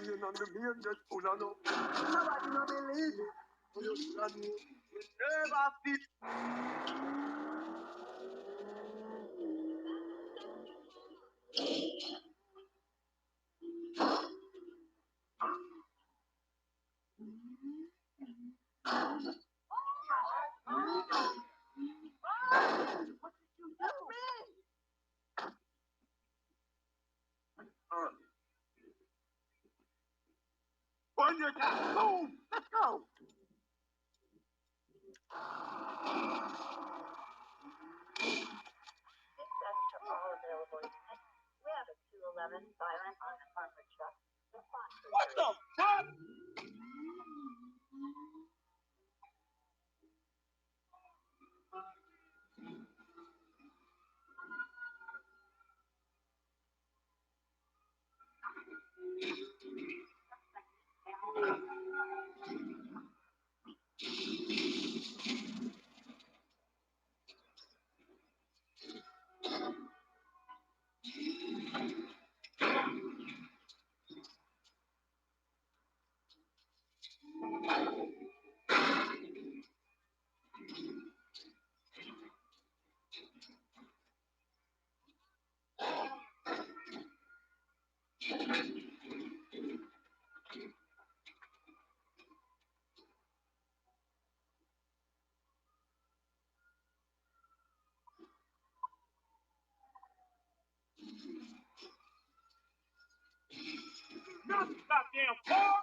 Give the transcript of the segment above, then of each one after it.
being on the main just full of no. Nobody no believe it. So you stand me, you never fit. On your time, boom, let's go. Dispatch to all available units. We have a 211 violent armored truck. What the fuck? Not goddamn far.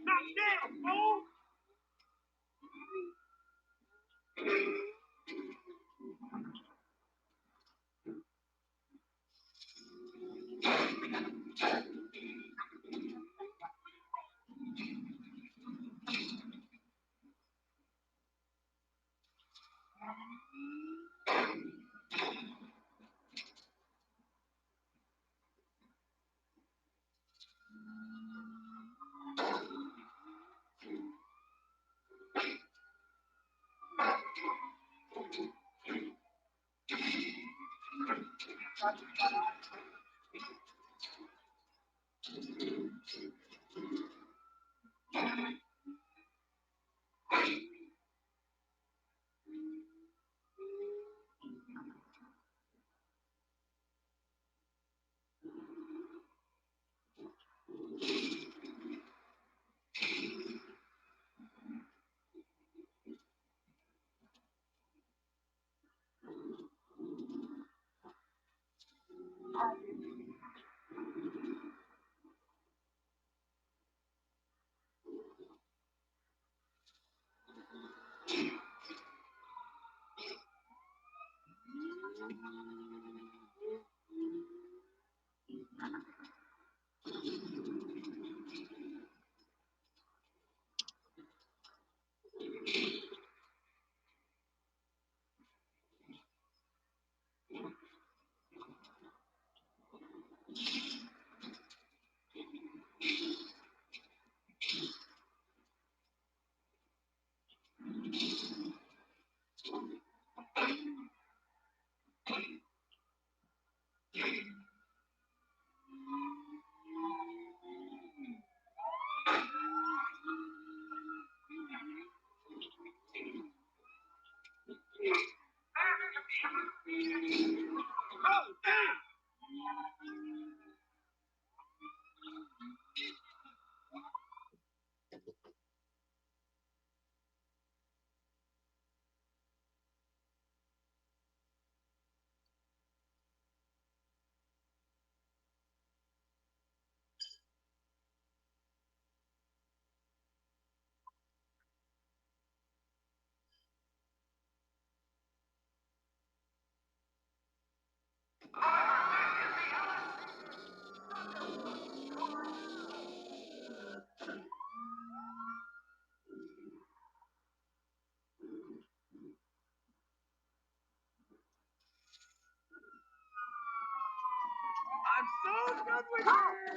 Not damn fool. Oh, damn. I'm so done with you.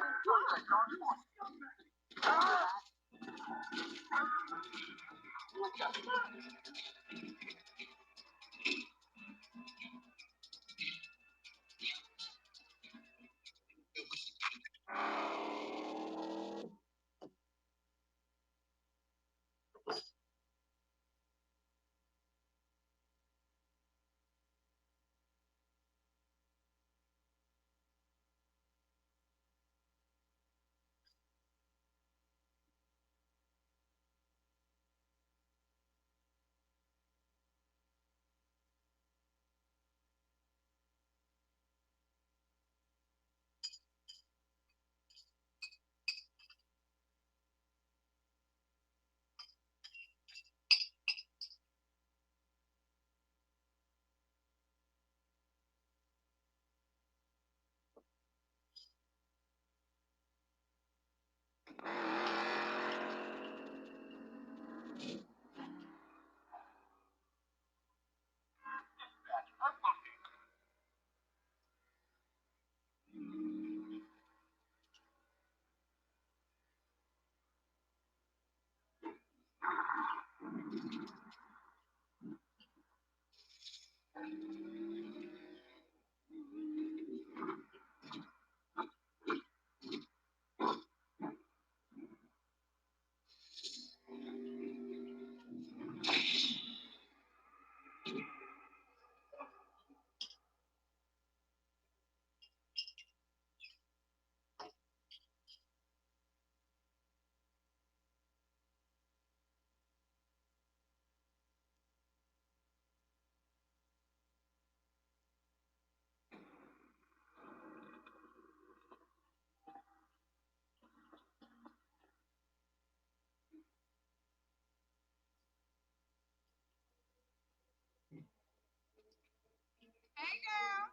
Hey, girl.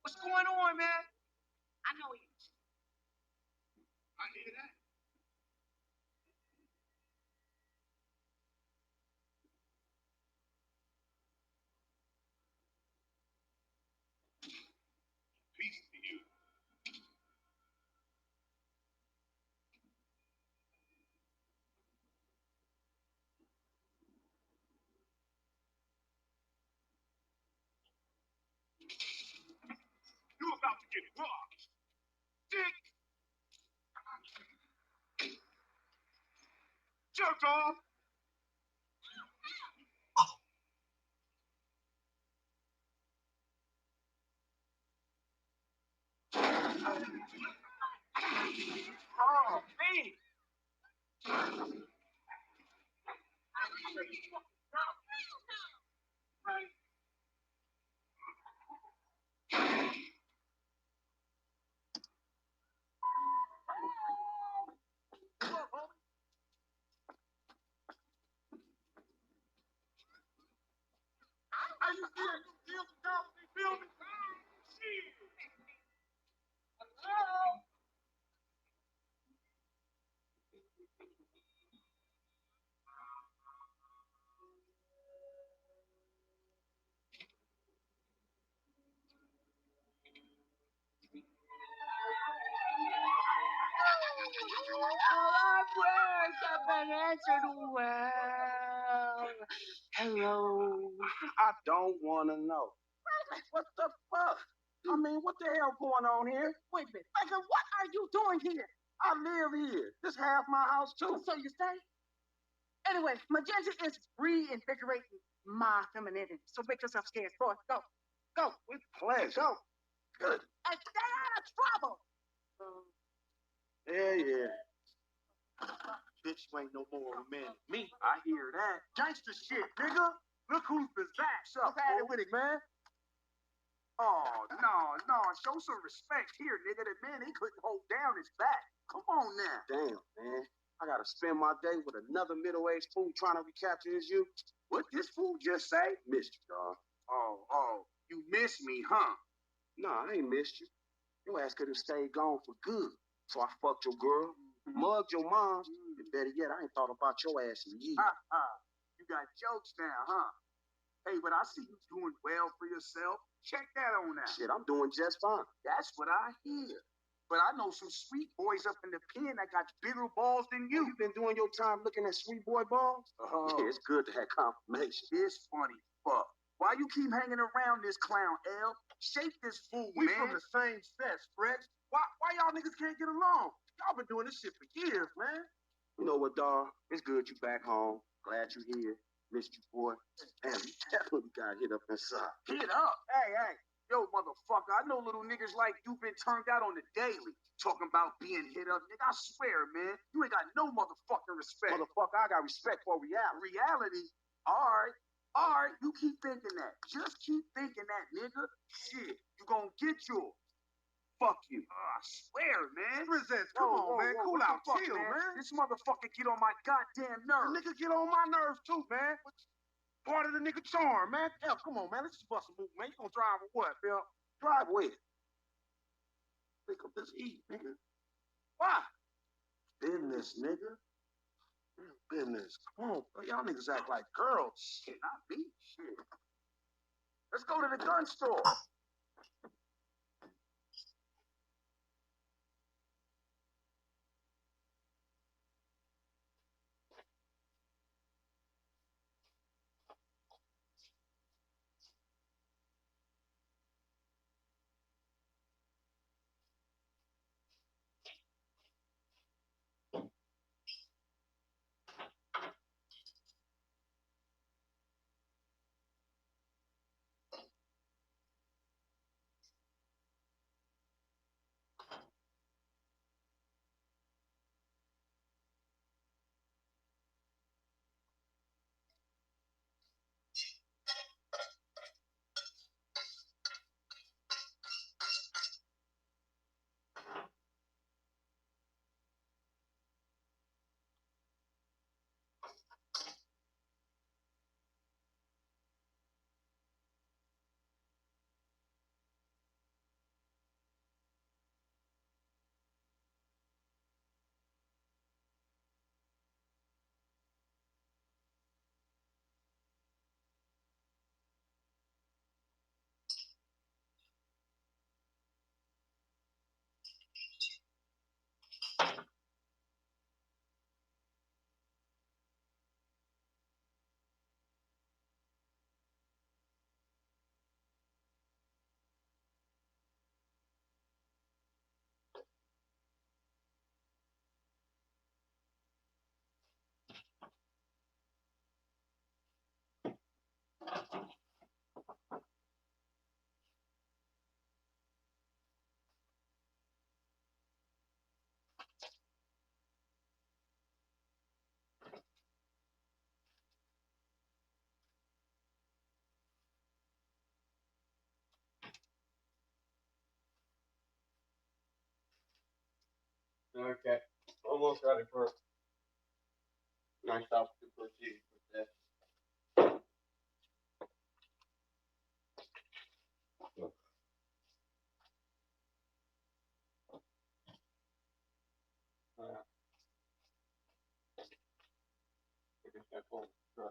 What's going on, man? I know you. I hear that. Peace to you. You about to get robbed. Dick. Jerk off. Oh, me. How you feel? You feel the girl? You feel me? Shit. Hello? All our prayers have been answered well. Hello. I don't want to know. What the fuck? I mean, what the hell going on here? Wait a minute. Franklin, what are you doing here? I live here. This half my house too. So you say? Anyway, magenta is reinvigorating my femininity. So make yourself scarce. Boy, go. Go. With pleasure. Go. Good. And stay out of trouble. Yeah. Bitch, you ain't no more of a man than me. I hear that. Gangster shit, nigga. Look who's back. What's happening with it, man? Oh, no. Show some respect here, nigga. That man, he couldn't hold down his back. Come on now. Damn, man. I gotta spend my day with another middle-aged fool trying to recapture his youth. What this fool just say? Missed you, dog. Oh. You missed me, huh? Nah, I ain't missed you. Your ass could have stayed gone for good. So I fucked your girl, mugged your mom, and better yet, I ain't thought about your ass in years. You got jokes now, huh? Hey, but I see you doing well for yourself. Check that on out. Shit, I'm doing just fine. That's what I hear. But I know some sweet boys up in the pen that got bigger balls than you. You been doing your time looking at sweet boy balls? Yeah, it's good to have confirmation. It's funny, fuck. Why you keep hanging around this clown, L? Shake this fool, man. We from the same sets, Fred. Why y'all niggas can't get along? Y'all been doing this shit for years, man. You know what, dawg? It's good you back home. Glad you here. Missed you, boy. Damn, you definitely got hit up inside. Hit up? Hey. Yo, motherfucker, I know little niggas like you been turned out on the daily. Talking about being hit up. Nigga, I swear, man, you ain't got no motherfucking respect. Motherfucker, I got respect for reality. Reality? All right, you keep thinking that. Just keep thinking that, nigga. Shit, you gonna get yours. Fuck you. I swear, man. Presents, come on, man. Cool out, chill, man. This motherfucker get on my goddamn nerves. The nigga get on my nerves too, man. Part of the nigga charm, man. Hell, come on, man. Let's just bust a move, man. You gonna drive or what, Bill? Drive where? Pick up this heat, nigga. Why? Business, nigga. Business. Come on, bro. Y'all niggas act like girls. Shit, not me. Shit. Let's go to the gun store. Okay. Almost ready for nice stuff to proceed with this. I guess that's all right.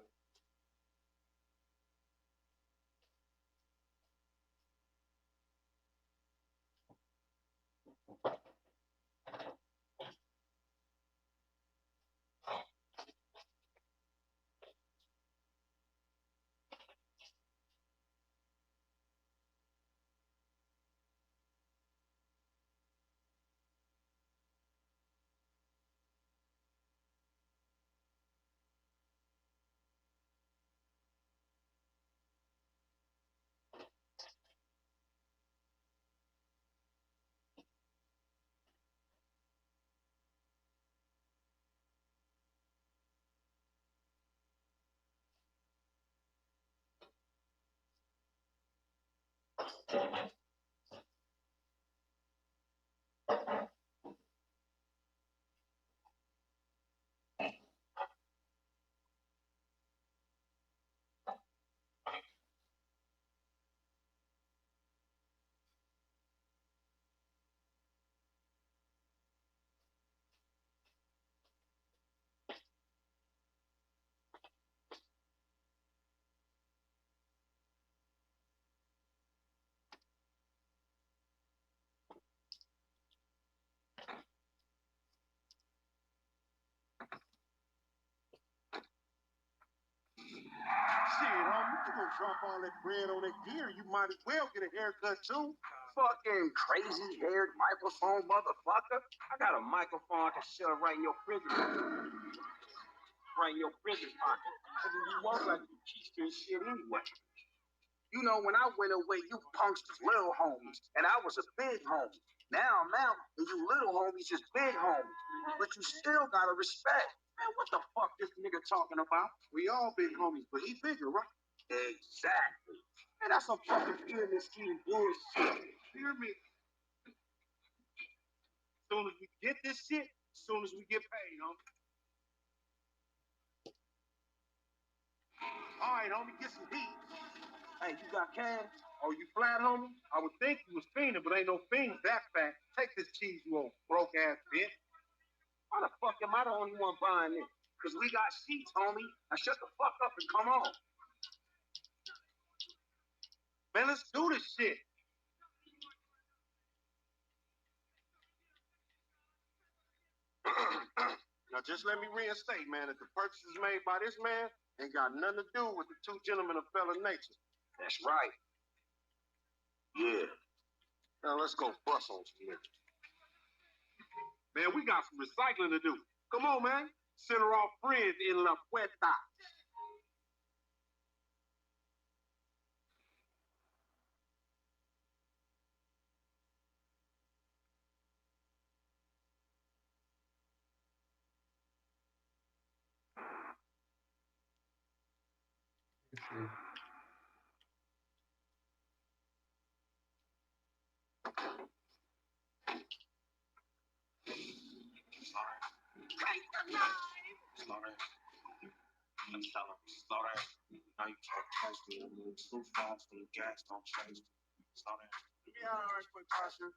Shit, homie, you gonna drop all that bread on that gear, you might as well get a haircut too. Fucking crazy haired microphone motherfucker. I got a microphone I can shove right in your prison. Right in your prison pocket. And then you walk like you keep this shit anyway. You know, when I went away, you punks was little homies, and I was a big homie. Now I'm out, and you little homies is big homies. But you still gotta respect. Man, what the fuck this nigga talking about? We all big homies, but he bigger, right? Exactly. Man, that's some fucking pyramid scheme bullshit. Pyramid. Soon as we get this shit, soon as we get paid, homie. All right, homie, get some heat. Hey, you got cash? Oh, you flat, homie? I would think you was fiending, but ain't no fiend that fat. Take this cheese, you old broke ass bitch. Why the fuck am I the only one buying this? Cause we got sheets, homie. Now shut the fuck up and come on. Man, let's do this shit. Now, just let me reinstate, man, that the purchases made by this man ain't got nothing to do with the two gentlemen of fellow nature. That's right. Yeah. Now, let's go bust on some niggas. Man, we got some recycling to do. Come on, man. Send her off friends in La Puerta. Slow down. Slow down. Now you can't catch me. I'm moving too fast for the gas. Don't chase me. Slow down. Yeah, all right, quick caution.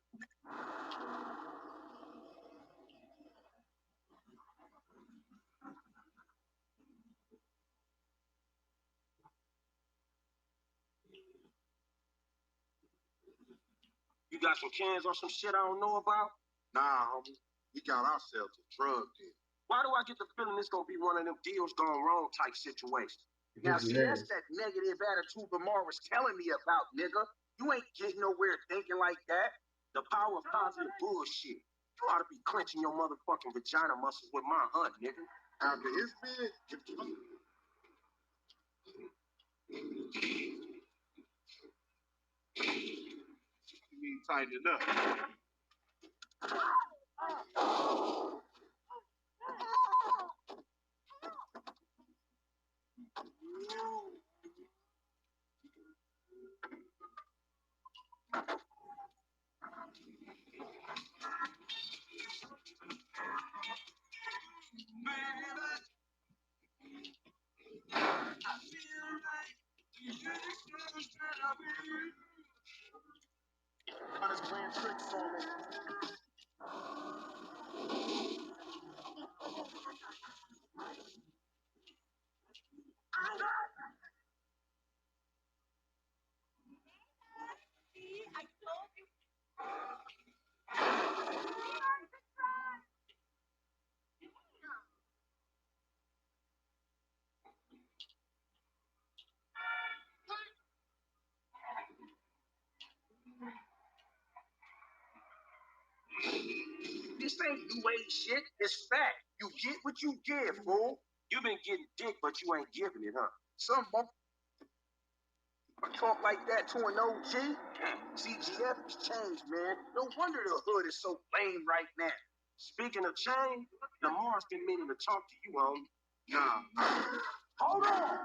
You got some cans or some shit I don't know about? Nah, homie. We got ourselves a drug deal. Why do I get the feeling this gonna be one of them deals gone wrong type situations? Now, see, that's that negative attitude Lamar was telling me about, nigga. You ain't getting nowhere thinking like that. The power of positive bullshit. You ought to be clenching your motherfucking vagina muscles with my hunt, nigga. After his bid, you need to tighten it up. This ain't new age shit. It's fact. You get what you give, fool. You been getting dick, but you ain't giving it, huh? Some talk like that to an OG. CGF has changed, man. No wonder the hood is so lame right now. Speaking of change, Lamar's been meaning to talk to you, homie. Nah. Hold on.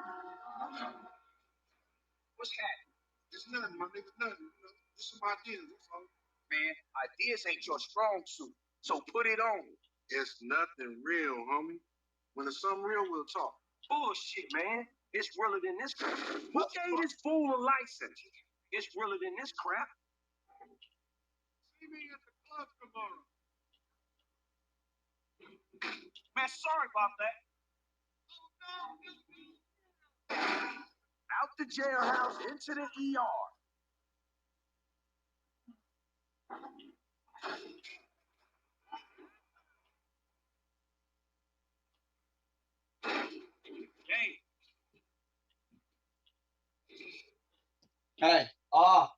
What's happening? It's nothing, my nigga, nothing. You know, just some ideas, that's all. Man, ideas ain't your strong suit, so put it on. It's nothing real, homie. When it's something real, we'll talk. Bullshit, man. It's realer than this crap. Who gave this fool a license? It's realer than this crap. See me at the club tomorrow. Man, sorry about that. Out the jailhouse, into the ER. Hey, ah.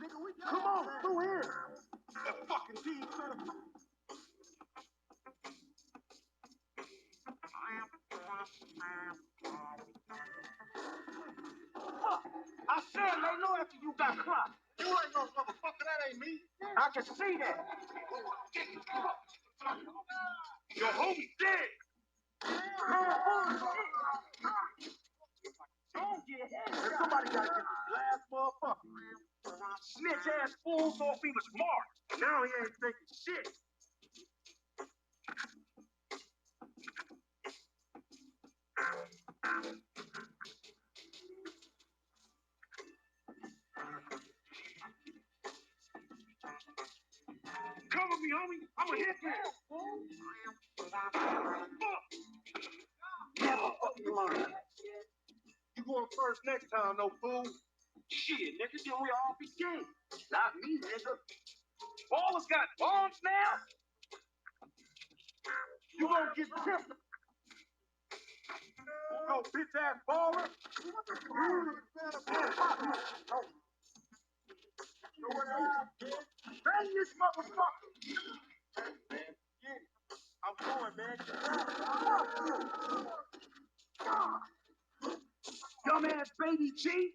Nigga, come on, through here. That fucking team better. I said lay low after you got clocked. You ain't no motherfucker, that ain't me. I can see that. Your homie dead. Don't get hit. Somebody gotta get this last motherfucker. Snitch ass fool thought he was smart. Now he ain't thinking shit. Cover me, homie. I'm a hitman. Never fucking learn. You going first next time, no fool. Shit, nigga, then we all begin. Not me, nigga. Ballers got bombs now? You gonna get tipped. Go, bitch ass baller. Bang this motherfucker. I'm going, man. Dumb ass baby G.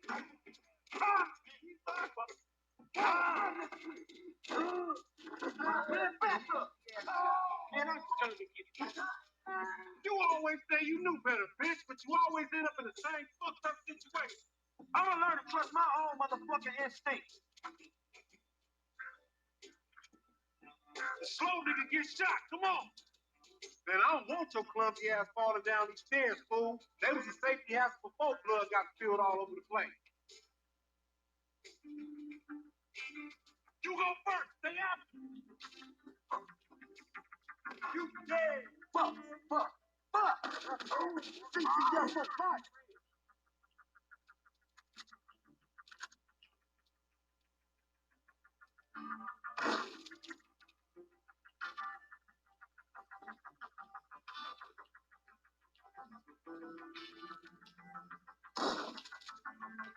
Man, back up. Man, I'm just telling you. You always say you knew better, bitch, but you always end up in the same fucked up situation. I'm gonna learn to trust my own motherfucking instincts. The slow nigga get shot. Come on. Man, I don't want your clumsy ass falling down these stairs, fool. They was a safety hazard before blood got spilled all over the place. You go first. Stay out. You dead. Fuck. CCF for fight.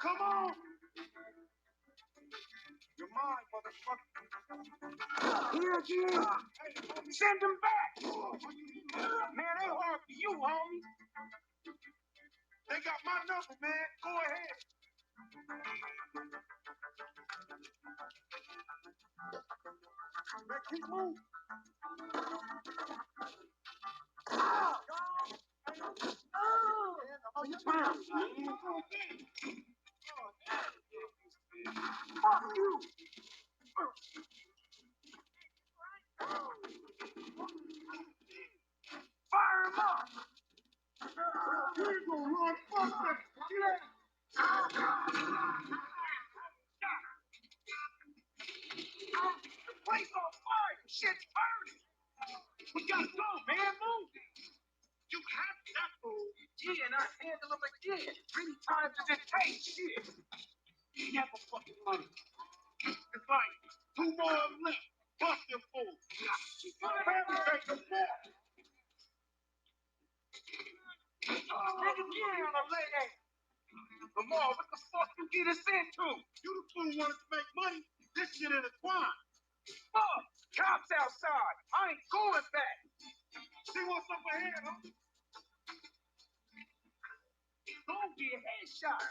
Come on. You're mine, motherfucker. Here again. Send them back. Man, they hard for you, homie. They got my number, man. Go ahead. Man, keep moving. Oh, you found me. Fuck you. Fire him up. We ain't gonna run. Fuck that. Get out. The place on fire. Shit's burning. We gotta go, man. Move. You have that move. Yeah, and I handle him again. 3 times as it takes. Shit. Never fucking money. It's like 2 more left. Bust your fool. Take a nap. Nigga, get on the lay ass. Lamar, what the fuck you get us into? You the fool wanted to make money. This shit intertwined. Fuck! Cops outside. I ain't going back. See what's up ahead, huh? Don't get a headshot.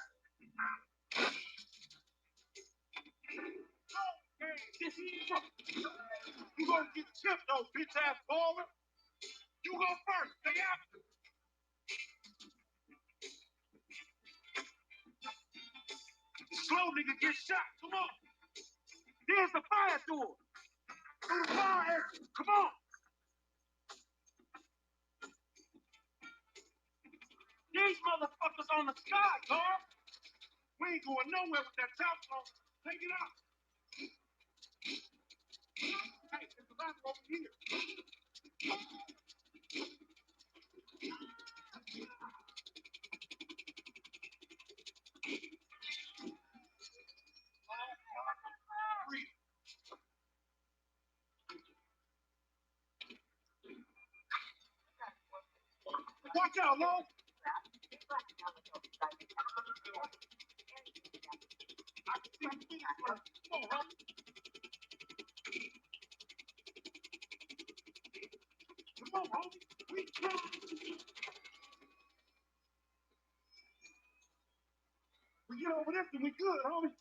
You gonna get chipped, though, bitch ass baller. You go first. Stay after. Slow nigga get shot. Come on. There's the fire door. Through the fire exit. Come on. These motherfuckers on the sky, dog. We ain't going nowhere with that top phone. Take it out. Hey, there's a ladder over here. Watch out, Lo. Come on, homie. Come on, homie. We come. We get over this and we good, homie.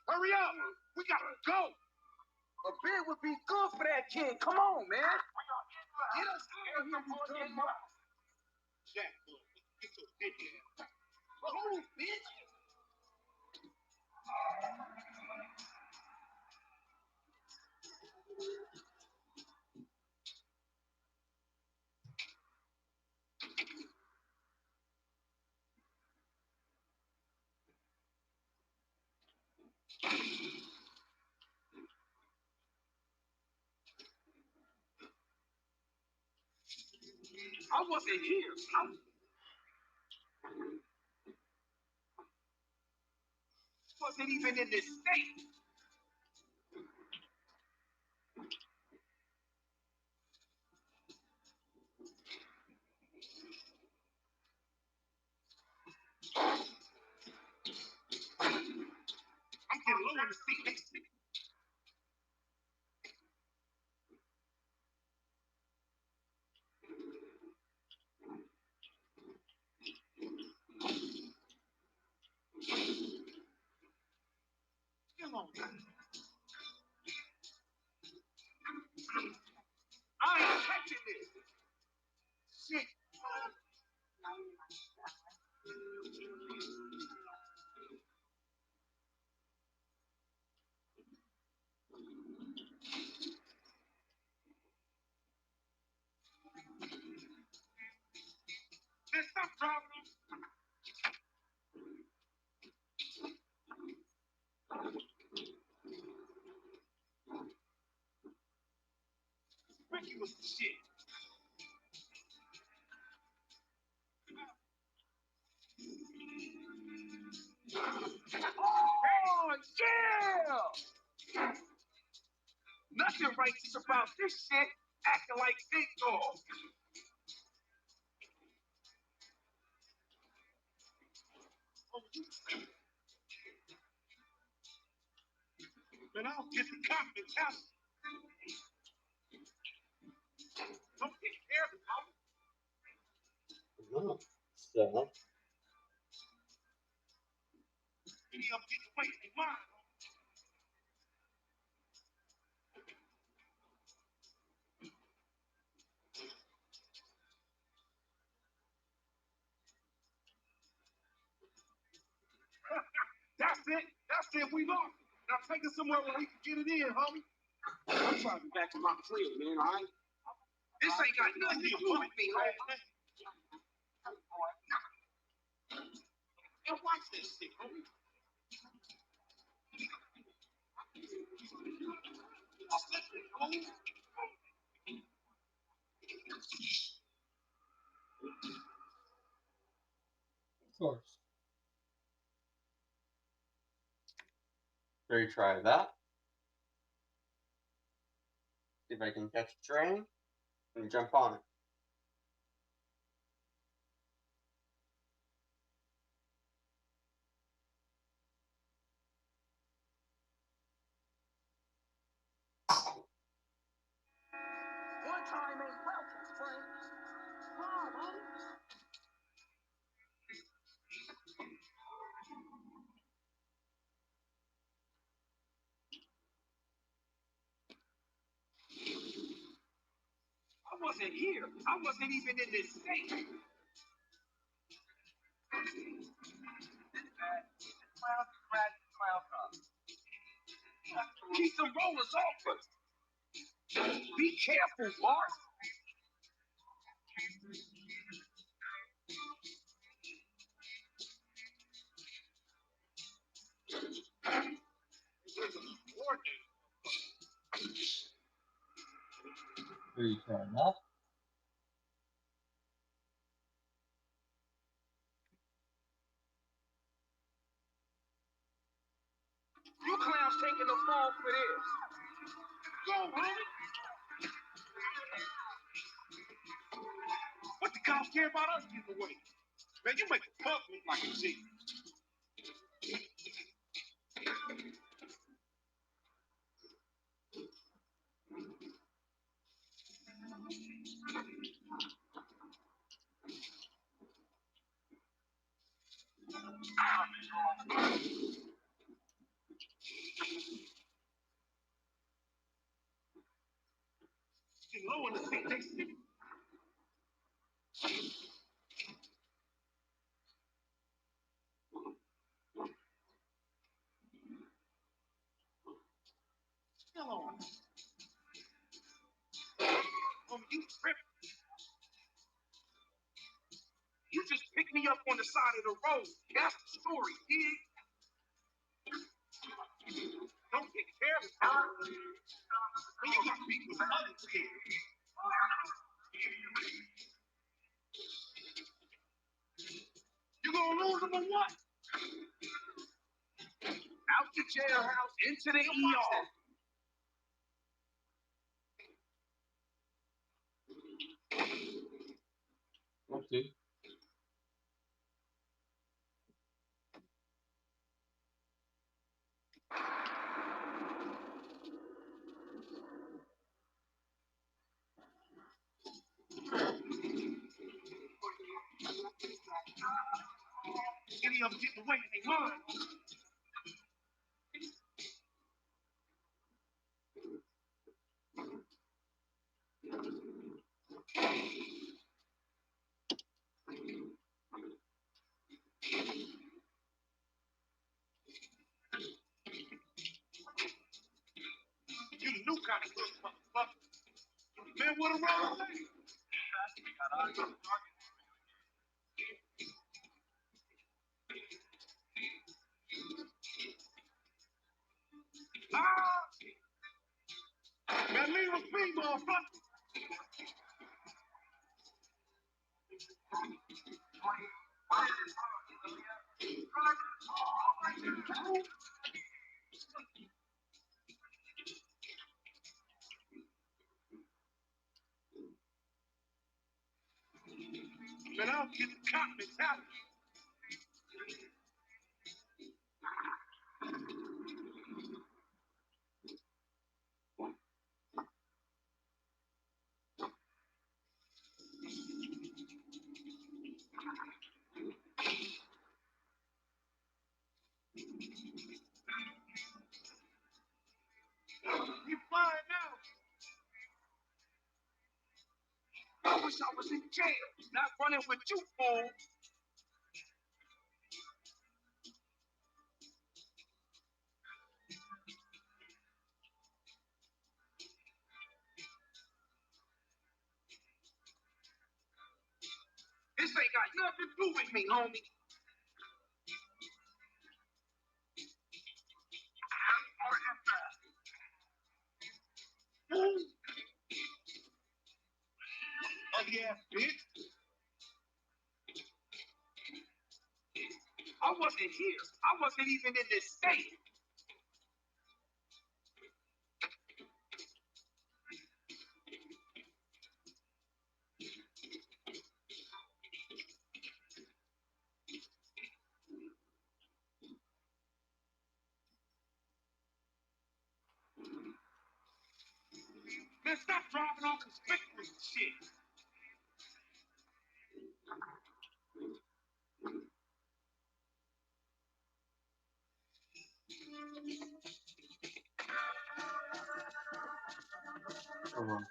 Hurry up. We gotta go. A bid would be good for that kid. Come on, man. Get us out of here, you dumb mother. Jack, get your dick in. Move, bitch. I wasn't here. I wasn't even in this state. I'm getting low in the seat next to me. Come on. I ain't catching this. Shit. Man, stop driving on. Ricky was the shit. Oh, yeah! Nothing righteous about this shit. Acting like big dog. Man, I don't get the cop mentality. Don't get careful, homie. No. So, Any of them get away in their mind. That's it. That's it. We lost. Now take us somewhere where we can get it in, homie. I'm trying to be back to my crib, man, all right? This ain't got nothing to do with me, homie. Now watch this shit, homie. of course. Retry that. See if I can catch a train and jump on it. One time ain't welcome, friend. Come on, I wasn't here. I wasn't even in this state. Keep some rollers off us. Be careful, Mark. Retry that. You clowns taking the fall for this. Go, homie. What the cops care about us getting away? Man, you make a punk look like a G. Get low in the seat next to me. Still on. Homie, you tripping. You just picked me up on the side of the road. That's the story, kid. Don't get careless, Howard. When you got beat with other kids. You gonna lose them or what? Out the jailhouse, into the ER. Okay. Any of them getting away in their mind. You the new kind of good motherfucker. Man, what a wrong thing. Ah! Man, leave us be, motherfucker. Man, I don't get the cop mentality. wish I was in jail, not running with you, fool. This ain't got nothing to do with me, homie. Ugly ass bitch. I wasn't here. I wasn't even in this state. Man, stop driving on conspicuous shit. Come on.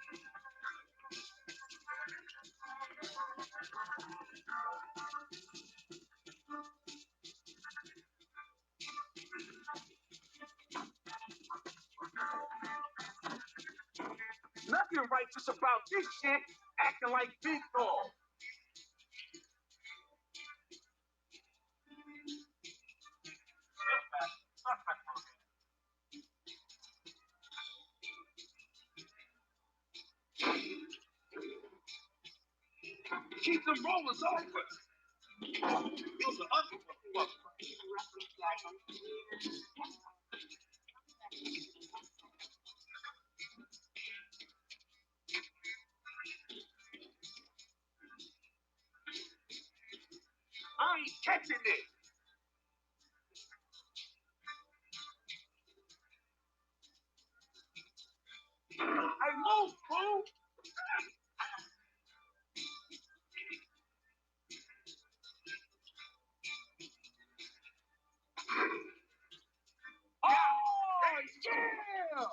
Nothing righteous about this shit. Acting like big dog. Keep them rollers over. You're the ugly one. I ain't catching it. Hey, move, fool. Oh, yeah.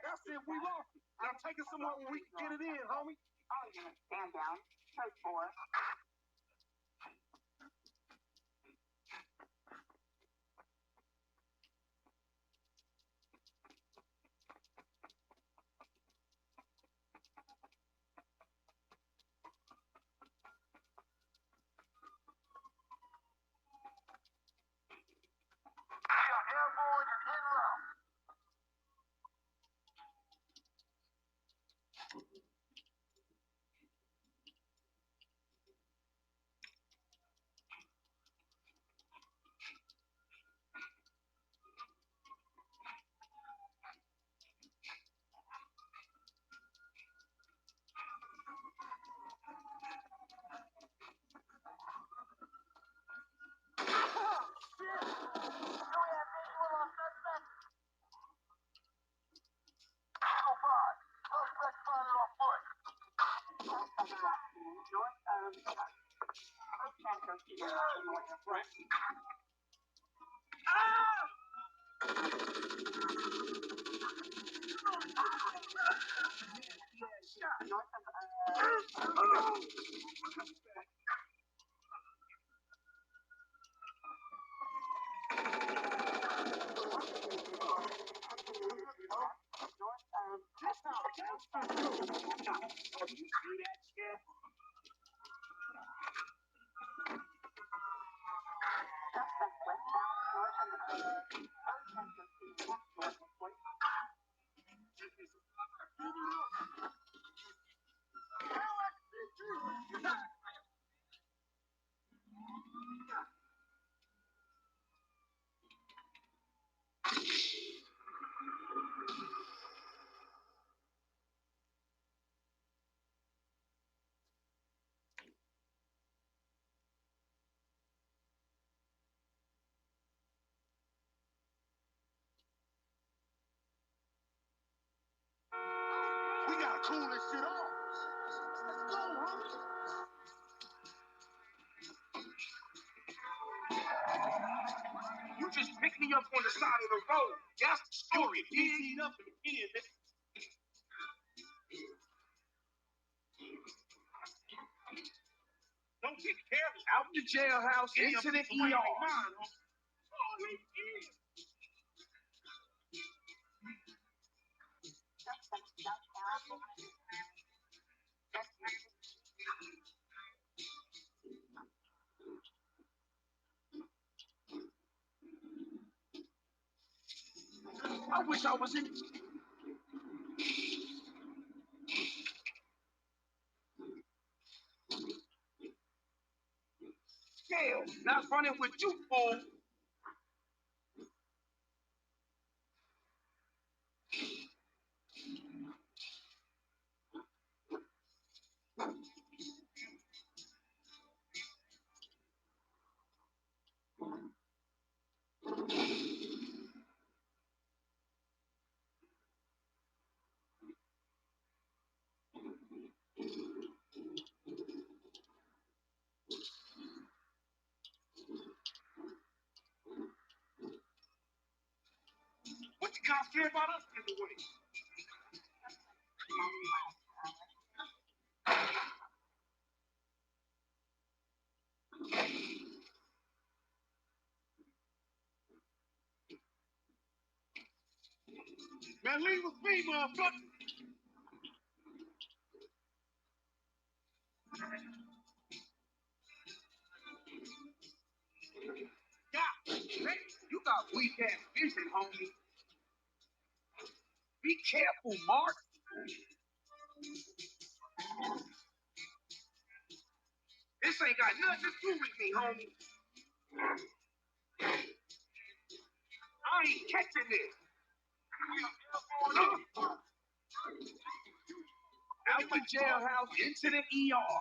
That's it. We lost it. Now take it somewhere where we can get it in, homie. Oh, you're gonna stand down. Code 4. Airborne and in route. North of Central north of West. North suspect westbound north of cool this shit off. Let's go, homie. You just picked me up on the side of the road. That's the story. Easy up in the pen, nigga. Don't get careless. Out the jailhouse, into the ER. I wish I was in. Jail, not running with you, fool. What the cops care about us anyway? Man, leave with me, motherfucker. God, man, you got weak ass vision, homie. Be careful, Mark. This ain't got nothing to do with me, homie. I ain't catching this. Out the jailhouse, into the ER.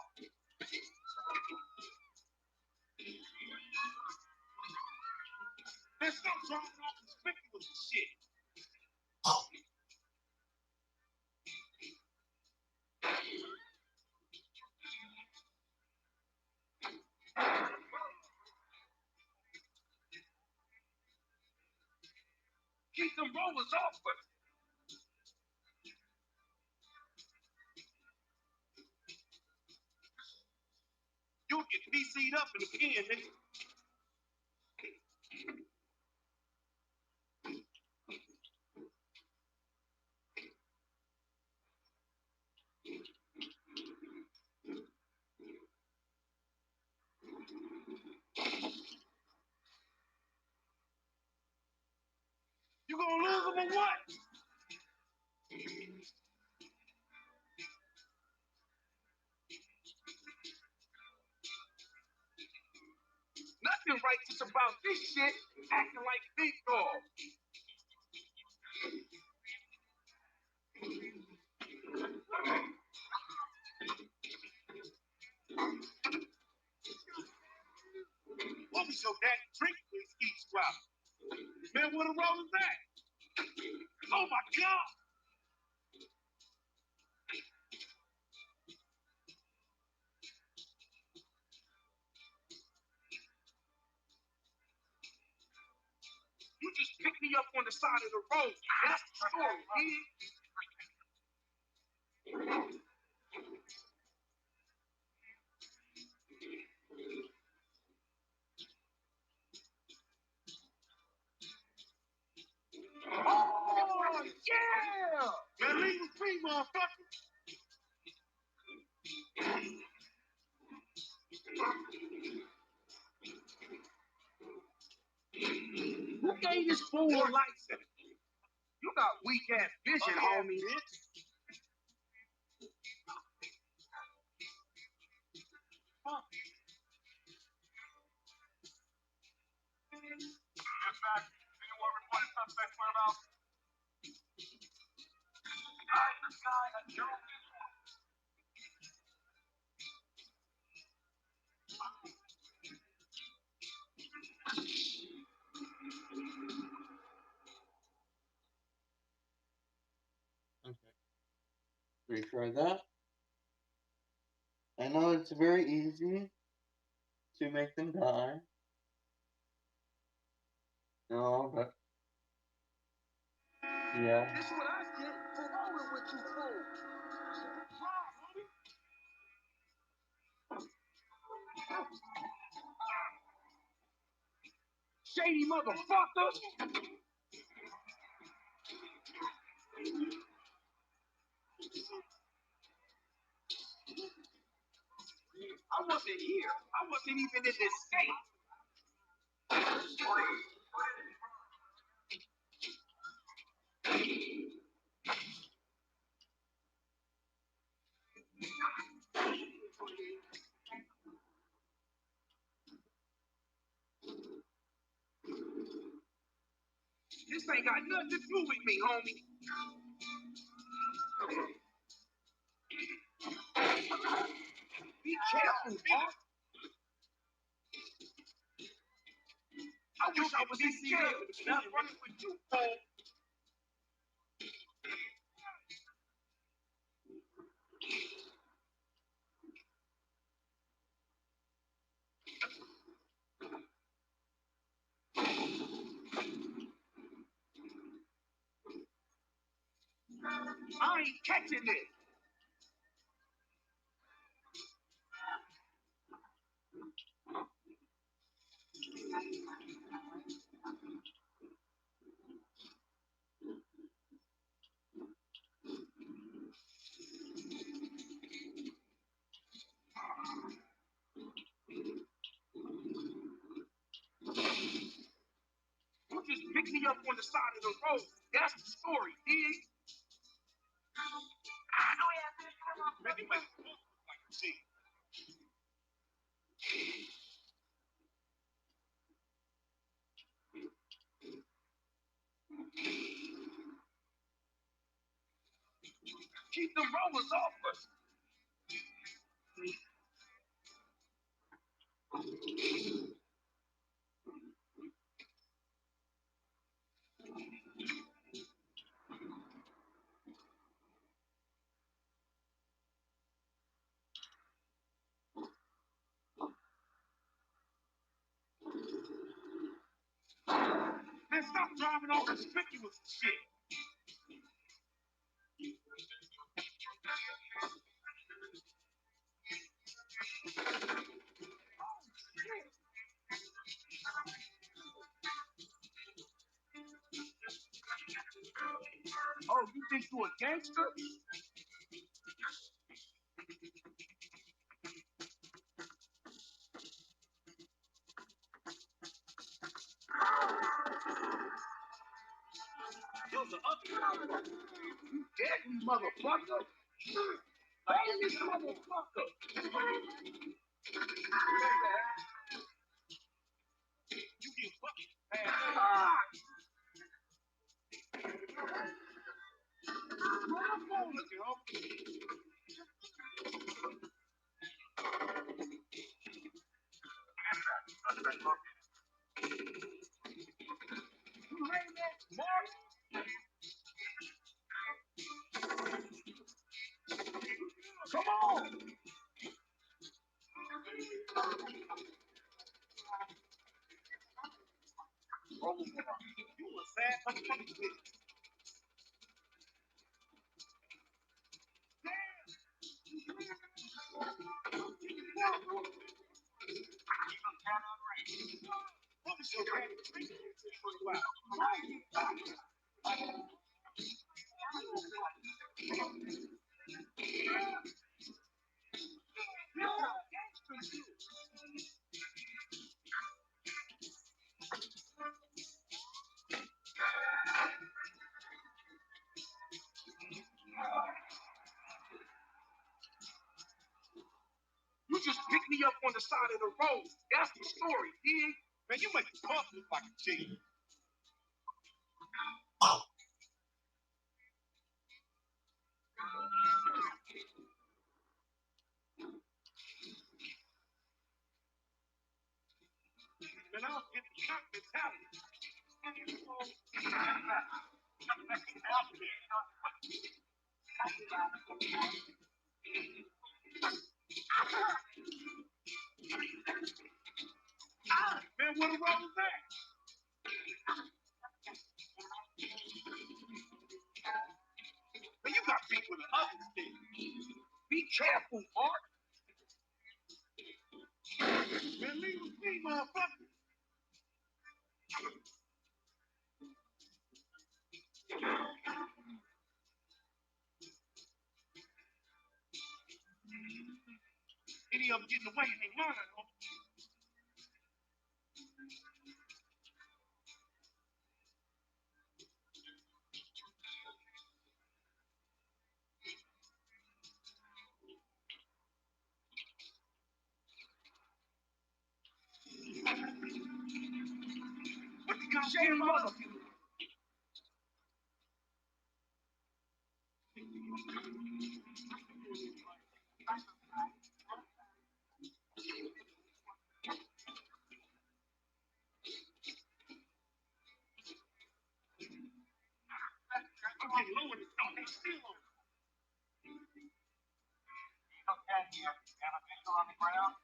Let's stop driving off conspicuous shit. Keep them rollers off, but you'll get PC'd up in the pen, nigga. You gonna lose them or what? Nothing righteous about this shit. Acting like big dog. What was your daddy drink when he skeets you out? Man, what a roll is that? Oh my God! You just picked me up on the side of the road. That's the story, kid. Oh, yeah! Man, leave me free, motherfucker. Who gave this fool a license? You got weak ass vision, homie. Dispatch, anyone reported suspect whereabouts? This guy had Gerald visual. Okay. Retry that. I know it's very easy to make them die. No, but yeah. This what I get for rolling with you fools. Shady motherfucker! I wasn't here. I wasn't even in this state. This ain't got nothing to do with me, homie. Be careful, Mark. I wish I was in jail, not running with you, Paul. I ain't catching this. You just picked me up on the side of the road. That's the story, dig? Man, you make it look like you see. Keep them rollers off us. Man, stop driving all conspicuous and shit. Oh, you think you a gangster? You're the other. You dead, motherfucker. Hey, this motherfucker. You get fucking bad. Where the phone looking, homie? You heard that, Mark? Come on! You a sad motherfucker. You just picked me up on the side of the road. That's the story, dig? Man, you make the punk look like a G. And I'll get the shot mentality. Man, where the road is at? Man, you got people with other things. Be careful, Mark. Man, leave with me, motherfucker. Any of them getting away in their mind, huh? What the goddamn mother? I'm getting low in this dog. They still on. Okay, you have a pistol on the ground?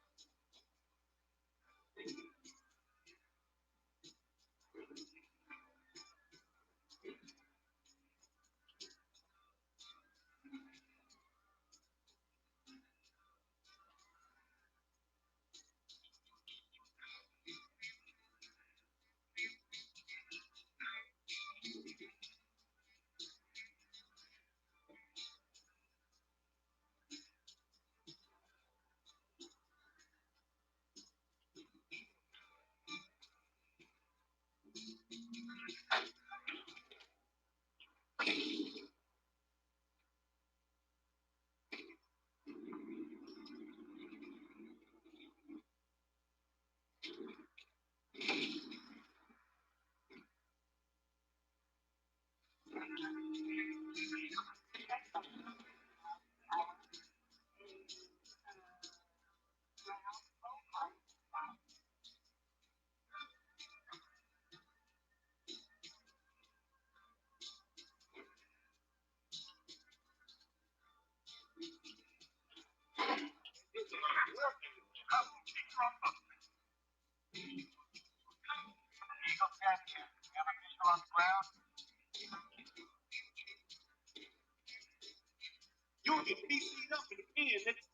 You'll get PC'd up in the pen, nigga.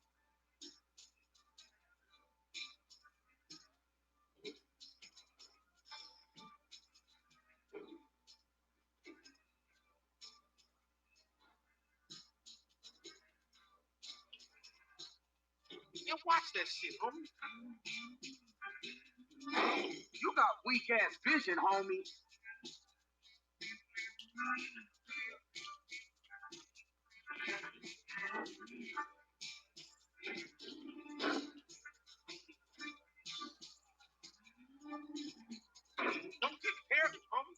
Yeah, watch that shit, homie. You got weak ass vision, homie. Don't get careless, homie.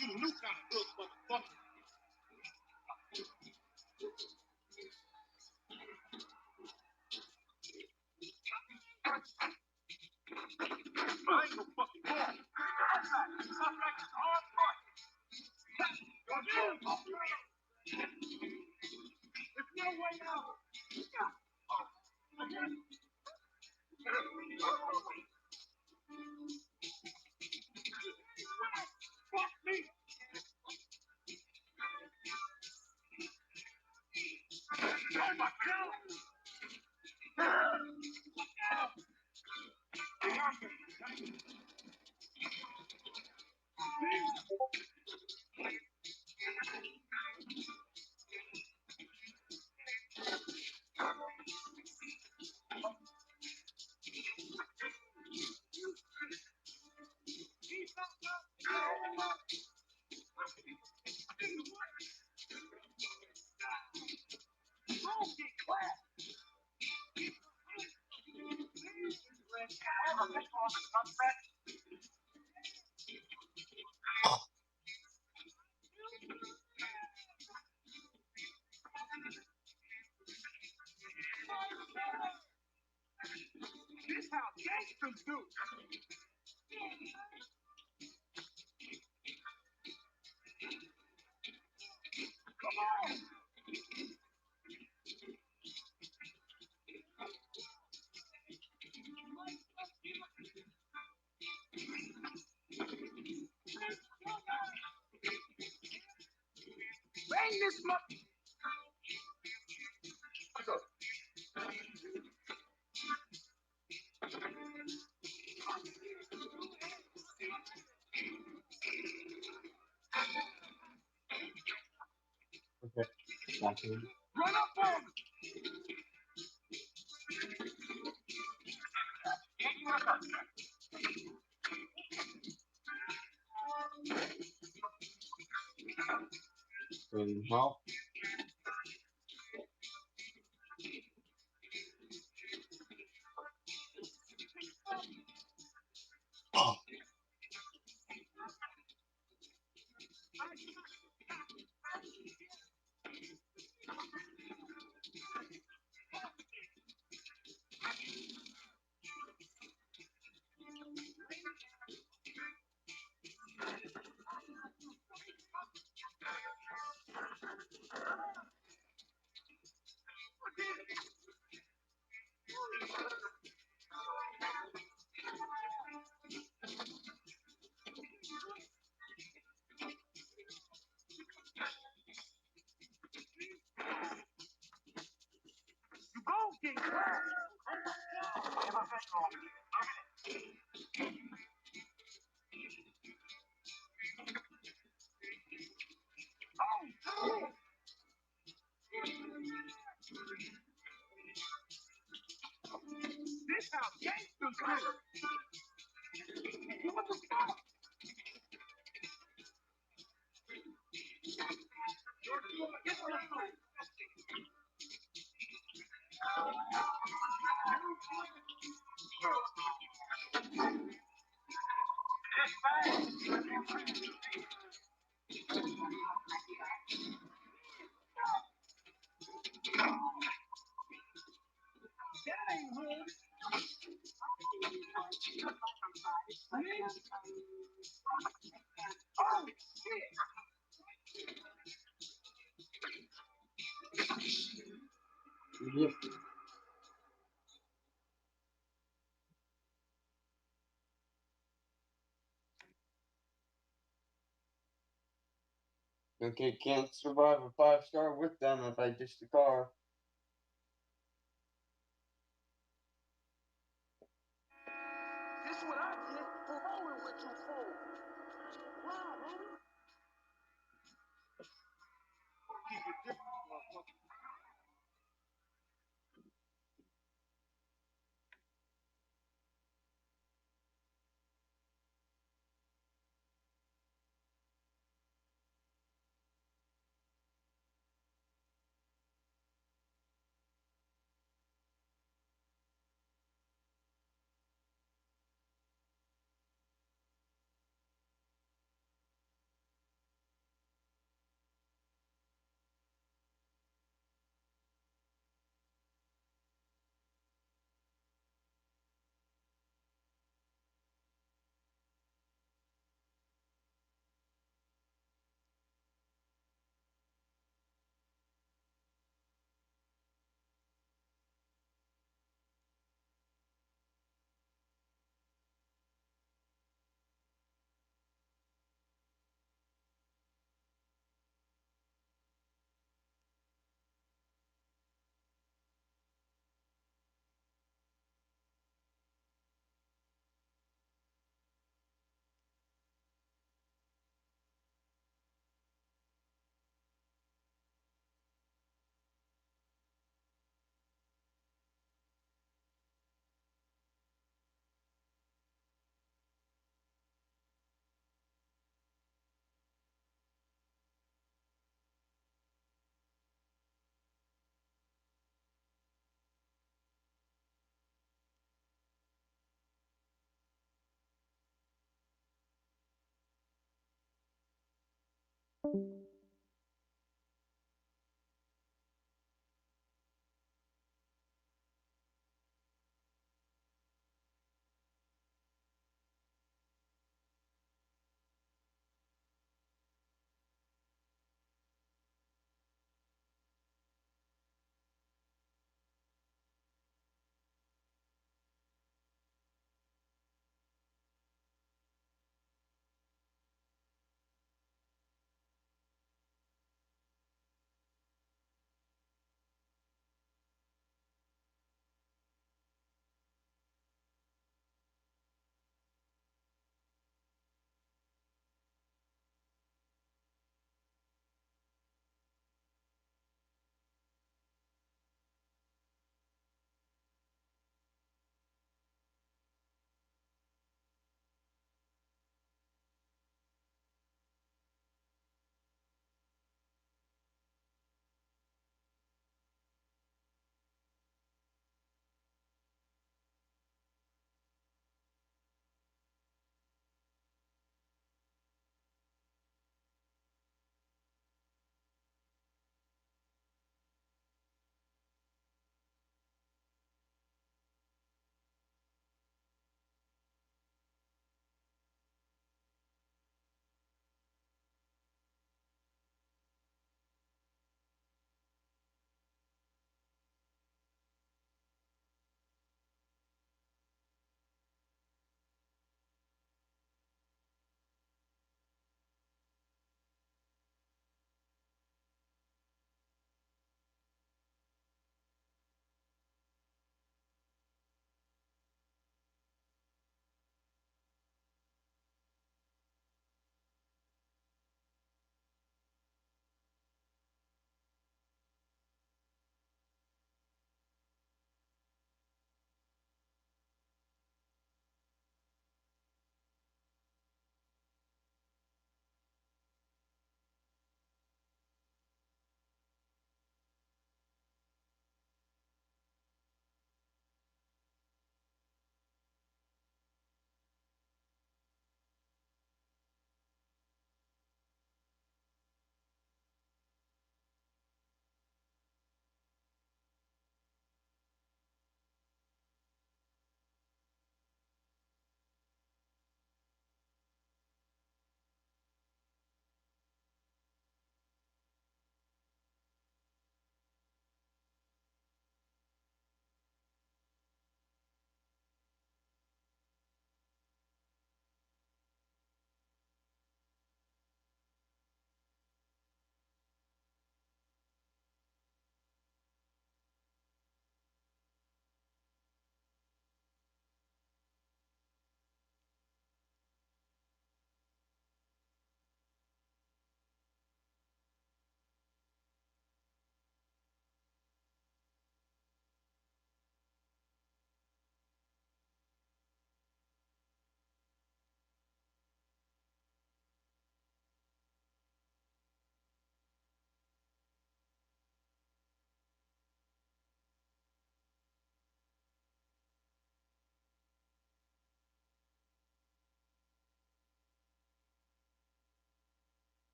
You the new kind of good motherfucker. I ain't no fucking boy. There's no way out. Fuck me. Oh my God. Don't get clapped. how gangsters do. Come on. Bang this mother. Okay. Gotcha. Run up on him. Really help. Oh. You go get grabbed. Oh, this how gangsters do. You want to stop? Get on the floor. That ain't hood. Oh, shit. Yep. Okay, can't survive a 5-star with them if I ditch the car. This what I get for rolling with you for. Wow, homie. Keep it different, motherfucker.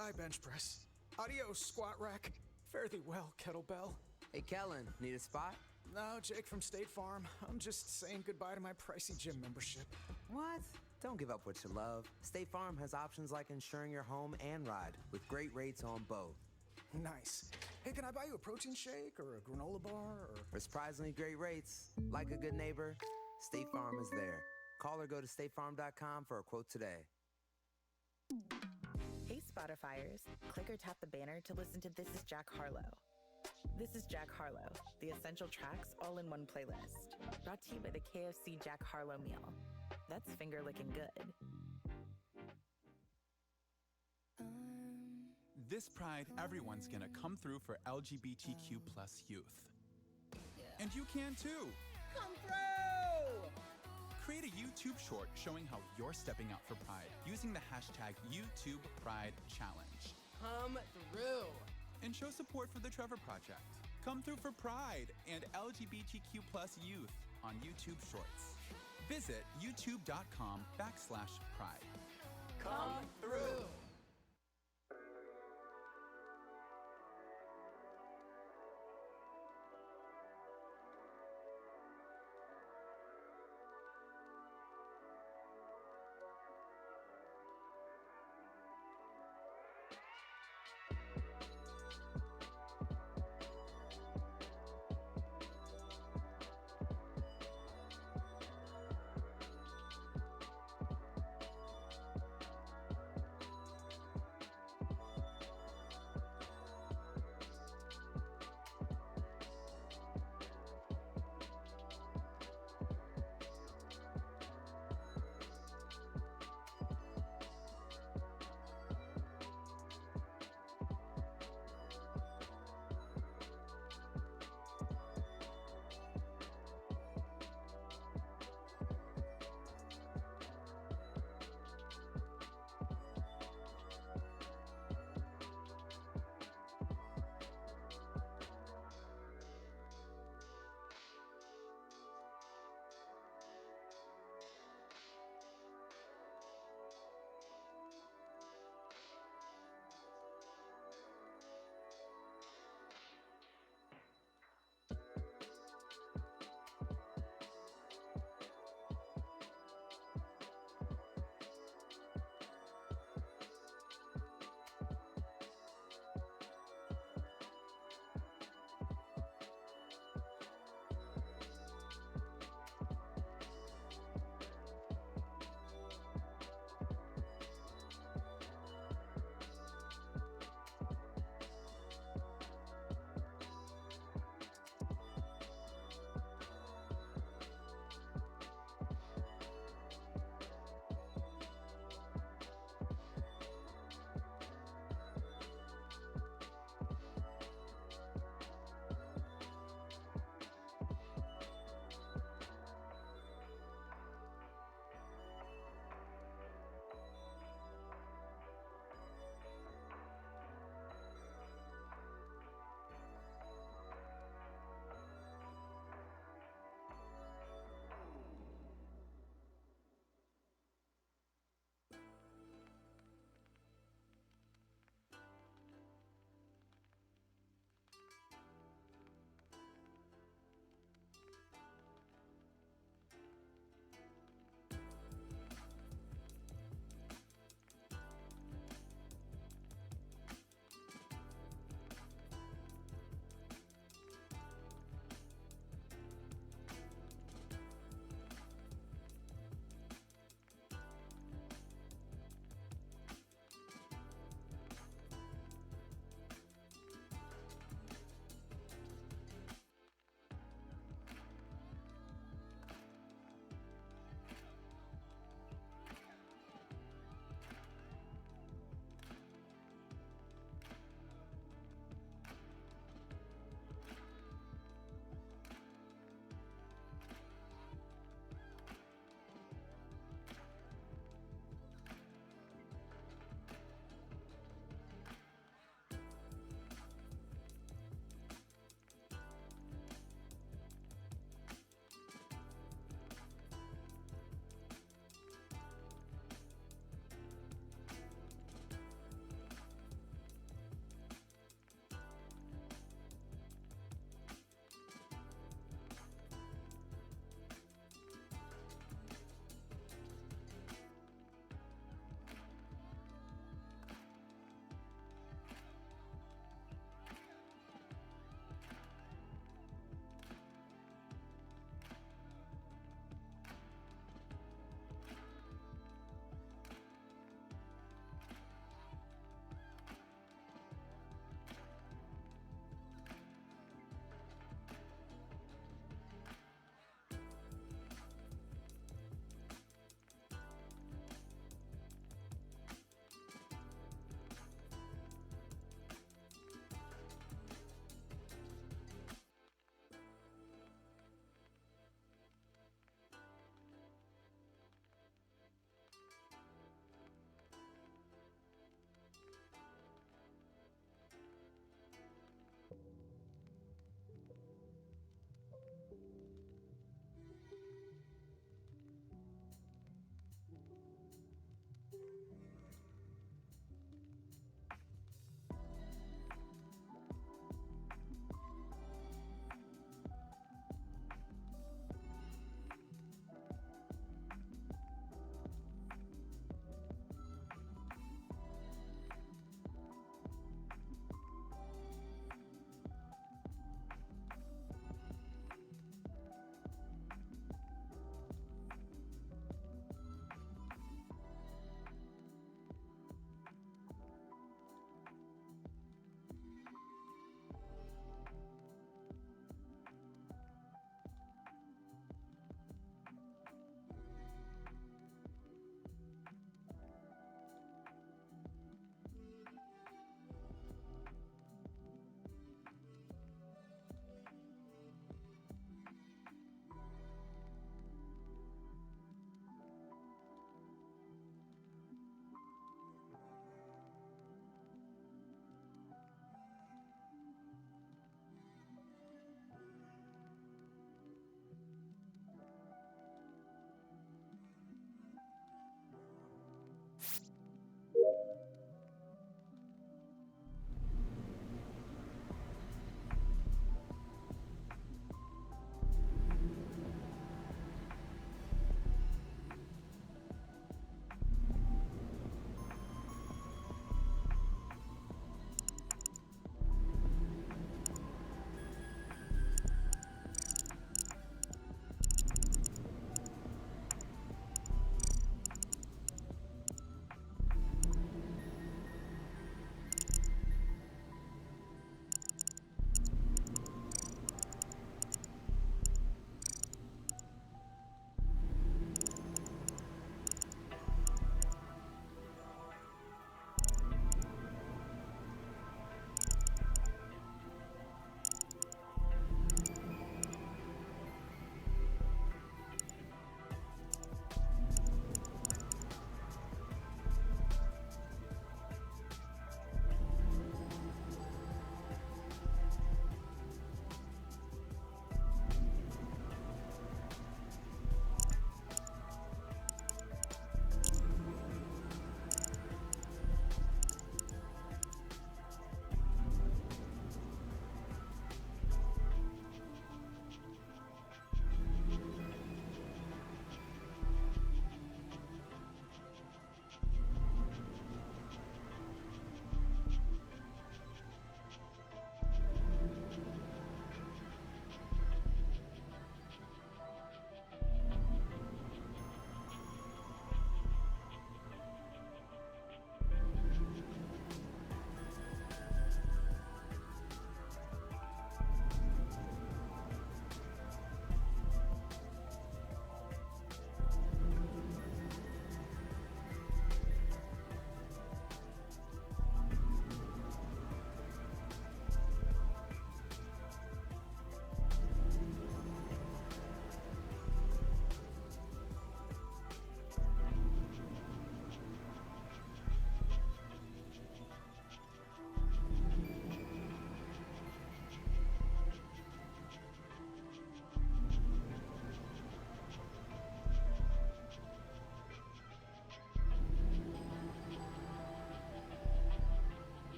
Goodbye, bench press. Adios, squat rack. Fare thee well, kettlebell. Hey, Kellen, need a spot? No, Jake from State Farm. I'm just saying goodbye to my pricey gym membership. What? Don't give up what you love. State Farm has options like insuring your home and ride, with great rates on both. Nice. Hey, can I buy you a protein shake or a granola bar or... For surprisingly great rates, like a good neighbor, State Farm is there. Call or go to statefarm.com for a quote today. Hey Spotifyers, click or tap the banner to listen to This is Jack Harlow. This is Jack Harlow, the essential tracks all in one playlist. Brought to you by the KFC Jack Harlow meal. That's finger licking good. This Pride, everyone's gonna come through for LGBTQ plus youth. And you can too! Come through! Create a YouTube short showing how you're stepping out for Pride using the hashtag #YouTubePrideChallenge. Come through! And show support for the Trevor Project. Come through for Pride and LGBTQ plus youth on YouTube Shorts. Visit youtube.com/pride. Come through!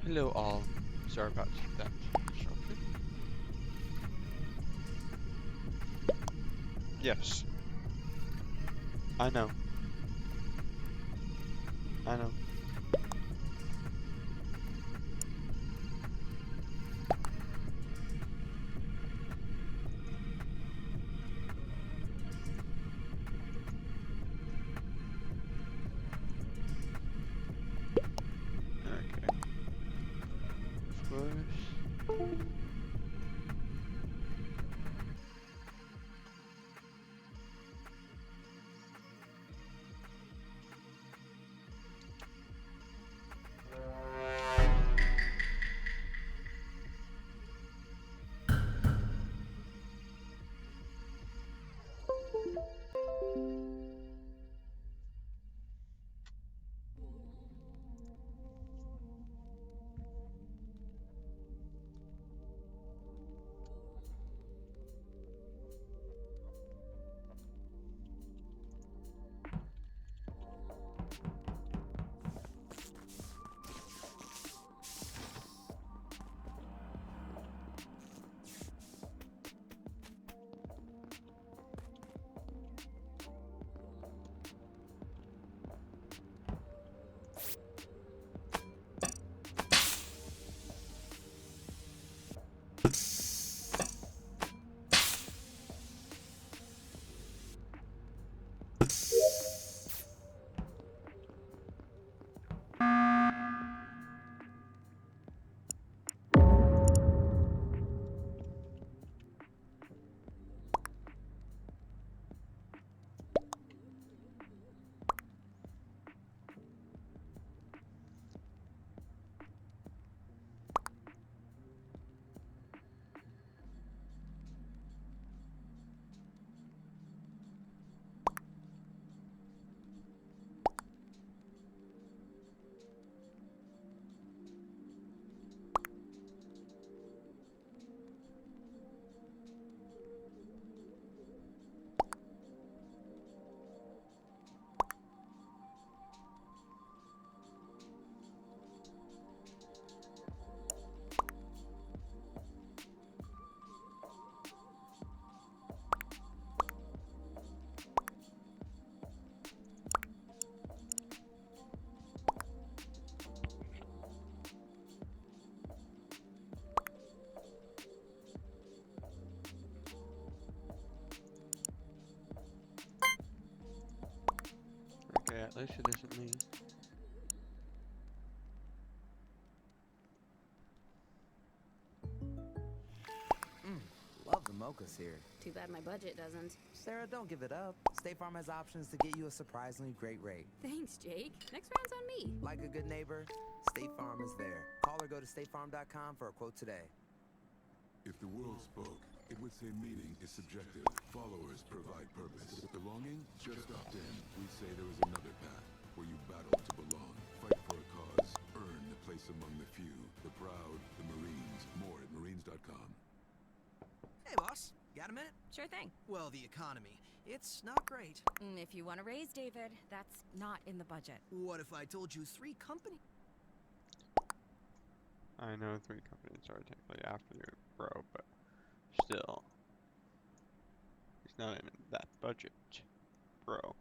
Hello all. Sorry about that disruption. Yes. I know. I know. Okay. First. Okay, at least it isn't me. Love the mochas here. Too bad my budget doesn't. Sarah, don't give it up. State Farm has options to get you a surprisingly great rate. Thanks, Jake. Next round's on me. Like a good neighbor, State Farm is there. Call or go to statefarm.com for a quote today. If the world spoke, it would say meaning is subjective. Followers provide purpose. Belonging? Just opt in. We say there is another path where you battle to belong. Fight for a cause. Earn a place among the few. The proud, the Marines. More at marines.com. Hey, boss. Got a minute? Sure thing. Well, the economy. It's not great. If you want to raise, David, that's not in the budget. What if I told you 3 companies? I know 3 companies are technically after you, bro, but still. It's not in that budget, bro.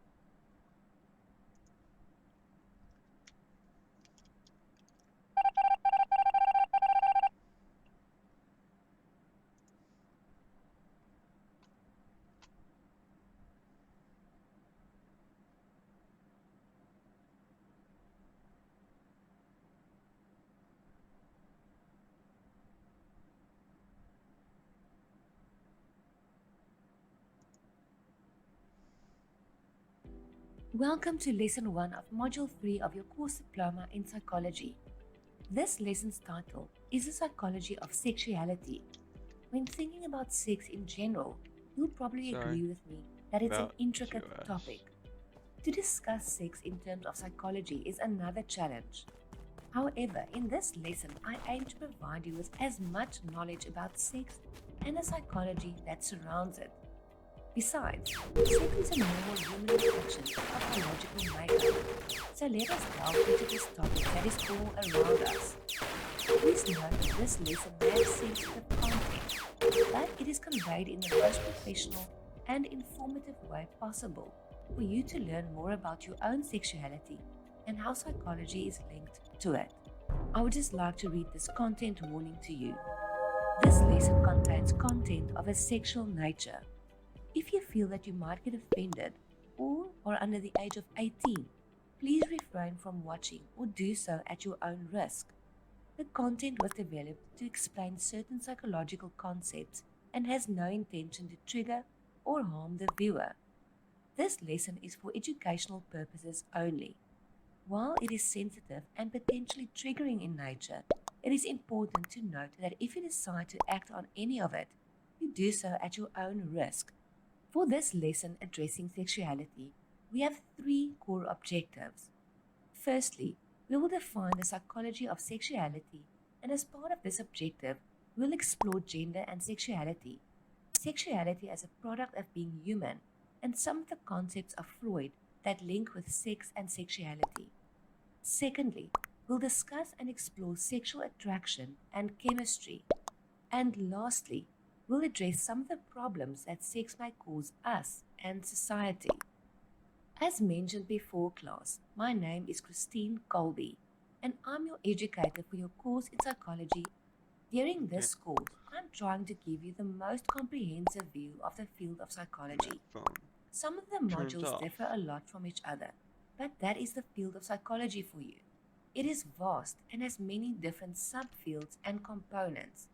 Welcome to Lesson 1 of Module 3 of your course diploma in psychology. This lesson's title is the psychology of sexuality. When thinking about sex in general, you'll probably agree with me that it's an intricate topic. To discuss sex in terms of psychology is another challenge. However, in this lesson, I aim to provide you with as much knowledge about sex and the psychology that surrounds it. Besides, sex is a normal human reaction of biological makeup, so let us delve into this topic that is all around us. Please note that this lesson has sensitive content, but it is conveyed in the most professional and informative way possible for you to learn more about your own sexuality and how psychology is linked to it. I would just like to read this content warning to you. This lesson contains content of a sexual nature. If you feel that you might get offended or are under the age of 18, please refrain from watching or do so at your own risk. The content was developed to explain certain psychological concepts and has no intention to trigger or harm the viewer. This lesson is for educational purposes only. While it is sensitive and potentially triggering in nature, it is important to note that if you decide to act on any of it, you do so at your own risk. For this lesson addressing sexuality, we have 3 core objectives. Firstly, we will define the psychology of sexuality, and as part of this objective, we'll explore gender and sexuality. Sexuality as a product of being human, and some of the concepts of Freud that link with sex and sexuality. Secondly, we'll discuss and explore sexual attraction and chemistry. And lastly, we'll address some of the problems that sex may cause us and society. As mentioned before, class, my name is Christine Colby, and I'm your educator for your course in psychology. During this course, I'm trying to give you the most comprehensive view of the field of psychology. Some of the modules differ a lot from each other, but that is the field of psychology for you. It is vast and has many different subfields and components.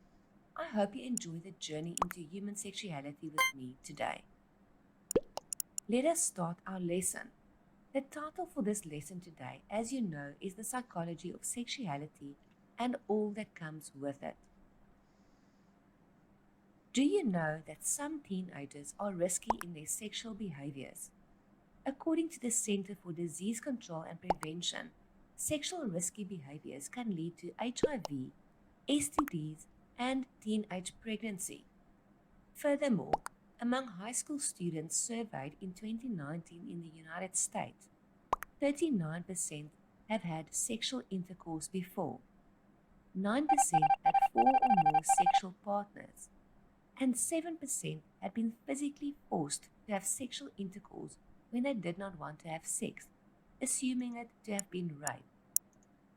I hope you enjoy the journey into human sexuality with me today. Let us start our lesson. The title for this lesson today, as you know, is The Psychology of Sexuality and All That Comes with It. Do you know that some teenagers are risky in their sexual behaviors? According to the Center for Disease Control and Prevention, sexual risky behaviors can lead to HIV, STDs, and teenage pregnancy. Furthermore, among high school students surveyed in 2019 in the United States, 39% have had sexual intercourse before, 9% had 4 or more sexual partners, and 7% had been physically forced to have sexual intercourse when they did not want to have sex, assuming it to have been rape.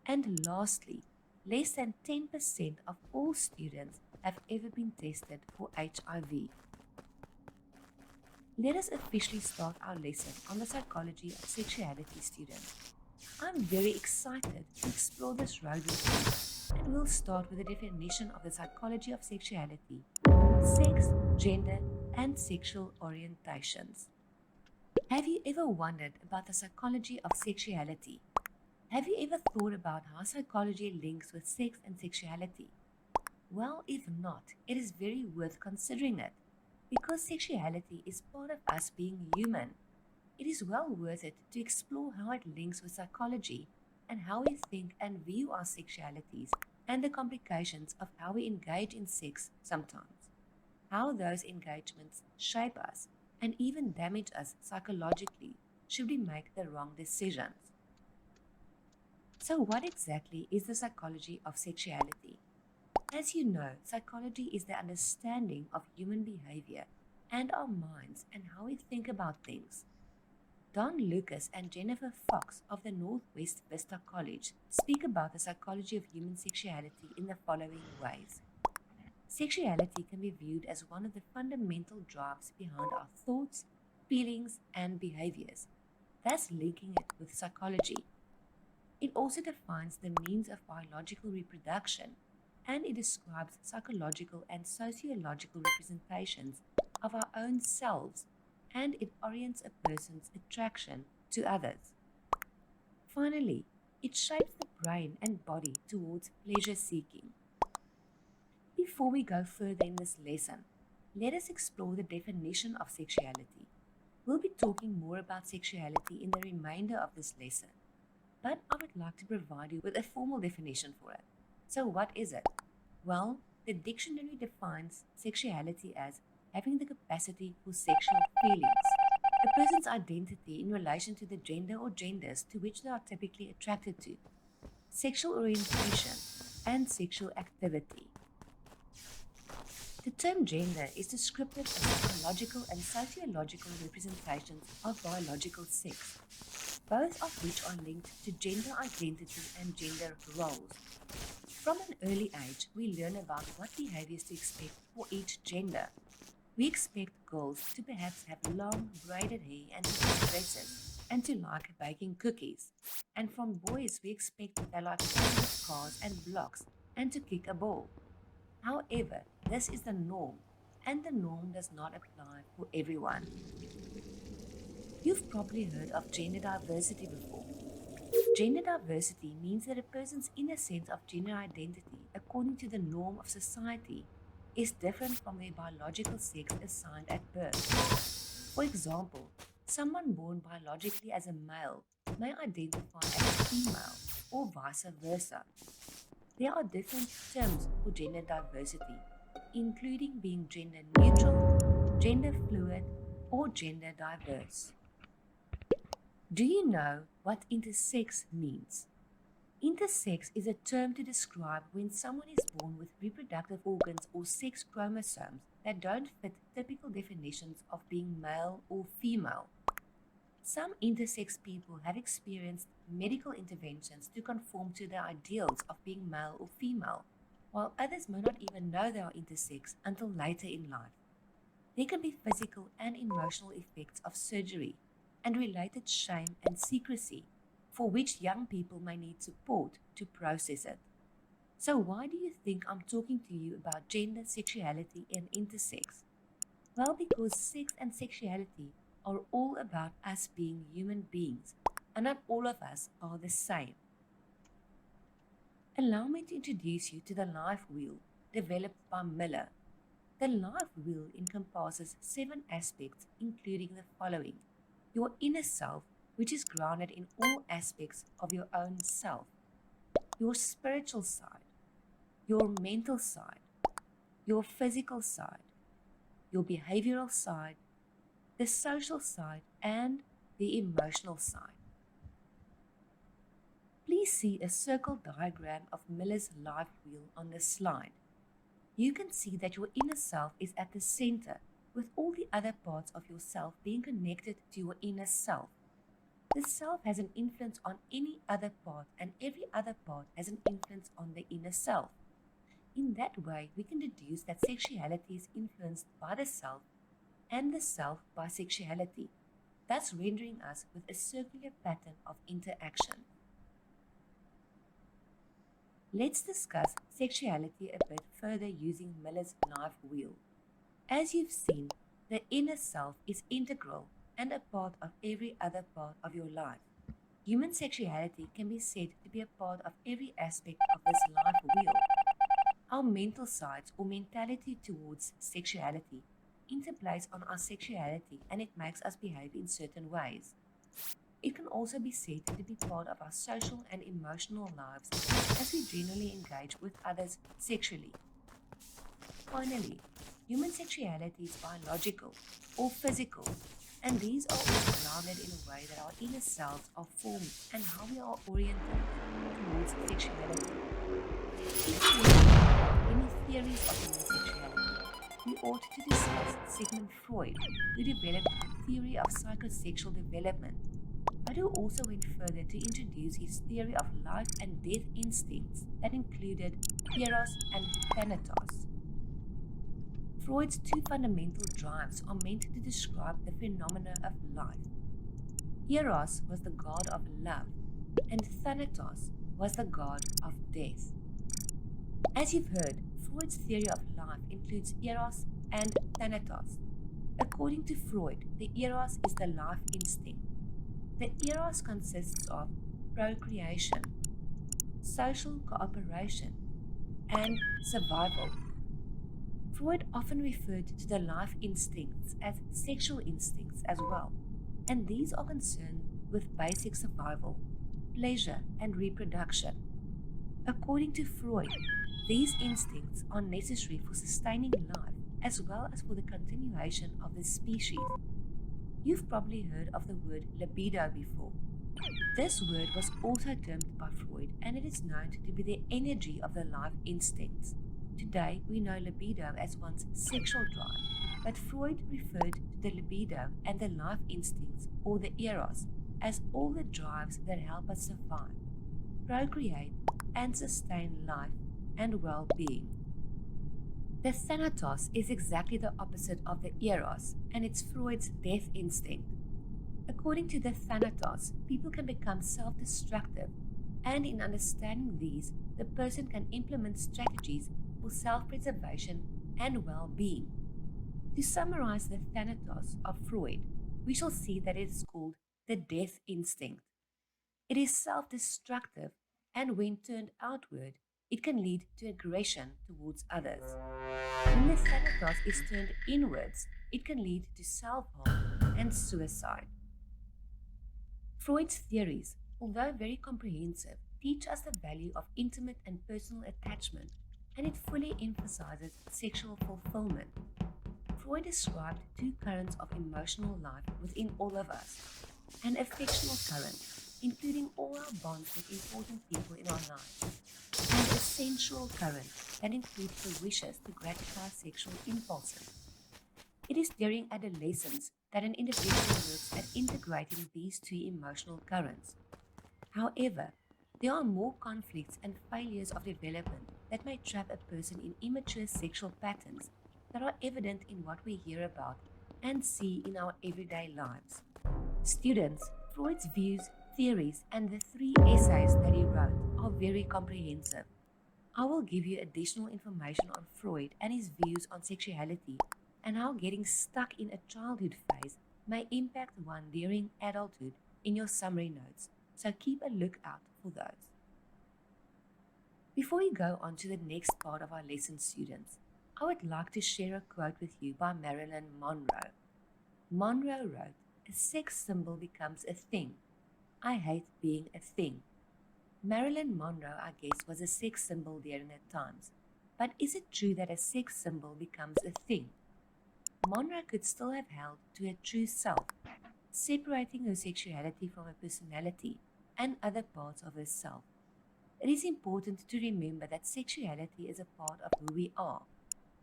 And lastly, less than 10% of all students have ever been tested for HIV. Let us officially start our lesson on the psychology of sexuality, students. I'm very excited to explore this road with you, and we'll start with a definition of the psychology of sexuality, sex, gender, and sexual orientations. Have you ever wondered about the psychology of sexuality? Have you ever thought about how psychology links with sex and sexuality? Well, if not, it is very worth considering it, because sexuality is part of us being human. It is well worth it to explore how it links with psychology and how we think and view our sexualities and the complications of how we engage in sex sometimes, how those engagements shape us and even damage us psychologically should we make the wrong decisions. So what exactly is the psychology of sexuality? As you know, psychology is the understanding of human behavior and our minds and how we think about things. Don Lucas and Jennifer Fox of the Northwest Vista College speak about the psychology of human sexuality in the following ways. Sexuality can be viewed as one of the fundamental drives behind our thoughts, feelings, and behaviors, thus linking it with psychology. It also defines the means of biological reproduction, and it describes psychological and sociological representations of our own selves, and it orients a person's attraction to others. Finally, it shapes the brain and body towards pleasure seeking. Before we go further in this lesson, let us explore the definition of sexuality. We'll be talking more about sexuality in the remainder of this lesson, but I would like to provide you with a formal definition for it. So what is it? Well, the dictionary defines sexuality as having the capacity for sexual feelings, a person's identity in relation to the gender or genders to which they are typically attracted to. Sexual orientation, and sexual activity. The term gender is descriptive of psychological and sociological representations of biological sex, both of which are linked to gender identity and gender roles. From an early age, we learn about what behaviors to expect for each gender. We expect girls to perhaps have long, braided hair and to wear dresses, and to like baking cookies. And from boys, we expect they like playing with cars and blocks, and to kick a ball. However, this is the norm, and the norm does not apply for everyone. You've probably heard of gender diversity before. Gender diversity means that a person's inner sense of gender identity, according to the norm of society, is different from their biological sex assigned at birth. For example, someone born biologically as a male may identify as a female, or vice versa. There are different terms for gender diversity, including being gender neutral, gender fluid, or gender diverse. Do you know what intersex means? Intersex is a term to describe when someone is born with reproductive organs or sex chromosomes that don't fit typical definitions of being male or female. Some intersex people have experienced medical interventions to conform to the ideals of being male or female, while others may not even know they are intersex until later in life. There can be physical and emotional effects of surgery and related shame and secrecy, for which young people may need support to process it. So why do you think I'm talking to you about gender, sexuality, and intersex? Well, because sex and sexuality are all about us being human beings, and not all of us are the same. Allow me to introduce you to the life wheel developed by Miller. The life wheel encompasses 7 aspects, including the following: your inner self, which is grounded in all aspects of your own self, your spiritual side, your mental side, your physical side, your behavioral side, the social side, and the emotional side. Please see a circle diagram of Miller's life wheel on this slide. You can see that your inner self is at the center, with all the other parts of yourself being connected to your inner self. The self has an influence on any other part, and every other part has an influence on the inner self. In that way, we can deduce that sexuality is influenced by the self and the self by sexuality, thus rendering us with a circular pattern of interaction. Let's discuss sexuality a bit further using Miller's life wheel. As you've seen, the inner self is integral and a part of every other part of your life. Human sexuality can be said to be a part of every aspect of this life wheel. Our mental sides or mentality towards sexuality interplays on our sexuality, and it makes us behave in certain ways. It can also be said to be part of our social and emotional lives as we generally engage with others sexually. Finally, human sexuality is biological or physical, and these are all grounded in a way that our inner selves are formed and how we are oriented towards sexuality. Before we have any theories of human sexuality, we ought to discuss Sigmund Freud, who developed the theory of psychosexual development, but who also went further to introduce his theory of life and death instincts that included eros and thanatos. Freud's 2 fundamental drives are meant to describe the phenomena of life. Eros was the god of love, and Thanatos was the god of death. As you've heard, Freud's theory of life includes Eros and Thanatos. According to Freud, the Eros is the life instinct. The Eros consists of procreation, social cooperation, and survival. Freud often referred to the life instincts as sexual instincts as well, and these are concerned with basic survival, pleasure, and reproduction. According to Freud, these instincts are necessary for sustaining life as well as for the continuation of the species. You've probably heard of the word libido before. This word was also termed by Freud, and it is known to be the energy of the life instincts. Today, we know libido as one's sexual drive, but Freud referred to the libido and the life instincts, or the eros, as all the drives that help us survive, procreate, and sustain life and well-being. The thanatos is exactly the opposite of the eros, and it's Freud's death instinct. According to the thanatos, people can become self-destructive, and in understanding these, the person can implement strategies for self-preservation and well-being. To summarize the thanatos of Freud, we shall see that it is called the death instinct. It is self-destructive, and when turned outward, it can lead to aggression towards others. When the thanatos is turned inwards, it can lead to self-harm and suicide. Freud's theories, although very comprehensive, teach us the value of intimate and personal attachment, and it fully emphasizes sexual fulfillment. Freud described two currents of emotional life within all of us: an affectional current, including all our bonds with important people in our lives, and a sensual current that includes the wishes to gratify sexual impulses. It is during adolescence that an individual works at integrating these two emotional currents. However, there are more conflicts and failures of development that may trap a person in immature sexual patterns that are evident in what we hear about and see in our everyday lives. Students, Freud's views, theories, and the 3 essays that he wrote are very comprehensive. I will give you additional information on Freud and his views on sexuality and how getting stuck in a childhood phase may impact one during adulthood in your summary notes, so keep a lookout for those. Before we go on to the next part of our lesson, students, I would like to share a quote with you by Marilyn Monroe. Monroe wrote, "A sex symbol becomes a thing. I hate being a thing." Marilyn Monroe, I guess, was a sex symbol during her times, but is it true that a sex symbol becomes a thing? Monroe could still have held to her true self, separating her sexuality from her personality and other parts of herself. It is important to remember that sexuality is a part of who we are.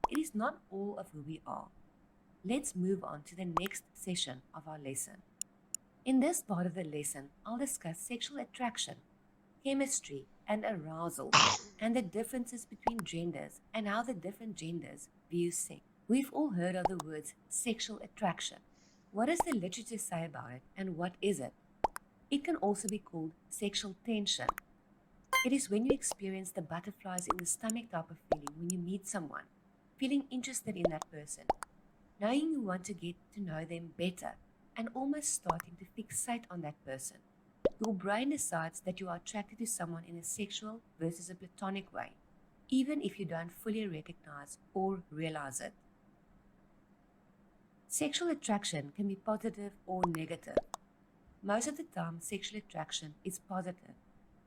It is not all of who we are. Let's move on to the next session of our lesson. In this part of the lesson, I'll discuss sexual attraction, chemistry, and arousal, and the differences between genders and how the different genders view sex. We've all heard of the words sexual attraction. What does the literature say about it, and what is it? It can also be called sexual tension. It is when you experience the butterflies in the stomach type of feeling when you meet someone, feeling interested in that person, knowing you want to get to know them better, and almost starting to fixate on that person. Your brain decides that you are attracted to someone in a sexual versus a platonic way, even if you don't fully recognize or realize it. Sexual attraction can be positive or negative. Most of the time, sexual attraction is positive.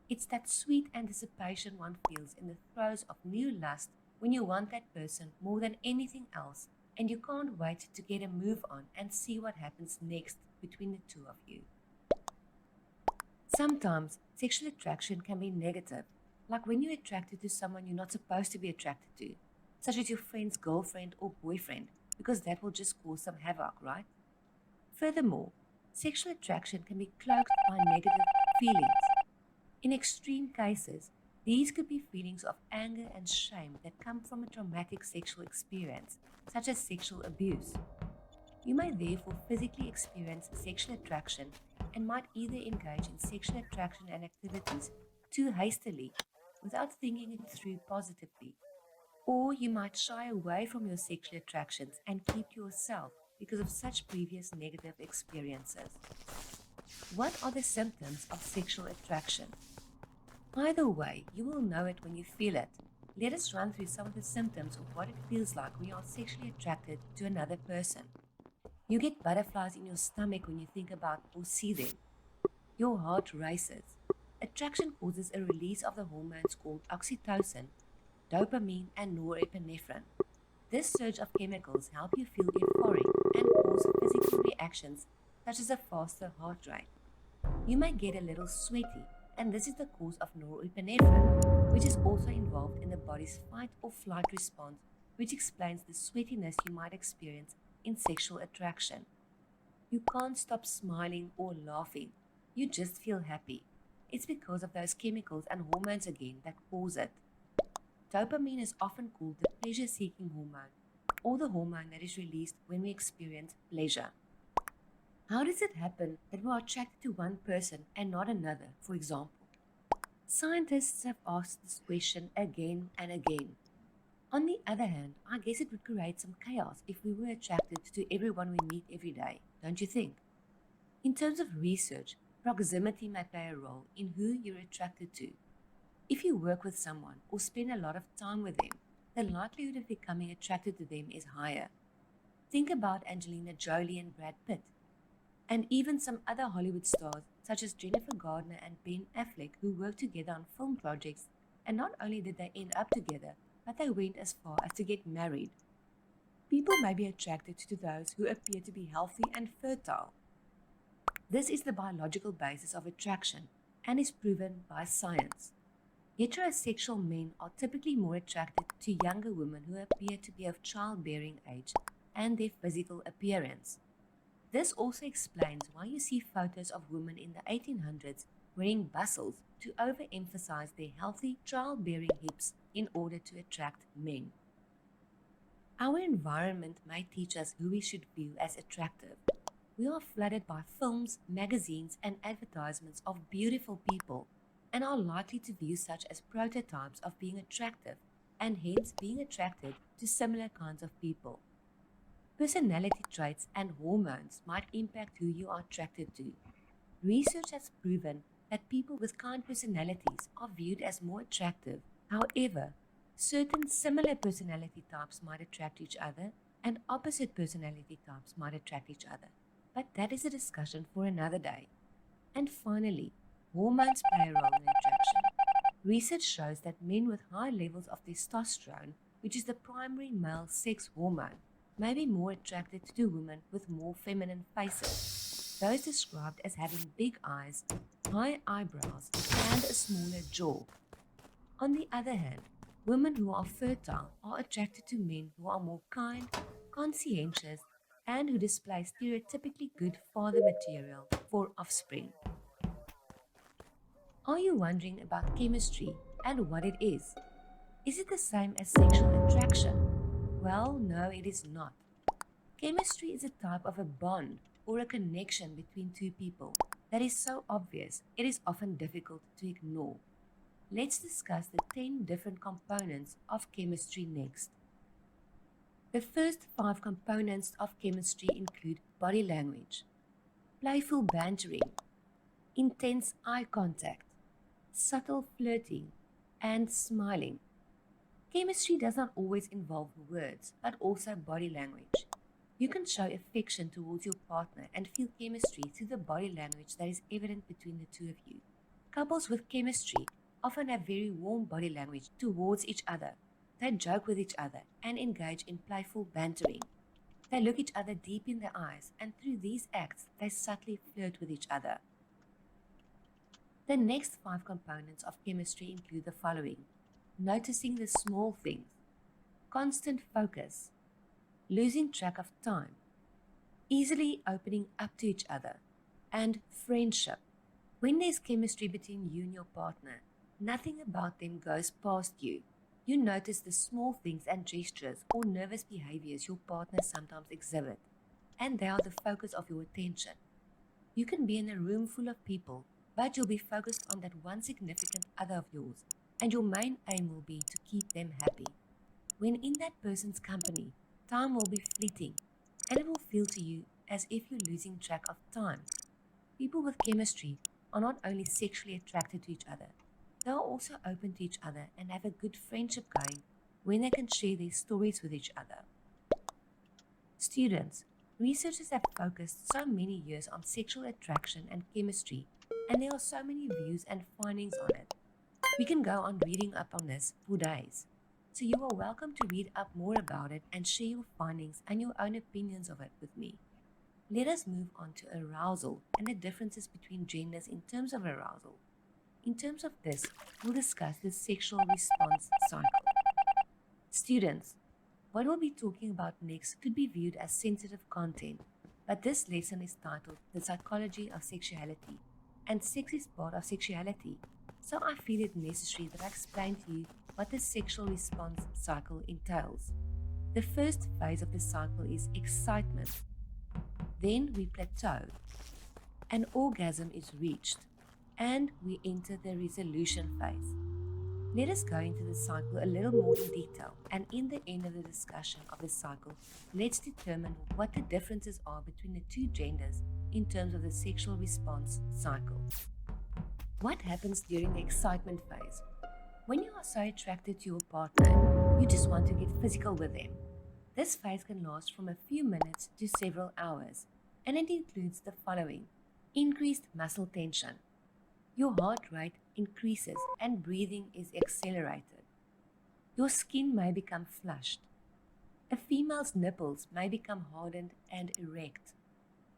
It's that sweet anticipation one feels in the throes of new lust when you want that person more than anything else, and you can't wait to get a move on and see what happens next between the two of you. Sometimes, sexual attraction can be negative, like when you're attracted to someone you're not supposed to be attracted to, such as your friend's girlfriend or boyfriend, because that will just cause some havoc, right? Furthermore, sexual attraction can be cloaked by negative feelings. In extreme cases, these could be feelings of anger and shame that come from a traumatic sexual experience, such as sexual abuse. You may therefore physically experience sexual attraction and might either engage in sexual attraction and activities too hastily without thinking it through positively, or you might shy away from your sexual attractions and keep to yourself because of such previous negative experiences. What are the symptoms of sexual attraction? Either way, you will know it when you feel it. Let us run through some of the symptoms of what it feels like when you are sexually attracted to another person. You get butterflies in your stomach when you think about or see them. Your heart races. Attraction causes a release of the hormones called oxytocin, dopamine, and norepinephrine. This surge of chemicals help you feel euphoric and cause physical reactions such as a faster heart rate. You may get a little sweaty, and this is the cause of norepinephrine, which is also involved in the body's fight or flight response, which explains the sweatiness you might experience in sexual attraction. You can't stop smiling or laughing. You just feel happy. It's because of those chemicals and hormones again that cause it. Dopamine is often called the pleasure-seeking hormone, or the hormone that is released when we experience pleasure. How does it happen that we are attracted to one person and not another, for example? Scientists have asked this question again and again. On the other hand, I guess it would create some chaos if we were attracted to everyone we meet every day, don't you think? In terms of research, proximity may play a role in who you're attracted to. If you work with someone or spend a lot of time with them, the likelihood of becoming attracted to them is higher. Think about Angelina Jolie and Brad Pitt, and even some other Hollywood stars such as Jennifer Gardner and Ben Affleck, who worked together on film projects, and not only did they end up together, but they went as far as to get married. People may be attracted to those who appear to be healthy and fertile. This is the biological basis of attraction and is proven by science. Heterosexual men are typically more attracted to younger women who appear to be of childbearing age and their physical appearance. This also explains why you see photos of women in the 1800s wearing bustles to overemphasize their healthy childbearing hips in order to attract men. Our environment may teach us who we should view as attractive. We are flooded by films, magazines, and advertisements of beautiful people, and are likely to view such as prototypes of being attractive, and hence being attracted to similar kinds of people. Personality traits and hormones might impact who you are attracted to. Research has proven that people with kind personalities are viewed as more attractive. However, certain similar personality types might attract each other, and opposite personality types might attract each other. But that is a discussion for another day. And finally, hormones play a role in attraction. Research shows that men with high levels of testosterone, which is the primary male sex hormone, may be more attracted to women with more feminine faces, those described as having big eyes, high eyebrows, and a smaller jaw. On the other hand, women who are fertile are attracted to men who are more kind, conscientious, and who display stereotypically good father material for offspring. Are you wondering about chemistry and what it is? Is it the same as sexual attraction? Well, no, it is not. Chemistry is a type of a bond or a connection between two people that is so obvious it is often difficult to ignore. Let's discuss the 10 different components of chemistry next. The first 5 components of chemistry include body language, playful bantering, intense eye contact, subtle flirting, and smiling. Chemistry does not always involve words, but also body language. You can show affection towards your partner and feel chemistry through the body language that is evident between the two of you. Couples with chemistry often have very warm body language towards each other. They joke with each other and engage in playful bantering. They look each other deep in the eyes, and through these acts, they subtly flirt with each other. The next 5 components of chemistry include the following: noticing the small things, constant focus, losing track of time, easily opening up to each other, and friendship. When there's chemistry between you and your partner, nothing about them goes past you. You notice the small things and gestures or nervous behaviors your partner sometimes exhibit, and they are the focus of your attention. You can be in a room full of people, but you'll be focused on that one significant other of yours, and your main aim will be to keep them happy. When in that person's company, time will be fleeting, and it will feel to you as if you're losing track of time. People with chemistry are not only sexually attracted to each other, they are also open to each other and have a good friendship going when they can share their stories with each other. Students, researchers have focused so many years on sexual attraction and chemistry, and there are so many views and findings on it. We can go on reading up on this for days. So you are welcome to read up more about it and share your findings and your own opinions of it with me. Let us move on to arousal and the differences between genders in terms of arousal. In terms of this, we'll discuss the sexual response cycle. Students, what we'll be talking about next could be viewed as sensitive content, but this lesson is titled The Psychology of Sexuality, and sex is part of sexuality, so I feel it necessary that I explain to you what the sexual response cycle entails. The first phase of the cycle is excitement. Then we plateau. An orgasm is reached, and we enter the resolution phase. Let us go into the cycle a little more in detail, and in the end of the discussion of the cycle, let's determine what the differences are between the two genders in terms of the sexual response cycle. What happens during the excitement phase? When you are so attracted to your partner, you just want to get physical with them. This phase can last from a few minutes to several hours, and it includes the following: increased muscle tension. Your heart rate increases and breathing is accelerated. Your skin may become flushed. A female's nipples may become hardened and erect.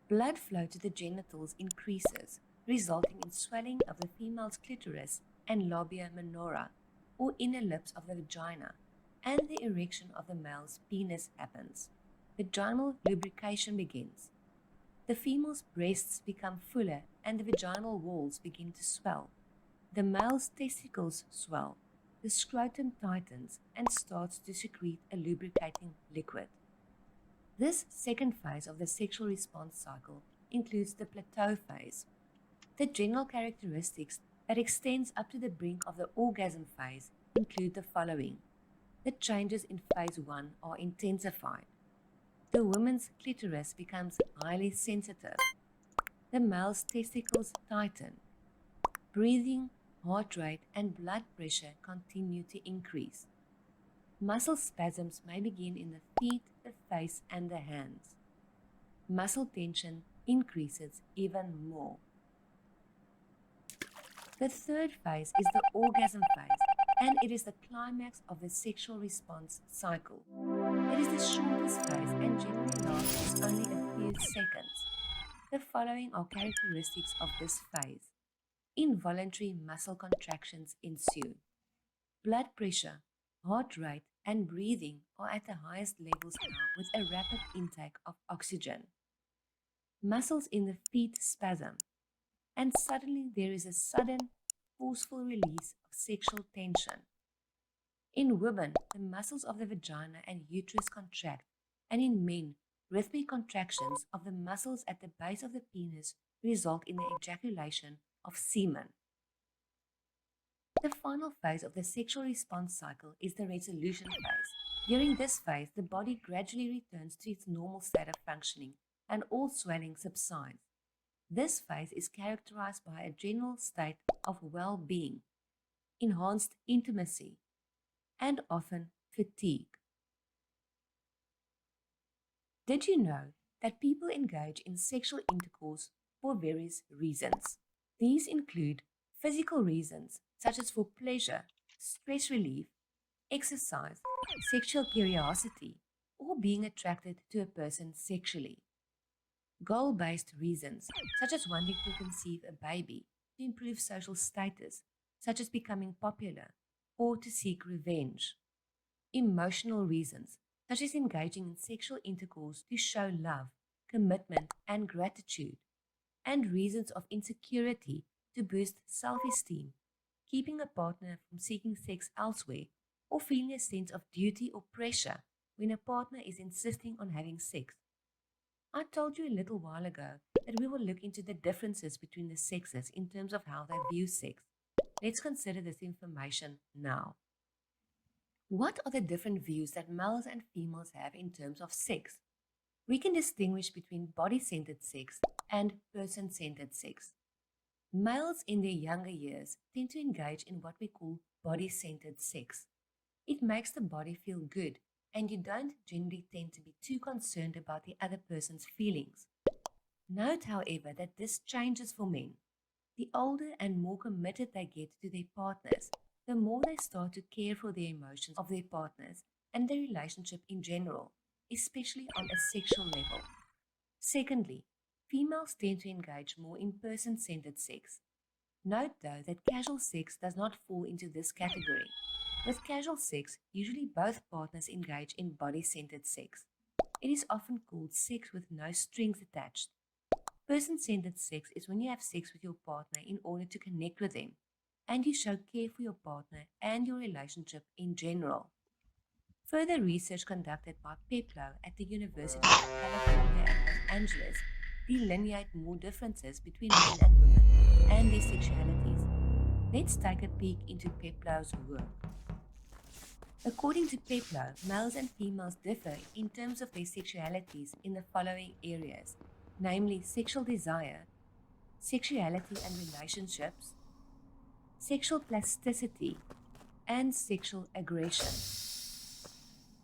Blood flow to the genitals increases, resulting in swelling of the female's clitoris and labia minora, or inner lips of the vagina, and the erection of the male's penis happens. Vaginal lubrication begins. The female's breasts become fuller and the vaginal walls begin to swell. The male's testicles swell. The scrotum tightens and starts to secrete a lubricating liquid. This second phase of the sexual response cycle includes the plateau phase. The general characteristics that extends up to the brink of the orgasm phase include the following. The changes in phase 1 are intensified. The woman's clitoris becomes highly sensitive. The male's testicles tighten. Breathing, heart rate, and blood pressure continue to increase. Muscle spasms may begin in the feet, the face, and the hands. Muscle tension increases even more. The third phase is the orgasm phase, and it is the climax of the sexual response cycle. It is the shortest phase and generally lasts only a few seconds. The following are characteristics of this phase. Involuntary muscle contractions ensue. Blood pressure, heart rate, and breathing are at the highest levels now with a rapid intake of oxygen. Muscles in the feet spasm, and suddenly there is a sudden, forceful release of sexual tension. In women, the muscles of the vagina and uterus contract, and in men, rhythmic contractions of the muscles at the base of the penis result in the ejaculation of semen. The final phase of the sexual response cycle is the resolution phase. During this phase, the body gradually returns to its normal state of functioning and all swelling subsides. This phase is characterized by a general state of well-being, enhanced intimacy, and often fatigue. Did you know that people engage in sexual intercourse for various reasons? These include physical reasons, such as for pleasure, stress relief, exercise, sexual curiosity, or being attracted to a person sexually. Goal-based reasons, such as wanting to conceive a baby, to improve social status, such as becoming popular, or to seek revenge. Emotional reasons, such as engaging in sexual intercourse to show love, commitment, and gratitude. And reasons of insecurity to boost self-esteem, keeping a partner from seeking sex elsewhere, or feeling a sense of duty or pressure when a partner is insisting on having sex. I told you a little while ago that we will look into the differences between the sexes in terms of how they view sex. Let's consider this information now. What are the different views that males and females have in terms of sex? We can distinguish between body-centered sex and person-centered sex. Males in their younger years tend to engage in what we call body-centered sex. It makes the body feel good, and you don't generally tend to be too concerned about the other person's feelings. Note, however, that this changes for men. The older and more committed they get to their partners, the more they start to care for the emotions of their partners and their relationship in general, especially on a sexual level. Secondly, females tend to engage more in person-centered sex. Note though that casual sex does not fall into this category. With casual sex, usually both partners engage in body-centered sex. It is often called sex with no strings attached. Person-centered sex is when you have sex with your partner in order to connect with them, and you show care for your partner and your relationship in general. Further research conducted by Peplow at the University of California at Los Angeles delineate more differences between men and women and their sexualities. Let's take a peek into Peplow's work. According to Peplow, males and females differ in terms of their sexualities in the following areas, namely sexual desire, sexuality and relationships, sexual plasticity, and sexual aggression.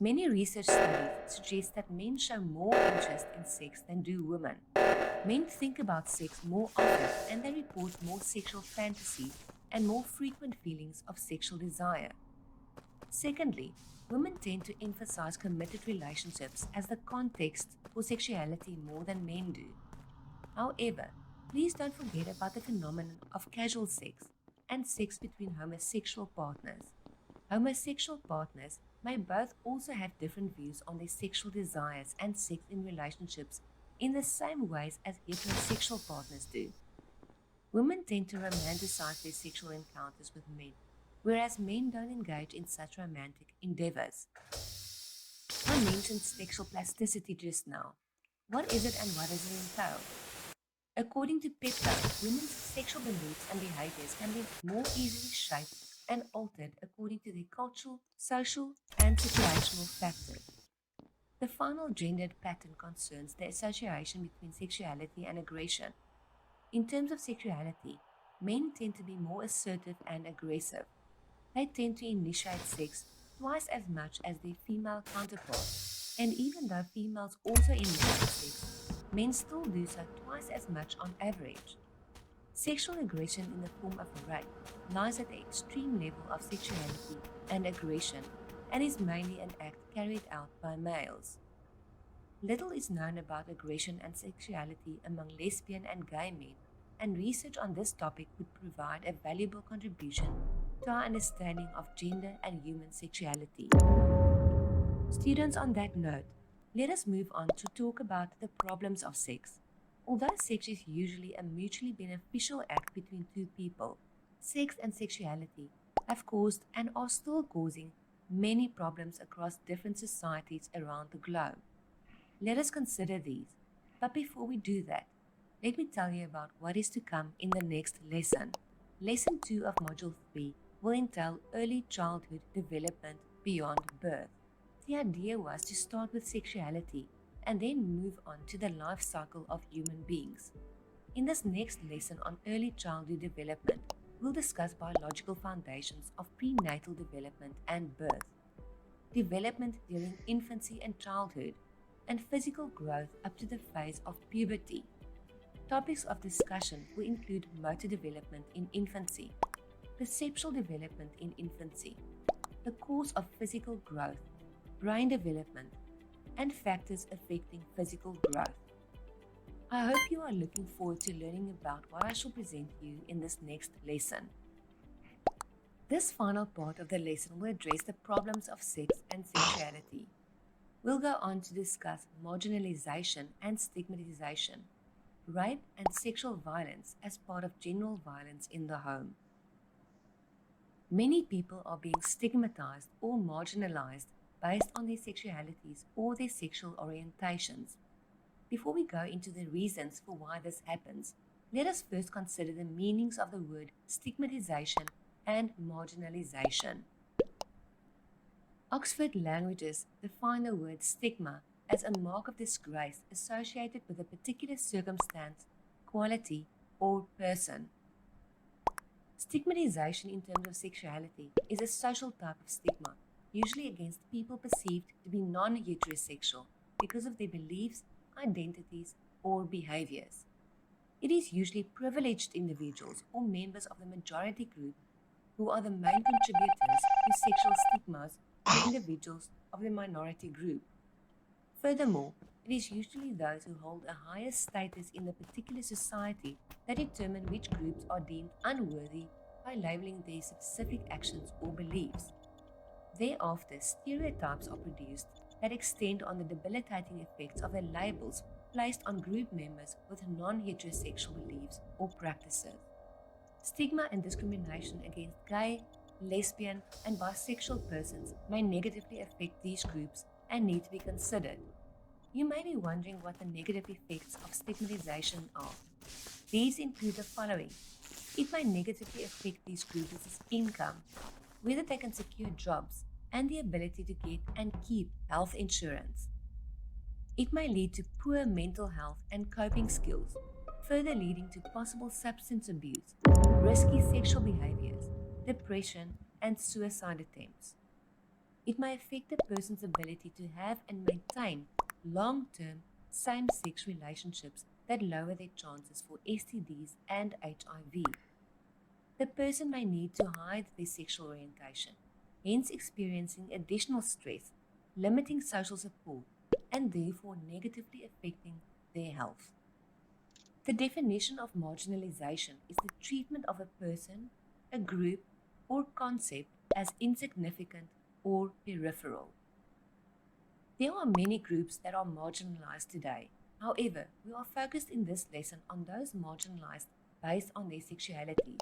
Many research studies suggest that men show more interest in sex than do women. Men think about sex more often and they report more sexual fantasies and more frequent feelings of sexual desire. Secondly, women tend to emphasize committed relationships as the context for sexuality more than men do. However, please don't forget about the phenomenon of casual sex and sex between homosexual partners. Homosexual partners may both also have different views on their sexual desires and sex in relationships in the same ways as heterosexual partners do. Women tend to romanticize their sexual encounters with men, whereas men don't engage in such romantic endeavors. I mentioned sexual plasticity just now. What is it and what does it entail? According to Peplow, women's sexual beliefs and behaviors can be more easily shaped and altered according to their cultural, social, and situational factors. The final gendered pattern concerns the association between sexuality and aggression. In terms of sexuality, men tend to be more assertive and aggressive. They tend to initiate sex twice as much as their female counterparts, and even though females also initiate sex, men still do so twice as much on average. Sexual aggression in the form of rape lies at the extreme level of sexuality and aggression and is mainly an act carried out by males. Little is known about aggression and sexuality among lesbian and gay men, and research on this topic would provide a valuable contribution to our understanding of gender and human sexuality. Students, on that note, let us move on to talk about the problems of sex. Although sex is usually a mutually beneficial act between two people, sex and sexuality have caused and are still causing many problems across different societies around the globe. Let us consider these, but before we do that, let me tell you about what is to come in the next lesson. Lesson 2 of Module 3 will entail early childhood development beyond birth. The idea was to start with sexuality and then move on to the life cycle of human beings. In this next lesson on early childhood development, we'll discuss biological foundations of prenatal development and birth, development during infancy and childhood, and physical growth up to the phase of puberty. Topics of discussion will include motor development in infancy, perceptual development in infancy, the course of physical growth, brain development, and factors affecting physical growth. I hope you are looking forward to learning about what I shall present you in this next lesson. This final part of the lesson will address the problems of sex and sexuality. We'll go on to discuss marginalization and stigmatization, rape and sexual violence as part of general violence in the home. Many people are being stigmatized or marginalized based on their sexualities or their sexual orientations. Before we go into the reasons for why this happens, let us first consider the meanings of the word stigmatization and marginalization. Oxford Languages define the word stigma as a mark of disgrace associated with a particular circumstance, quality, or person. Stigmatization in terms of sexuality is a social type of stigma, usually against people perceived to be non-heterosexual because of their beliefs, identities, or behaviors. It is usually privileged individuals or members of the majority group who are the main contributors to sexual stigmas for individuals of the minority group. Furthermore, it is usually those who hold a higher status in the particular society that determine which groups are deemed unworthy by labeling their specific actions or beliefs. Thereafter, stereotypes are produced that extend on the debilitating effects of the labels placed on group members with non-heterosexual beliefs or practices. Stigma and discrimination against gay, lesbian, and bisexual persons may negatively affect these groups and need to be considered. You may be wondering what the negative effects of stigmatization are. These include the following. It may negatively affect these groups' income, whether they can secure jobs, and the ability to get and keep health insurance. It may lead to poor mental health and coping skills, further leading to possible substance abuse, risky sexual behaviors, depression, and suicide attempts. It may affect a person's ability to have and maintain long-term same-sex relationships that lower their chances for STDs and HIV. The person may need to hide their sexual orientation, hence experiencing additional stress, limiting social support, and therefore negatively affecting their health. The definition of marginalization is the treatment of a person, a group, or concept as insignificant or peripheral. There are many groups that are marginalized today. However, we are focused in this lesson on those marginalized based on their sexualities.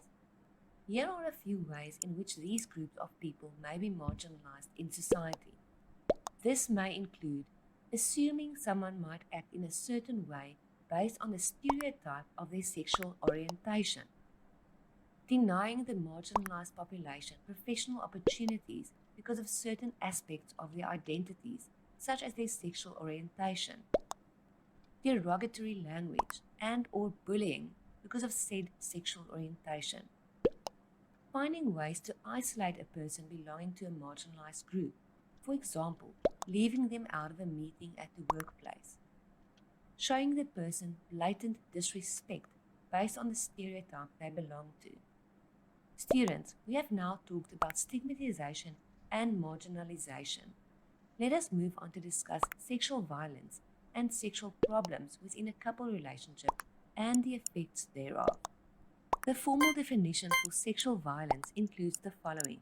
Here are a few ways in which these groups of people may be marginalized in society. This may include assuming someone might act in a certain way based on the stereotype of their sexual orientation, denying the marginalized population professional opportunities because of certain aspects of their identities, such as their sexual orientation, derogatory language and/or bullying because of said sexual orientation, finding ways to isolate a person belonging to a marginalized group, for example, leaving them out of a meeting at the workplace, showing the person blatant disrespect based on the stereotype they belong to. Students, we have now talked about stigmatization and marginalization. Let us move on to discuss sexual violence and sexual problems within a couple relationship and the effects thereof. The formal definition for sexual violence includes the following.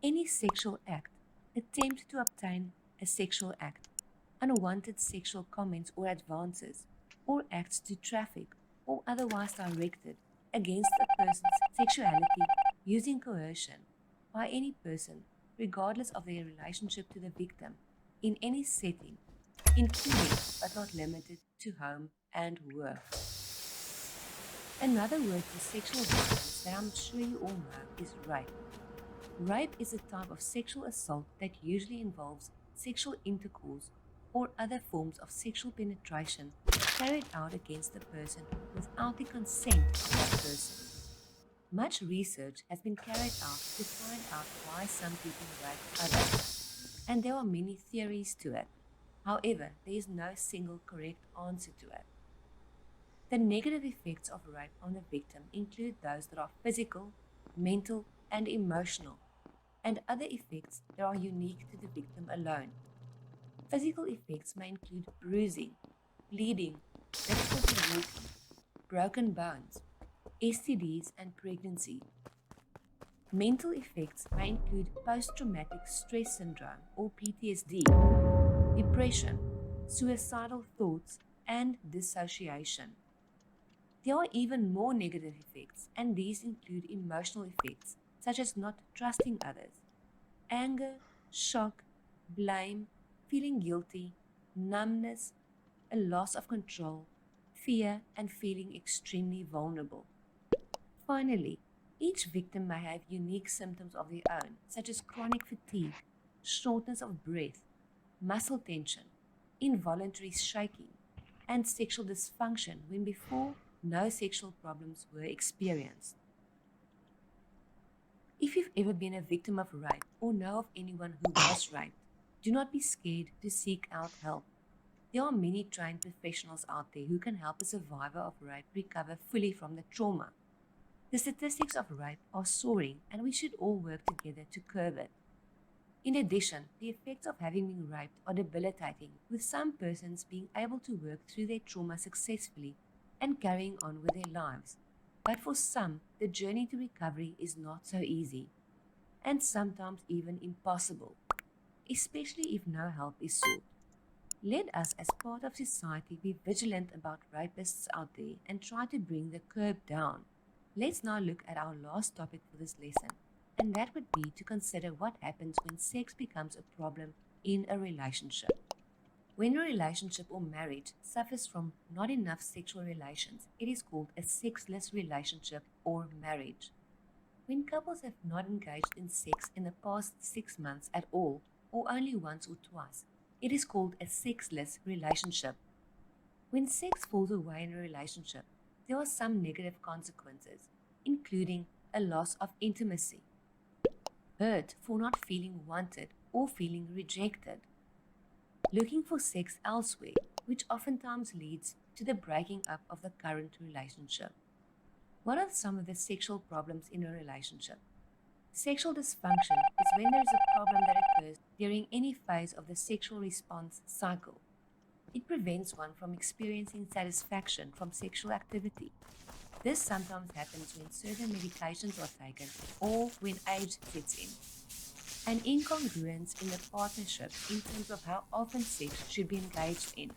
Any sexual act, attempt to obtain a sexual act, unwanted sexual comments or advances, or acts to traffic or otherwise directed against a person's sexuality using coercion by any person, regardless of their relationship to the victim, in any setting, including but not limited to home and work. Another word for sexual violence that I'm sure you all know is rape. Rape is a type of sexual assault that usually involves sexual intercourse or other forms of sexual penetration carried out against the person without the consent of that person. Much research has been carried out to find out why some people rape others, and there are many theories to it. However, there is no single correct answer to it. The negative effects of rape on the victim include those that are physical, mental, and emotional, and other effects that are unique to the victim alone. Physical effects may include bruising, bleeding, difficulty walking, broken bones, STDs, and pregnancy. Mental effects may include post-traumatic stress syndrome or PTSD, depression, suicidal thoughts, and dissociation. There are even more negative effects, and these include emotional effects such as not trusting others, anger, shock, blame, feeling guilty, numbness, a loss of control, fear, and feeling extremely vulnerable. Finally, each victim may have unique symptoms of their own, such as chronic fatigue, shortness of breath, muscle tension, involuntary shaking, and sexual dysfunction when before no sexual problems were experienced. If you've ever been a victim of rape or know of anyone who was raped, do not be scared to seek out help. There are many trained professionals out there who can help a survivor of rape recover fully from the trauma. The statistics of rape are soaring, and we should all work together to curb it. In addition, the effects of having been raped are debilitating, with some persons being able to work through their trauma successfully and carrying on with their lives. But for some, the journey to recovery is not so easy, and sometimes even impossible, especially if no help is sought. Let us, as part of society, be vigilant about rapists out there and try to bring the curb down. Let's now look at our last topic for this lesson, and that would be to consider what happens when sex becomes a problem in a relationship. When a relationship or marriage suffers from not enough sexual relations, it is called a sexless relationship or marriage. When couples have not engaged in sex in the past 6 months at all, or only once or twice, it is called a sexless relationship. When sex falls away in a relationship, there are some negative consequences, including a loss of intimacy, hurt for not feeling wanted or feeling rejected, looking for sex elsewhere, which oftentimes leads to the breaking up of the current relationship. What are some of the sexual problems in a relationship? Sexual dysfunction is when there is a problem that occurs during any phase of the sexual response cycle. It prevents one from experiencing satisfaction from sexual activity. This sometimes happens when certain medications are taken or when age sets in. An incongruence in the partnership in terms of how often sex should be engaged in.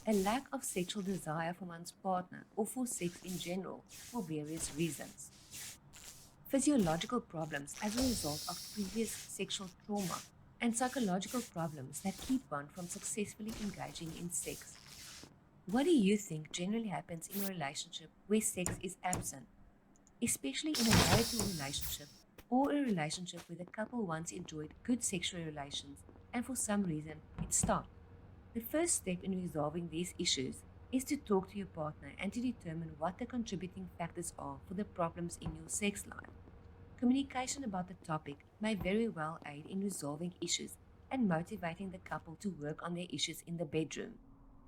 A lack of sexual desire for one's partner or for sex in general for various reasons. Physiological problems as a result of previous sexual trauma, and psychological problems that keep one from successfully engaging in sex. What do you think generally happens in a relationship where sex is absent, especially in a marital relationship or a relationship where the couple once enjoyed good sexual relations and for some reason it stopped? The first step in resolving these issues is to talk to your partner and to determine what the contributing factors are for the problems in your sex life. Communication about the topic may very well aid in resolving issues and motivating the couple to work on their issues in the bedroom.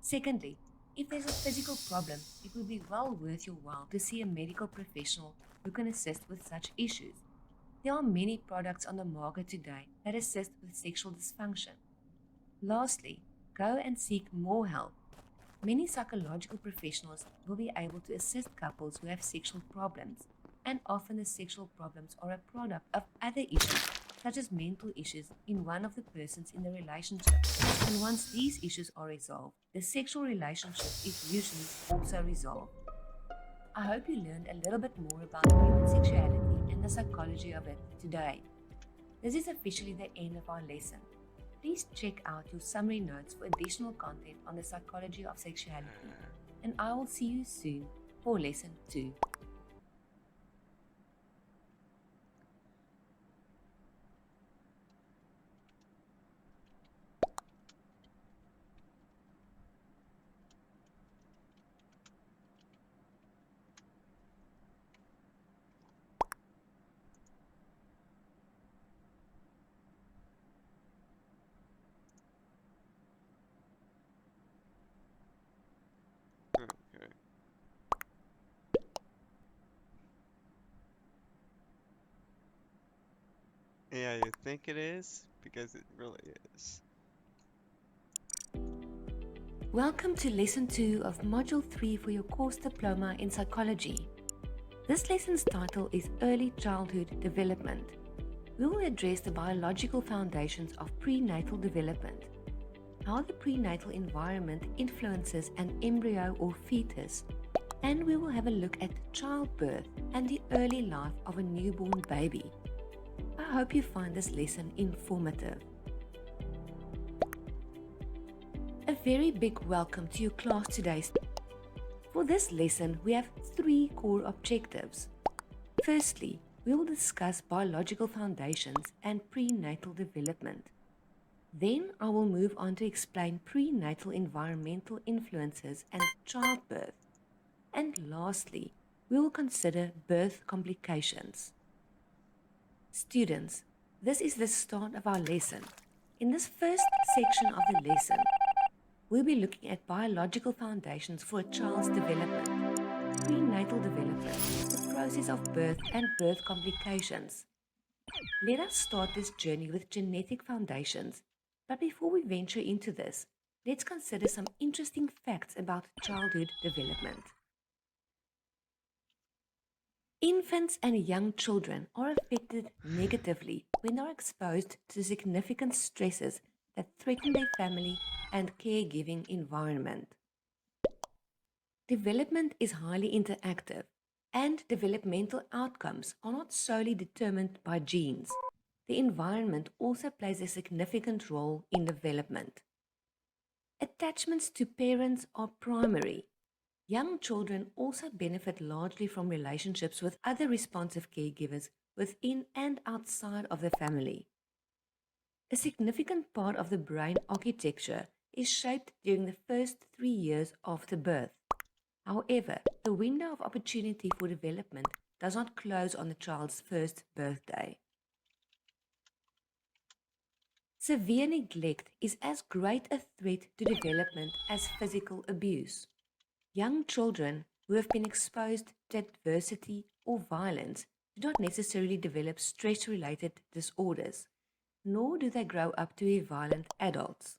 Secondly, if there's a physical problem, it would be well worth your while to see a medical professional who can assist with such issues. There are many products on the market today that assist with sexual dysfunction. Lastly, go and seek more help. Many psychological professionals will be able to assist couples who have sexual problems, and often the sexual problems are a product of other issues, such as mental issues in one of the persons in the relationship. And once these issues are resolved, the sexual relationship is usually also resolved. I hope you learned a little bit more about human sexuality and the psychology of it today. This is officially the end of our lesson. Please check out your summary notes for additional content on the psychology of sexuality, and I will see you soon for lesson 2. Okay. Yeah, you think it is? Because it really is. Welcome to Lesson 2 of Module 3 for your course diploma in psychology. This lesson's title is Early Childhood Development. We will address the biological foundations of prenatal development, how the prenatal environment influences an embryo or fetus, and we will have a look at childbirth and the early life of a newborn baby. I hope you find this lesson informative. A very big welcome to your class today. For this lesson, we have 3 core objectives. Firstly, we will discuss biological foundations and prenatal development. Then I will move on to explain prenatal environmental influences and childbirth. And lastly, we will consider birth complications. Students, this is the start of our lesson. In this first section of the lesson, we'll be looking at biological foundations for a child's development, prenatal development, the process of birth and birth complications. Let us start this journey with genetic foundations. But before we venture into this, let's consider some interesting facts about childhood development. Infants and young children are affected negatively when they are exposed to significant stresses that threaten their family and caregiving environment. Development is highly interactive, and developmental outcomes are not solely determined by genes. The environment also plays a significant role in development. Attachments to parents are primary. Young children also benefit largely from relationships with other responsive caregivers within and outside of the family. A significant part of the brain architecture is shaped during the first 3 years after birth. However, the window of opportunity for development does not close on the child's first birthday. Severe neglect is as great a threat to development as physical abuse. Young children who have been exposed to adversity or violence do not necessarily develop stress-related disorders, nor do they grow up to be violent adults.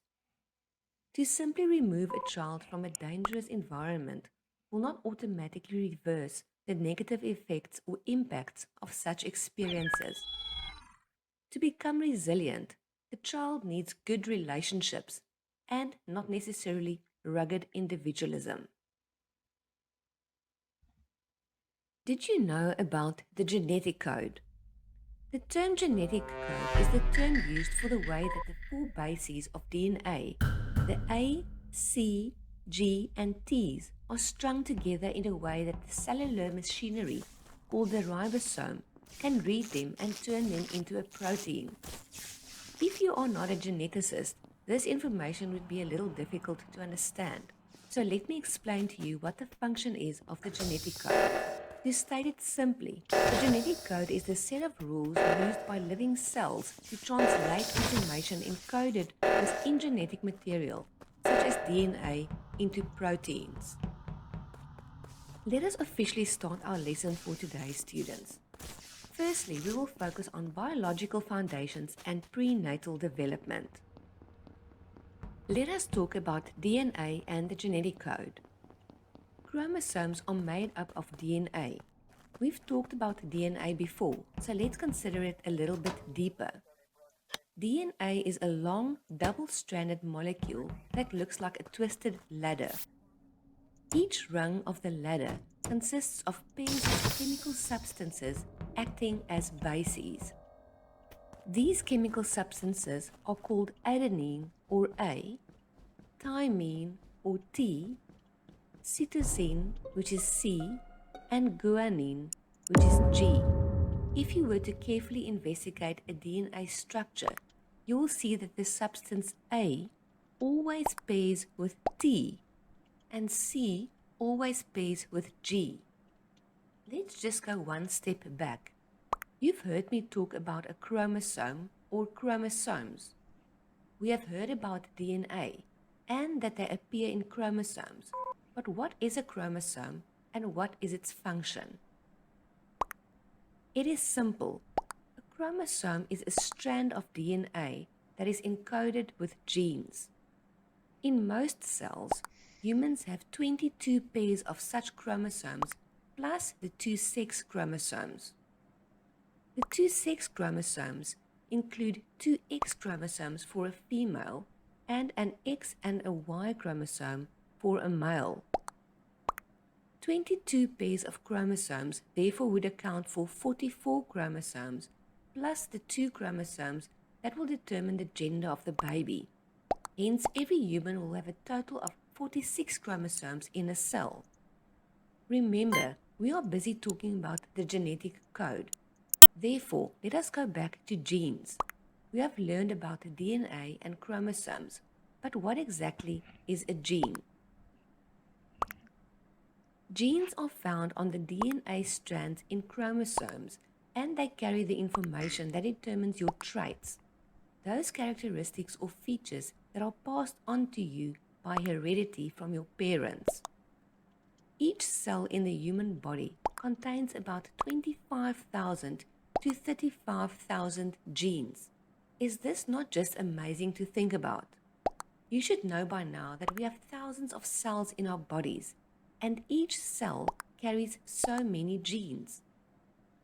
To simply remove a child from a dangerous environment will not automatically reverse the negative effects or impacts of such experiences. To become resilient, the child needs good relationships and not necessarily rugged individualism. Did you know about the genetic code? The term genetic code is the term used for the way that the four bases of DNA, the A, C, G, and T's, are strung together in a way that the cellular machinery, called the ribosome, can read them and turn them into a protein. If you are not a geneticist, this information would be a little difficult to understand. So let me explain to you what the function is of the genetic code. To state it simply, the genetic code is the set of rules used by living cells to translate information encoded within genetic material, such as DNA, into proteins. Let us officially start our lesson for today, students. Firstly, we will focus on biological foundations and prenatal development. Let us talk about DNA and the genetic code. Chromosomes are made up of DNA. We've talked about DNA before, so let's consider it a little bit deeper. DNA is a long, double-stranded molecule that looks like a twisted ladder. Each rung of the ladder consists of pairs of chemical substances acting as bases. These chemical substances are called adenine or A, thymine or T, cytosine, which is C, and guanine, which is G. If you were to carefully investigate a DNA structure, you will see that the substance A always pairs with T, and C always pairs with G. Let's just go one step back. You've heard me talk about a chromosome or chromosomes. We have heard about DNA and that they appear in chromosomes. But what is a chromosome and what is its function? It is simple. A chromosome is a strand of DNA that is encoded with genes. In most cells, humans have 22 pairs of such chromosomes plus the 2 sex chromosomes. The 2 sex chromosomes include 2 X chromosomes for a female and an X and a Y chromosome for a male. 22 pairs of chromosomes therefore would account for 44 chromosomes plus the 2 chromosomes that will determine the gender of the baby. Hence, every human will have a total of 46 chromosomes in a cell. Remember, we are busy talking about the genetic code. Therefore, let us go back to genes. We have learned about DNA and chromosomes, but what exactly is a gene? Genes are found on the DNA strands in chromosomes, and they carry the information that determines your traits, those characteristics or features that are passed on to you by heredity from your parents. Each cell in the human body contains about 25,000 to 35,000 genes. Is this not just amazing to think about? You should know by now that we have thousands of cells in our bodies, and each cell carries so many genes.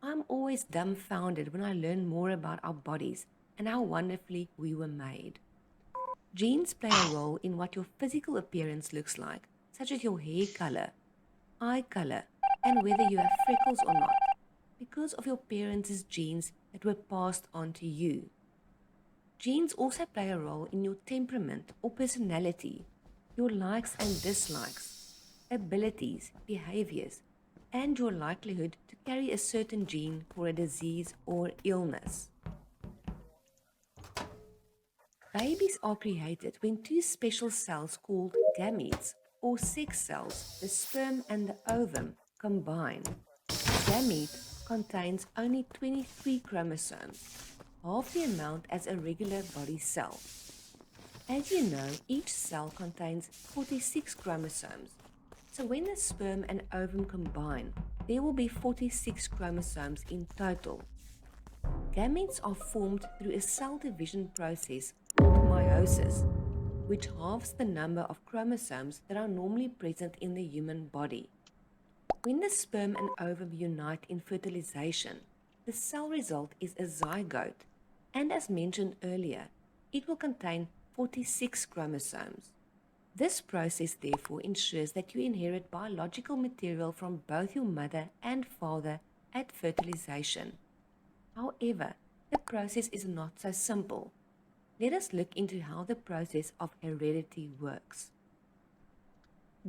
I'm always dumbfounded when I learn more about our bodies and how wonderfully we were made. Genes play a role in what your physical appearance looks like, such as your hair color, eye color, and whether you have freckles or not, because of your parents' genes that were passed on to you. Genes also play a role in your temperament or personality, your likes and dislikes, abilities, behaviors, and your likelihood to carry a certain gene for a disease or illness. Babies are created when two special cells called gametes or sex cells, the sperm and the ovum, combine. A gamete contains only 23 chromosomes, half the amount as a regular body cell. As you know, each cell contains 46 chromosomes. So when the sperm and ovum combine, there will be 46 chromosomes in total. Gametes are formed through a cell division process called meiosis, which halves the number of chromosomes that are normally present in the human body. When the sperm and ovum unite in fertilization, the cell result is a zygote, and as mentioned earlier, it will contain 46 chromosomes. This process therefore ensures that you inherit biological material from both your mother and father at fertilization. However, the process is not so simple. Let us look into how the process of heredity works.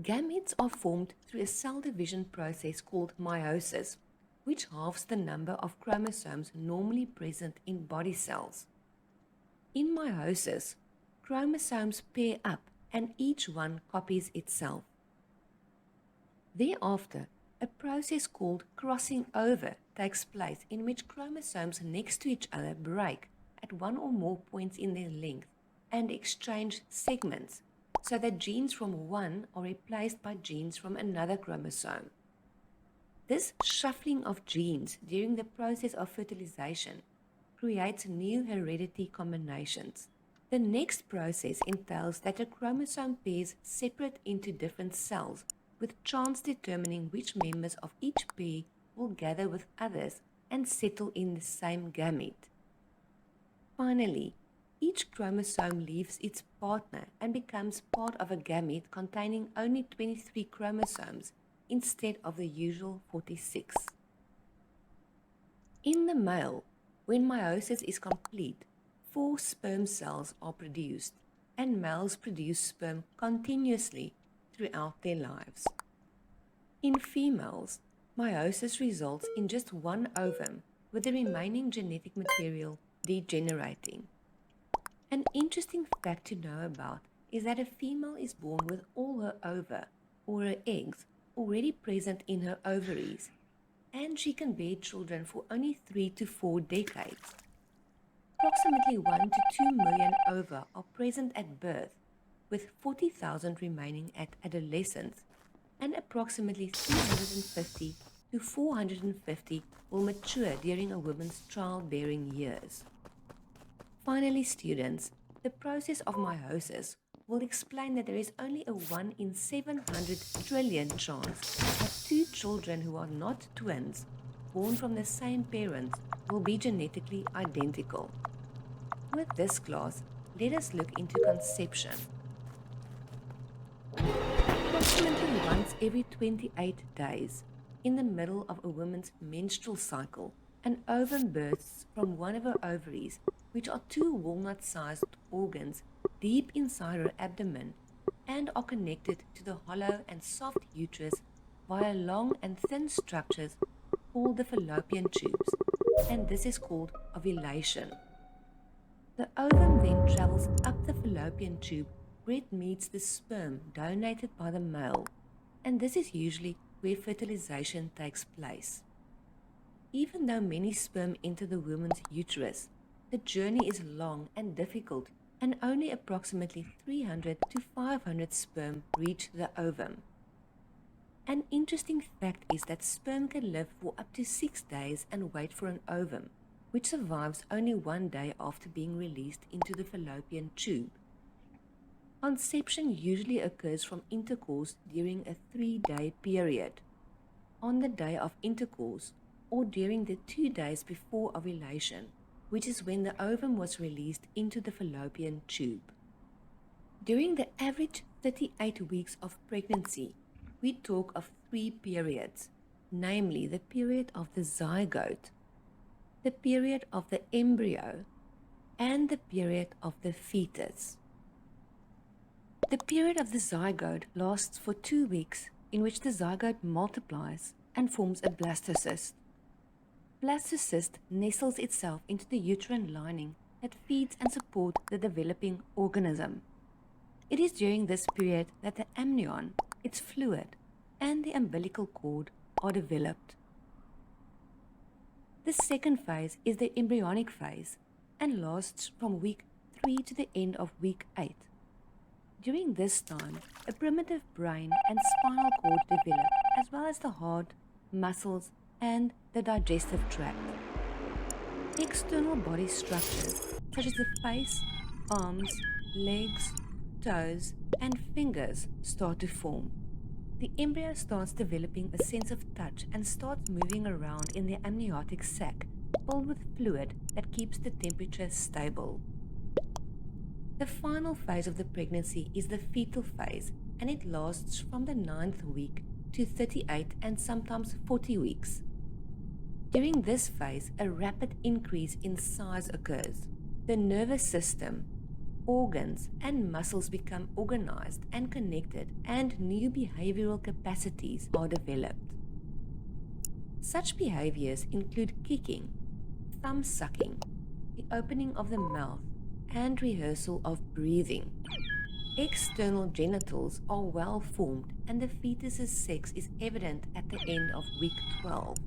Gametes are formed through a cell division process called meiosis, which halves the number of chromosomes normally present in body cells. In meiosis, chromosomes pair up and each one copies itself. Thereafter, a process called crossing over takes place in which chromosomes next to each other break at one or more points in their length and exchange segments so that genes from one are replaced by genes from another chromosome. This shuffling of genes during the process of fertilization creates new heredity combinations. The next process entails that a chromosome pairs separate into different cells, with chance determining which members of each pair will gather with others and settle in the same gamete. Finally, each chromosome leaves its partner and becomes part of a gamete containing only 23 chromosomes instead of the usual 46. In the male, when meiosis is complete, 4 sperm cells are produced, and males produce sperm continuously throughout their lives. In females, meiosis results in just one ovum, with the remaining genetic material degenerating. An interesting fact to know about is that a female is born with all her ova, or her eggs, already present in her ovaries, and she can bear children for only 3 to 4 decades. Approximately 1 to 2 million ova are present at birth, with 40,000 remaining at adolescence, and approximately 350 to 450 will mature during a woman's childbearing years. Finally, students, the process of meiosis will explain that there is only a 1 in 700 trillion chance that 2 children who are not twins, born from the same parents, will be genetically identical. With this class, let us look into conception. Approximately once every 28 days, in the middle of a woman's menstrual cycle, an ovum bursts from one of her ovaries, which are 2 walnut-sized organs deep inside her abdomen and are connected to the hollow and soft uterus via long and thin structures called the fallopian tubes, and this is called ovulation. The ovum then travels up the fallopian tube where it meets the sperm donated by the male, and this is usually where fertilization takes place. Even though many sperm enter the woman's uterus, the journey is long and difficult, and only approximately 300 to 500 sperm reach the ovum. An interesting fact is that sperm can live for up to 6 days and wait for an ovum, which survives only 1 day after being released into the fallopian tube. Conception usually occurs from intercourse during a 3-day period. On the day of intercourse, or during the 2 days before ovulation, which is when the ovum was released into the fallopian tube. During the average 38 weeks of pregnancy, we talk of 3 periods, namely the period of the zygote, the period of the embryo, and the period of the fetus. The period of the zygote lasts for 2 weeks, in which the zygote multiplies and forms a blastocyst. Blastocyst nestles itself into the uterine lining that feeds and supports the developing organism. It is during this period that the amnion, its fluid, and the umbilical cord are developed. The second phase is the embryonic phase and lasts from week 3 to the end of week 8. During this time, a primitive brain and spinal cord develop, as well as the heart, muscles, and the digestive tract. External body structures, such as the face, arms, legs, toes, and fingers start to form. The embryo starts developing a sense of touch and starts moving around in the amniotic sac, filled with fluid that keeps the temperature stable. The final phase of the pregnancy is the fetal phase, and it lasts from the 9th week to 38 and sometimes 40 weeks. During this phase, a rapid increase in size occurs. The nervous system, organs, and muscles become organized and connected, and new behavioral capacities are developed. Such behaviors include kicking, thumb sucking, the opening of the mouth, and rehearsal of breathing. External genitals are well formed, and the fetus's sex is evident at the end of week 12.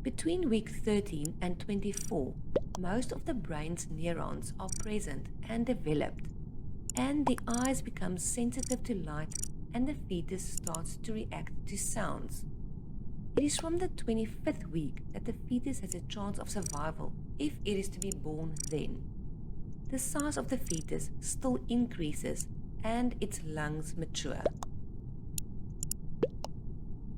Between week 13 and 24, most of the brain's neurons are present and developed, and the eyes become sensitive to light, and the fetus starts to react to sounds. It is from the 25th week that the fetus has a chance of survival if it is to be born then. The size of the fetus still increases and its lungs mature.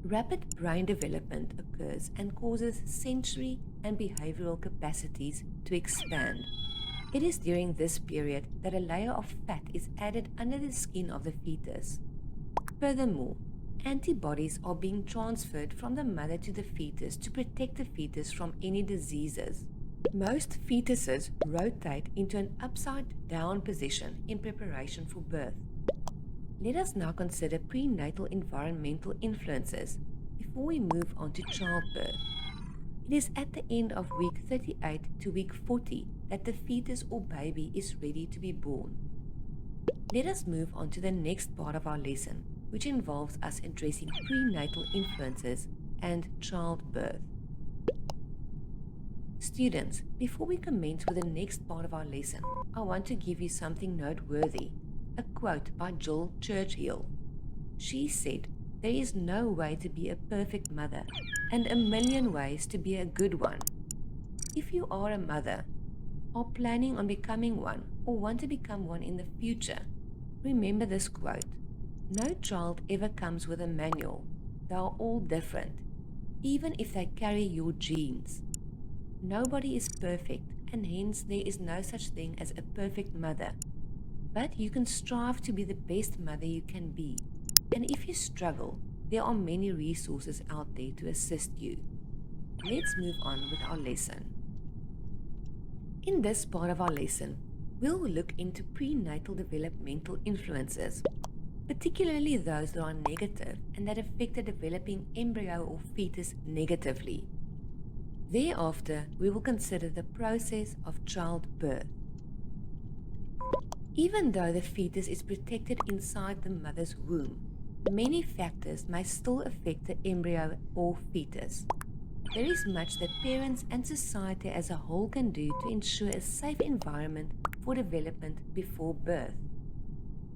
Rapid brain development occurs and causes sensory and behavioral capacities to expand. It is during this period that a layer of fat is added under the skin of the fetus. Furthermore, antibodies are being transferred from the mother to the fetus to protect the fetus from any diseases. Most fetuses rotate into an upside-down position in preparation for birth. Let us now consider prenatal environmental influences before we move on to childbirth. It is at the end of week 38 to week 40 that the fetus or baby is ready to be born. Let us move on to the next part of our lesson, which involves us addressing prenatal influences and childbirth. Students, before we commence with the next part of our lesson, I want to give you something noteworthy, a quote by Jill Churchill. She said, "There is no way to be a perfect mother, and a million ways to be a good one." If you are a mother, are planning on becoming one, or want to become one in the future, remember this quote. No child ever comes with a manual. They are all different, even if they carry your genes. Nobody is perfect, and hence there is no such thing as a perfect mother. But you can strive to be the best mother you can be. And if you struggle, there are many resources out there to assist you. Let's move on with our lesson. In this part of our lesson, we'll look into prenatal developmental influences, particularly those that are negative and that affect the developing embryo or fetus negatively. Thereafter, we will consider the process of childbirth. Even though the fetus is protected inside the mother's womb, many factors may still affect the embryo or fetus. There is much that parents and society as a whole can do to ensure a safe environment for development before birth.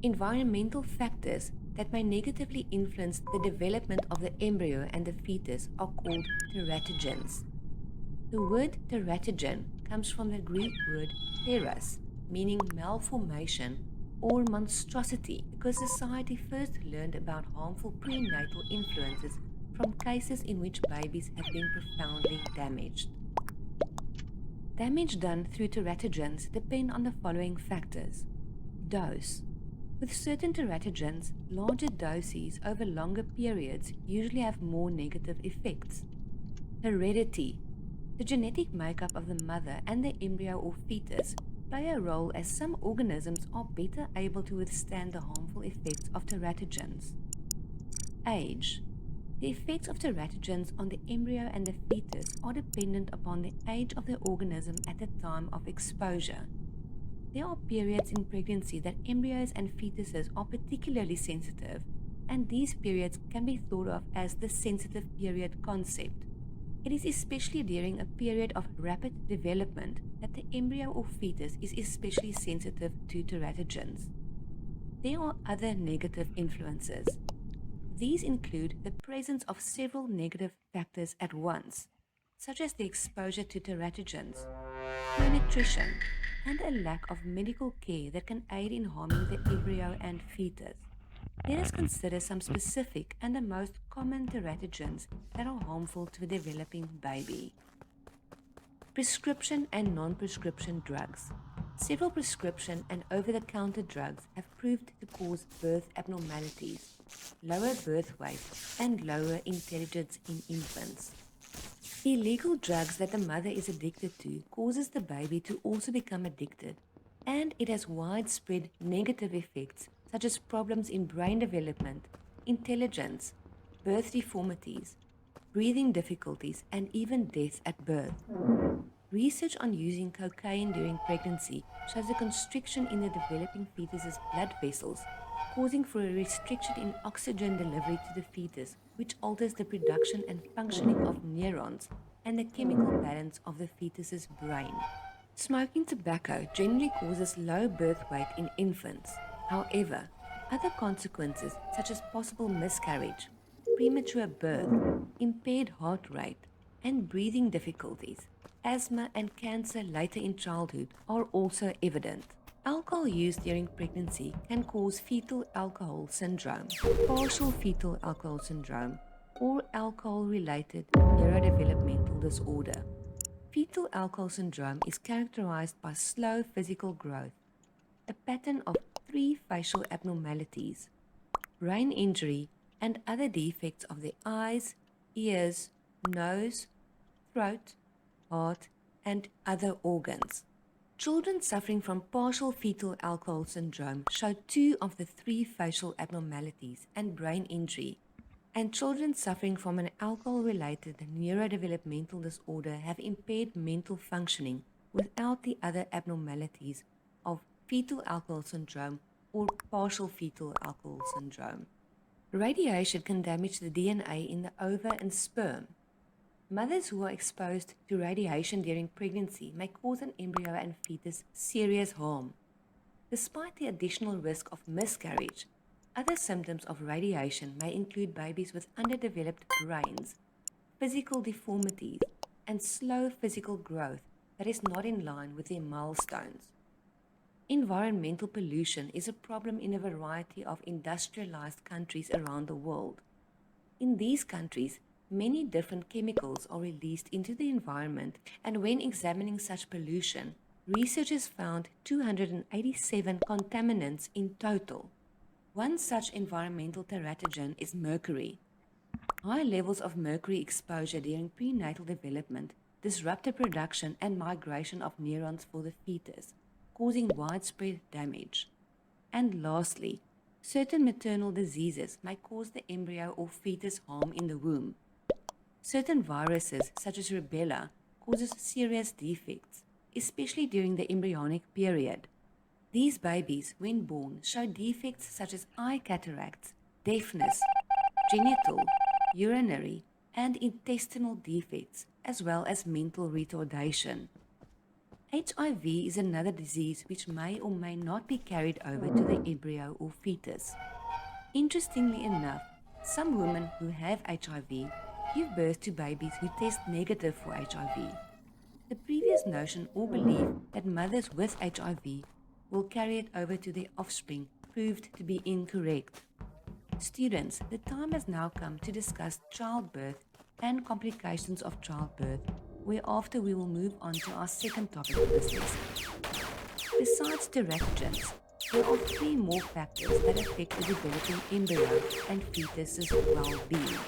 Environmental factors that may negatively influence the development of the embryo and the fetus are called teratogens. The word teratogen comes from the Greek word teras, meaning malformation or monstrosity, because society first learned about harmful prenatal influences from cases in which babies have been profoundly damaged. Damage done through teratogens depend on the following factors. Dose. With certain teratogens, larger doses over longer periods usually have more negative effects. Heredity. The genetic makeup of the mother and the embryo or fetus play a role, as some organisms are better able to withstand the harmful effects of teratogens. Age. The effects of teratogens on the embryo and the fetus are dependent upon the age of the organism at the time of exposure. There are periods in pregnancy that embryos and fetuses are particularly sensitive, and these periods can be thought of as the sensitive period concept. It is especially during a period of rapid development that the embryo or fetus is especially sensitive to teratogens. There are other negative influences. These include the presence of several negative factors at once, such as the exposure to teratogens, poor nutrition, and a lack of medical care that can aid in harming the embryo and fetus. Let us consider some specific and the most common teratogens that are harmful to a developing baby. Prescription and non-prescription drugs. Several prescription and over-the-counter drugs have proved to cause birth abnormalities, lower birth weight, and lower intelligence in infants. Illegal drugs that the mother is addicted to causes the baby to also become addicted, and it has widespread negative effects such as problems in brain development, intelligence, birth deformities, breathing difficulties, and even death at birth. Research on using cocaine during pregnancy shows a constriction in the developing fetus's blood vessels, causing for a restriction in oxygen delivery to the fetus, which alters the production and functioning of neurons and the chemical balance of the fetus's brain. Smoking tobacco generally causes low birth weight in infants. However, other consequences such as possible miscarriage, premature birth, impaired heart rate, and breathing difficulties, asthma, and cancer later in childhood are also evident. Alcohol use during pregnancy can cause fetal alcohol syndrome, partial fetal alcohol syndrome, or alcohol-related neurodevelopmental disorder. Fetal alcohol syndrome is characterized by slow physical growth, a pattern of 3 facial abnormalities, brain injury, and other defects of the eyes, ears, nose, throat, heart, and other organs. Children suffering from partial fetal alcohol syndrome show 2 of the 3 facial abnormalities and brain injury, and children suffering from an alcohol-related neurodevelopmental disorder have impaired mental functioning without the other abnormalities of fetal alcohol syndrome or partial fetal alcohol syndrome. Radiation can damage the DNA in the ova and sperm. Mothers who are exposed to radiation during pregnancy may cause an embryo and fetus serious harm. Despite the additional risk of miscarriage, other symptoms of radiation may include babies with underdeveloped brains, physical deformities, and slow physical growth that is not in line with their milestones. Environmental pollution is a problem in a variety of industrialized countries around the world. In these countries, many different chemicals are released into the environment, and when examining such pollution, researchers found 287 contaminants in total. One such environmental teratogen is mercury. High levels of mercury exposure during prenatal development disrupt the production and migration of neurons for the fetus, causing widespread damage. And lastly, certain maternal diseases may cause the embryo or fetus harm in the womb. Certain viruses, such as rubella, causes serious defects, especially during the embryonic period. These babies, when born, show defects such as eye cataracts, deafness, genital, urinary, and intestinal defects, as well as mental retardation. HIV is another disease which may or may not be carried over to the embryo or fetus. Interestingly enough, some women who have HIV give birth to babies who test negative for HIV. The previous notion or belief that mothers with HIV will carry it over to their offspring proved to be incorrect. Students, the time has now come to discuss childbirth and complications of childbirth, whereafter we will move on to our second topic of this lesson. Besides teratogens, there are 3 more factors that affect the developing embryo and fetus's well-being.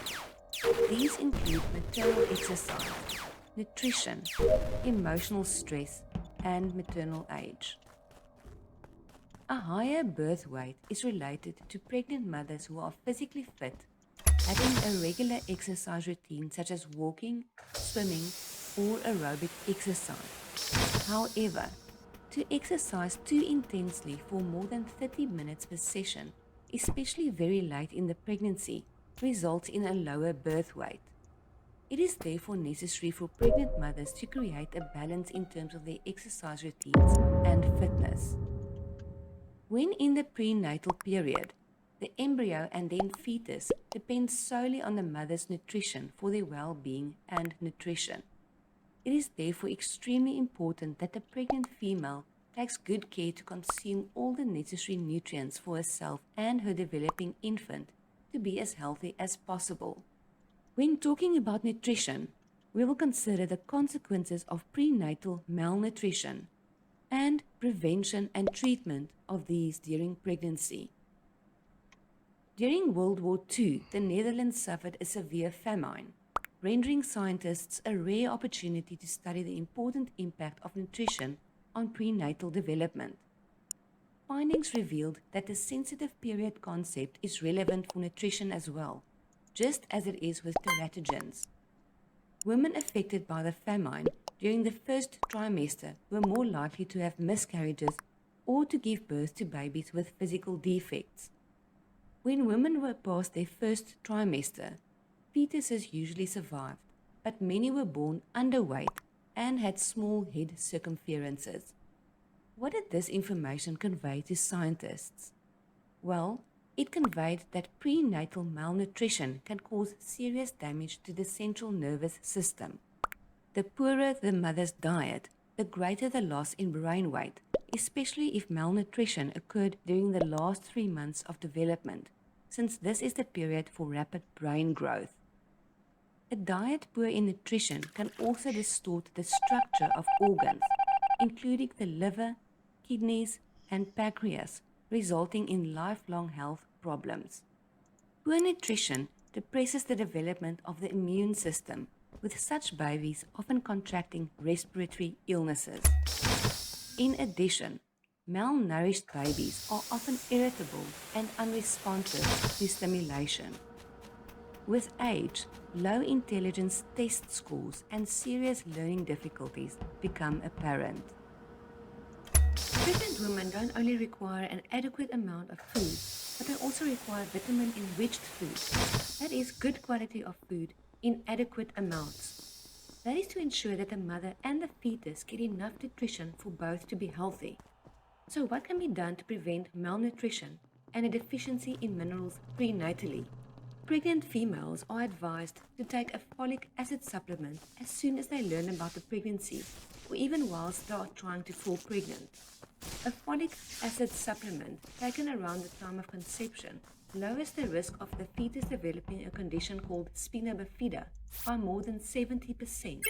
These include maternal exercise, nutrition, emotional stress, and maternal age. A higher birth weight is related to pregnant mothers who are physically fit, having a regular exercise routine such as walking, swimming, or aerobic exercise. However, to exercise too intensely for more than 30 minutes per session, especially very late in the pregnancy, results in a lower birth weight. It is therefore necessary for pregnant mothers to create a balance in terms of their exercise routines and fitness. When in the prenatal period, the embryo and then fetus depend solely on the mother's nutrition for their well-being and nutrition. It is therefore extremely important that the pregnant female takes good care to consume all the necessary nutrients for herself and her developing infant to be as healthy as possible. When talking about nutrition, we will consider the consequences of prenatal malnutrition and prevention and treatment of these during pregnancy. During World War II, the Netherlands suffered a severe famine, rendering scientists a rare opportunity to study the important impact of nutrition on prenatal development. Findings revealed that the sensitive period concept is relevant for nutrition as well, just as it is with teratogens. Women affected by the famine during the first trimester were more likely to have miscarriages or to give birth to babies with physical defects. When women were past their first trimester, fetuses usually survived, but many were born underweight and had small head circumferences. What did this information convey to scientists? Well, it conveyed that prenatal malnutrition can cause serious damage to the central nervous system. The poorer the mother's diet, the greater the loss in brain weight, especially if malnutrition occurred during the last 3 months of development, since this is the period for rapid brain growth. A diet poor in nutrition can also distort the structure of organs, including the liver, kidneys, and pancreas, resulting in lifelong health problems. Poor nutrition depresses the development of the immune system, with such babies often contracting respiratory illnesses. In addition, malnourished babies are often irritable and unresponsive to stimulation. With age, low intelligence test scores and serious learning difficulties become apparent. Pregnant women don't only require an adequate amount of food, but they also require vitamin-enriched food. That is, good quality of food in adequate amounts. That is to ensure that the mother and the fetus get enough nutrition for both to be healthy. So what can be done to prevent malnutrition and a deficiency in minerals prenatally? Pregnant females are advised to take a folic acid supplement as soon as they learn about the pregnancy, or even whilst they are trying to fall pregnant. A folic acid supplement taken around the time of conception lowers the risk of the fetus developing a condition called spina bifida by more than 70%.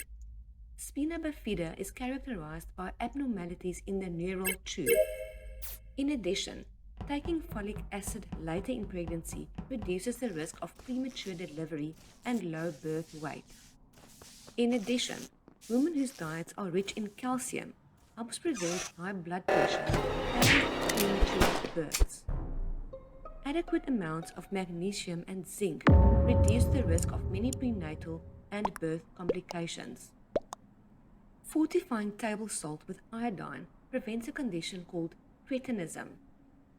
Spina bifida is characterized by abnormalities in the neural tube. In addition, taking folic acid later in pregnancy reduces the risk of premature delivery and low birth weight. In addition, women whose diets are rich in calcium helps prevent high blood pressure and premature births. Adequate amounts of magnesium and zinc reduce the risk of many prenatal and birth complications. Fortifying table salt with iodine prevents a condition called cretinism,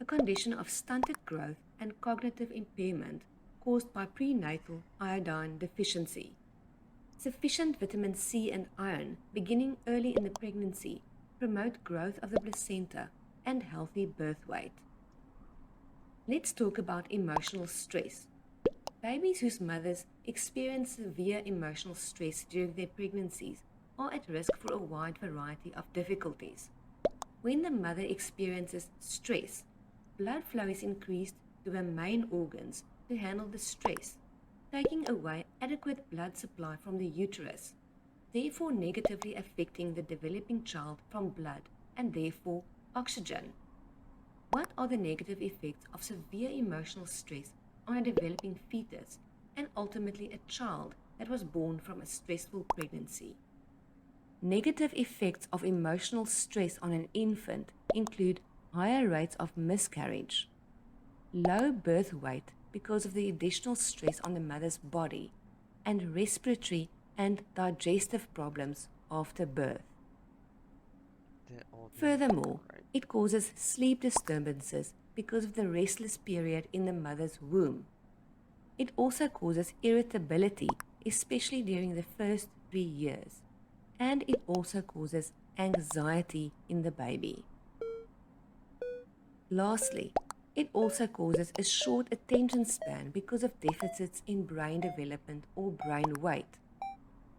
a condition of stunted growth and cognitive impairment caused by prenatal iodine deficiency. Sufficient vitamin C and iron beginning early in the pregnancy promote growth of the placenta and healthy birth weight. Let's talk about emotional stress. Babies whose mothers experience severe emotional stress during their pregnancies are at risk for a wide variety of difficulties. When the mother experiences stress, blood flow is increased to the main organs to handle the stress, taking away adequate blood supply from the uterus, therefore negatively affecting the developing child from blood and therefore oxygen. What are the negative effects of severe emotional stress on a developing fetus and ultimately a child that was born from a stressful pregnancy? Negative effects of emotional stress on an infant include higher rates of miscarriage, low birth weight because of the additional stress on the mother's body, and respiratory and digestive problems after birth. Furthermore, it causes sleep disturbances because of the restless period in the mother's womb. It also causes irritability, especially during the first 3 years, and it also causes anxiety in the baby. Lastly, it also causes a short attention span because of deficits in brain development or brain weight,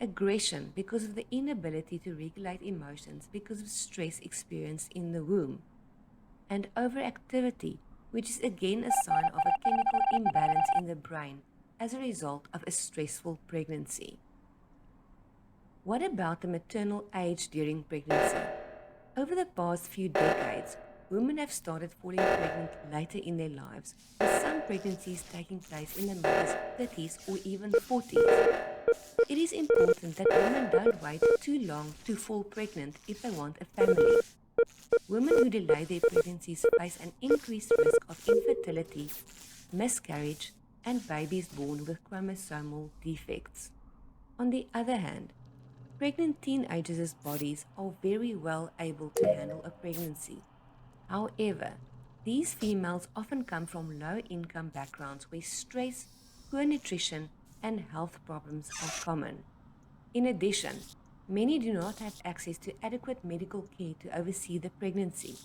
aggression because of the inability to regulate emotions because of stress experienced in the womb, and overactivity, which is again a sign of a chemical imbalance in the brain as a result of a stressful pregnancy. What about the maternal age during pregnancy? Over the past few decades, women have started falling pregnant later in their lives, with some pregnancies taking place in the mother's 30s or even 40s. It is important that women don't wait too long to fall pregnant if they want a family. Women who delay their pregnancies face an increased risk of infertility, miscarriage, and babies born with chromosomal defects. On the other hand, pregnant teenagers' bodies are very well able to handle a pregnancy. However, these females often come from low-income backgrounds where stress, poor nutrition, and health problems are common. In addition, many do not have access to adequate medical care to oversee the pregnancy.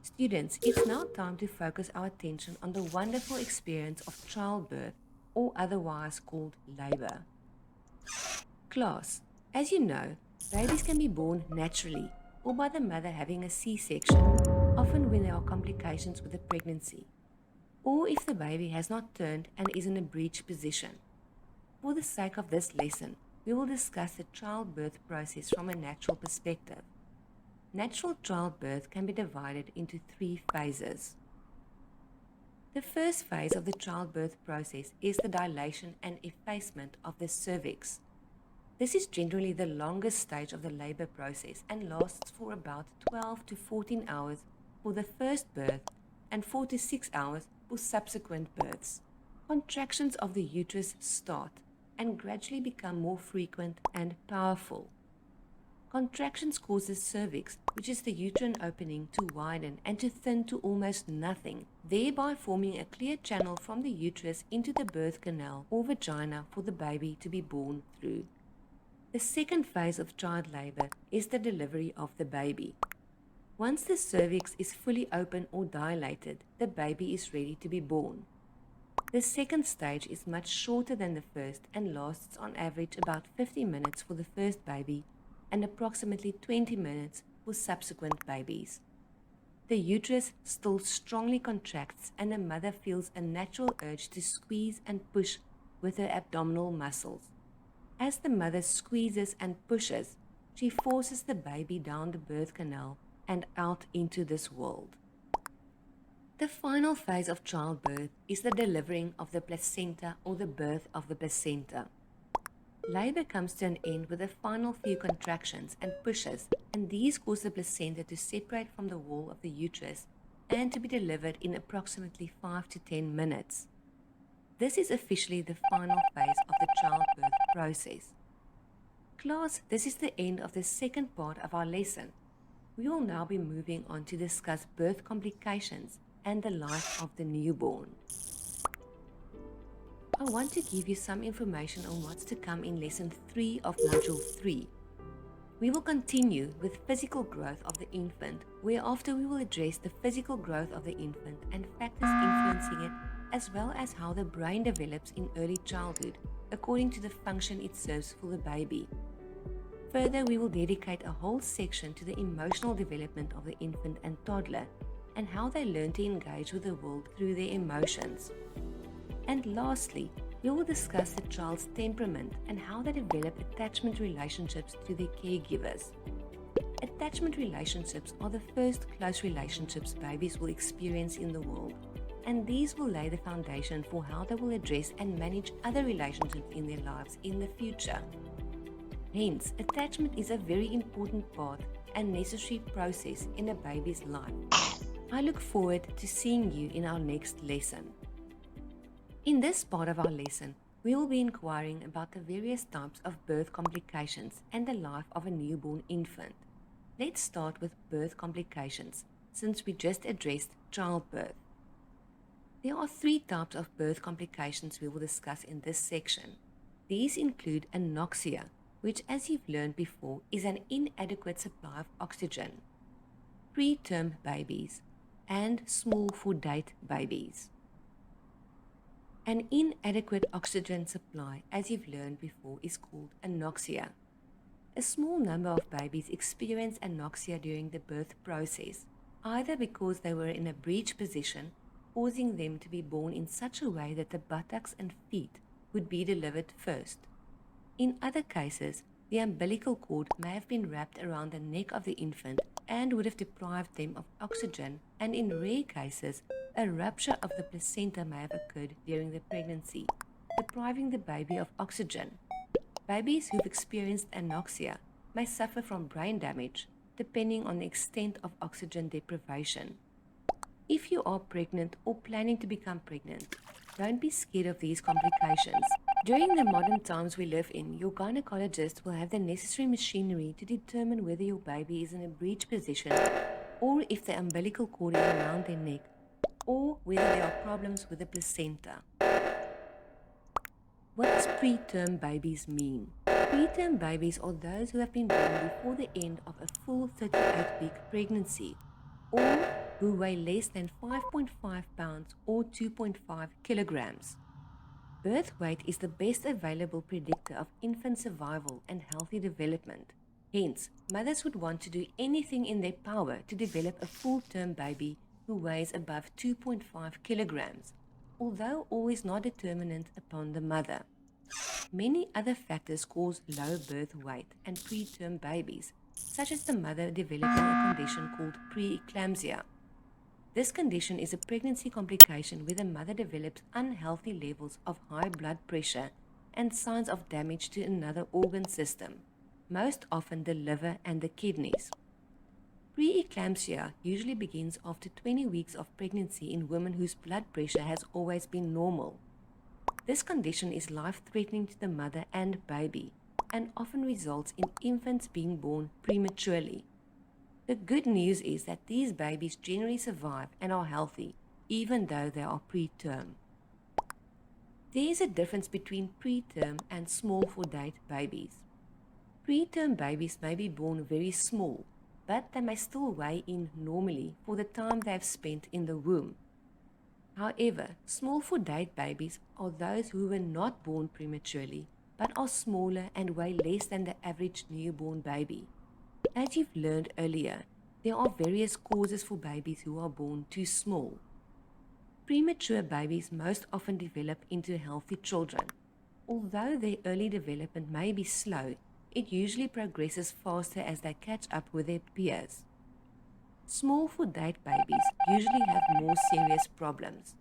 Students, it's now time to focus our attention on the wonderful experience of childbirth, or otherwise called labor. Class, as you know, babies can be born naturally or by the mother having a C-section, often when there are complications with the pregnancy, or if the baby has not turned and is in a breech position. For the sake of this lesson, we will discuss the childbirth process from a natural perspective. Natural childbirth can be divided into 3 phases. The first phase of the childbirth process is the dilation and effacement of the cervix. This is generally the longest stage of the labor process and lasts for about 12 to 14 hours for the first birth and 4 to 6 hours for subsequent births. Contractions of the uterus start and gradually become more frequent and powerful. Contractions cause the cervix, which is the uterine opening, to widen and to thin to almost nothing, thereby forming a clear channel from the uterus into the birth canal or vagina for the baby to be born through. The second phase of child labor is the delivery of the baby. Once the cervix is fully open or dilated, the baby is ready to be born. The second stage is much shorter than the first and lasts on average about 50 minutes for the first baby and approximately 20 minutes for subsequent babies. The uterus still strongly contracts and the mother feels a natural urge to squeeze and push with her abdominal muscles. As the mother squeezes and pushes, she forces the baby down the birth canal and out into this world. The final phase of childbirth is the delivering of the placenta or the birth of the placenta. Labor comes to an end with the final few contractions and pushes, and these cause the placenta to separate from the wall of the uterus and to be delivered in approximately 5 to 10 minutes. This is officially the final phase of the childbirth process. Class, this is the end of the second part of our lesson. We will now be moving on to discuss birth complications and the life of the newborn. I want to give you some information on what's to come in Lesson 3 of Module 3. We will continue with physical growth of the infant, whereafter we will address the physical growth of the infant and factors influencing it, as well as how the brain develops in early childhood, according to the function it serves for the baby. Further, we will dedicate a whole section to the emotional development of the infant and toddler, and how they learn to engage with the world through their emotions. And lastly, we will discuss the child's temperament and how they develop attachment relationships to their caregivers. Attachment relationships are the first close relationships babies will experience in the world, and these will lay the foundation for how they will address and manage other relationships in their lives in the future. Hence, attachment is a very important part and necessary process in a baby's life. I look forward to seeing you in our next lesson. In this part of our lesson, we will be inquiring about the various types of birth complications and the life of a newborn infant. Let's start with birth complications, since we just addressed childbirth. There are 3 types of birth complications we will discuss in this section. These include anoxia, which, as you've learned before, is an inadequate supply of oxygen, preterm babies, and small for date babies. An inadequate oxygen supply, as you've learned before, is called anoxia. A small number of babies experience anoxia during the birth process, either because they were in a breech position, causing them to be born in such a way that the buttocks and feet would be delivered first. In other cases, the umbilical cord may have been wrapped around the neck of the infant and would have deprived them of oxygen, and in rare cases, a rupture of the placenta may have occurred during the pregnancy, depriving the baby of oxygen. Babies who've experienced anoxia may suffer from brain damage, depending on the extent of oxygen deprivation. If you are pregnant or planning to become pregnant, don't be scared of these complications. During the modern times we live in, your gynecologist will have the necessary machinery to determine whether your baby is in a breech position, or if the umbilical cord is around their neck, or whether there are problems with the placenta. What does preterm babies mean? Preterm babies are those who have been born before the end of a full 38-week pregnancy, or who weigh less than 5.5 pounds or 2.5 kilograms. Birth weight is the best available predictor of infant survival and healthy development. Hence, mothers would want to do anything in their power to develop a full-term baby who weighs above 2.5 kilograms, although always not determinant upon the mother. Many other factors cause low birth weight and preterm babies, such as the mother developing a condition called preeclampsia. This condition is a pregnancy complication where the mother develops unhealthy levels of high blood pressure and signs of damage to another organ system, most often the liver and the kidneys. Preeclampsia usually begins after 20 weeks of pregnancy in women whose blood pressure has always been normal. This condition is life-threatening to the mother and baby, and often results in infants being born prematurely. The good news is that these babies generally survive and are healthy, even though they are preterm. There is a difference between preterm and small for date babies. Preterm babies may be born very small, but they may still weigh in normally for the time they have spent in the womb. However, small for date babies are those who were not born prematurely, but are smaller and weigh less than the average newborn baby. As you've learned earlier, there are various causes for babies who are born too small. Premature babies most often develop into healthy children. Although their early development may be slow, it usually progresses faster as they catch up with their peers. Small for date babies usually have more serious problems.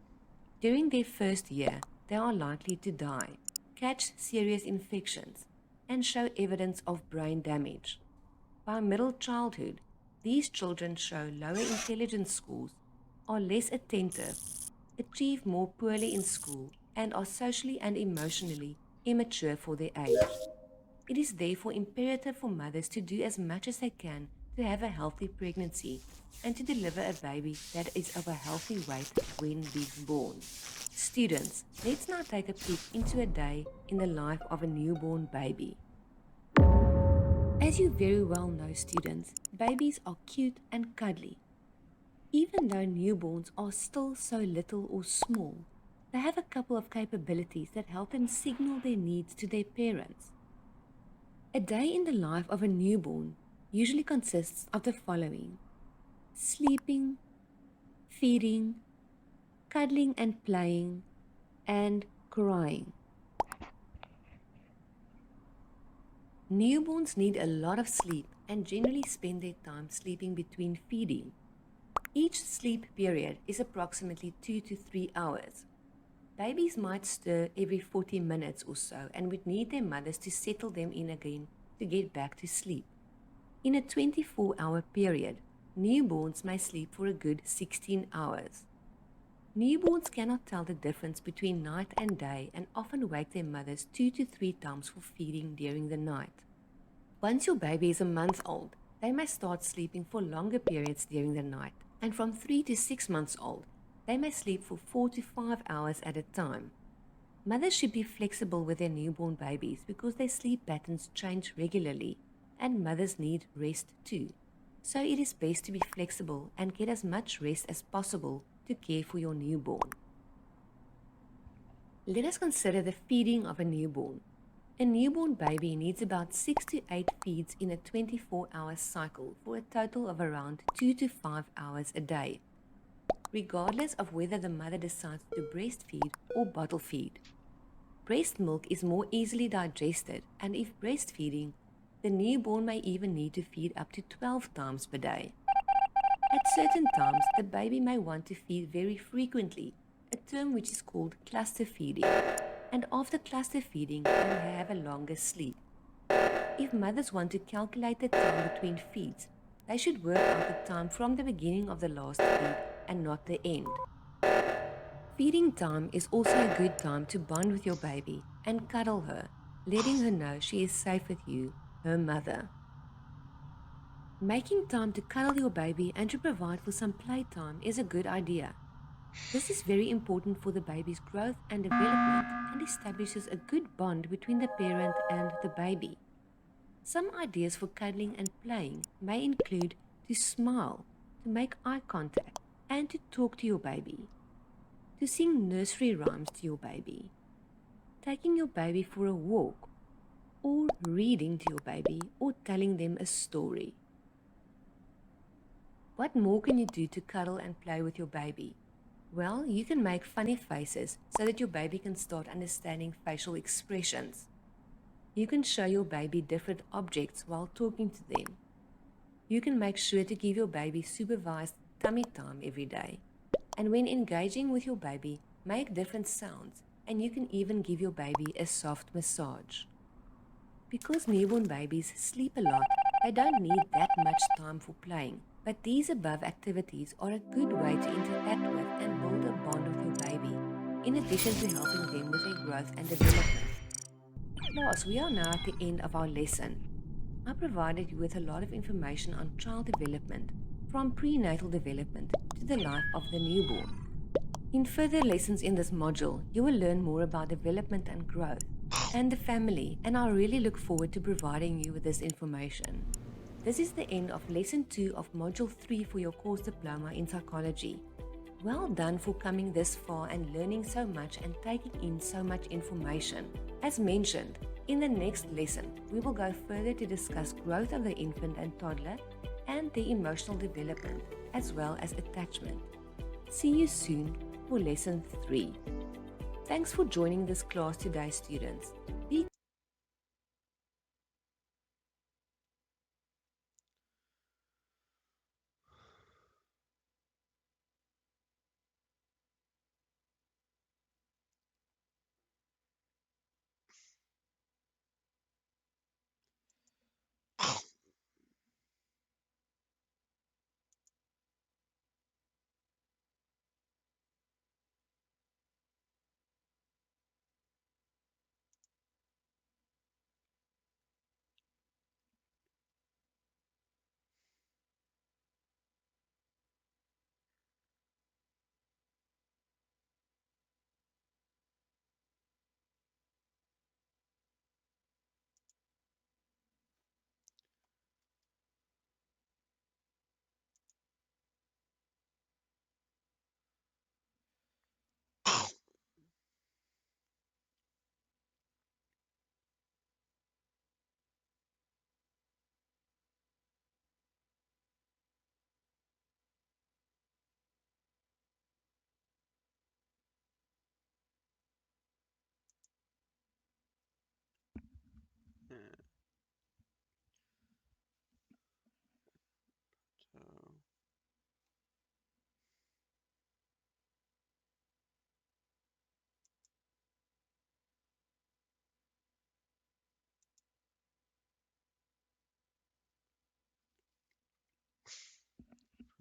During their first year, they are likely to die, catch serious infections, and show evidence of brain damage. By middle childhood, these children show lower intelligence scores, are less attentive, achieve more poorly in school, and are socially and emotionally immature for their age. It is therefore imperative for mothers to do as much as they can to have a healthy pregnancy and to deliver a baby that is of a healthy weight when being born. Students, let's now take a peek into a day in the life of a newborn baby. As you very well know, students, babies are cute and cuddly. Even though newborns are still so little or small, they have a couple of capabilities that help them signal their needs to their parents. A day in the life of a newborn usually consists of the following: sleeping, feeding, cuddling and playing, and crying. Newborns need a lot of sleep and generally spend their time sleeping between feeding. Each sleep period is approximately 2 to 3 hours. Babies might stir every 40 minutes or so and would need their mothers to settle them in again to get back to sleep. In a 24-hour period, newborns may sleep for a good 16 hours. Newborns cannot tell the difference between night and day and often wake their mothers 2 to 3 times for feeding during the night. Once your baby is a month old, they may start sleeping for longer periods during the night, and from 3 to 6 months old, they may sleep for 4 to 5 hours at a time. Mothers should be flexible with their newborn babies because their sleep patterns change regularly, and mothers need rest too. So it is best to be flexible and get as much rest as possible to care for your newborn. Let us consider the feeding of a newborn. A newborn baby needs about 6 to 8 feeds in a 24-hour cycle for a total of around 2 to 5 hours a day, regardless of whether the mother decides to breastfeed or bottle feed. Breast milk is more easily digested, and if breastfeeding, the newborn may even need to feed up to 12 times per day. At certain times, the baby may want to feed very frequently, a term which is called cluster feeding, and after cluster feeding, they may have a longer sleep. If mothers want to calculate the time between feeds, they should work out the time from the beginning of the last feed and not the end. Feeding time is also a good time to bond with your baby and cuddle her, letting her know she is safe with you, her mother. Making time to cuddle your baby and to provide for some playtime is a good idea. This is very important for the baby's growth and development and establishes a good bond between the parent and the baby. Some ideas for cuddling and playing may include to smile, to make eye contact, and to talk to your baby. To sing nursery rhymes to your baby, taking your baby for a walk, or reading to your baby or telling them a story. What more can you do to cuddle and play with your baby? Well, you can make funny faces so that your baby can start understanding facial expressions. You can show your baby different objects while talking to them. You can make sure to give your baby supervised tummy time every day. And when engaging with your baby, make different sounds, and you can even give your baby a soft massage. Because newborn babies sleep a lot, they don't need that much time for playing, but these above activities are a good way to interact with and build a bond with your baby, in addition to helping them with their growth and development. Class, we are now at the end of our lesson. I provided you with a lot of information on child development, from prenatal development to the life of the newborn. In further lessons in this module, you will learn more about development and growth, and the family, and I really look forward to providing you with this information. This is the end of Lesson 2 of Module 3 for your course diploma in psychology. Well done for coming this far and learning so much and taking in so much information. As mentioned, in the next lesson, we will go further to discuss growth of the infant and toddler and their emotional development, as well as attachment. See you soon for Lesson 3. Thanks for joining this class today, students. Be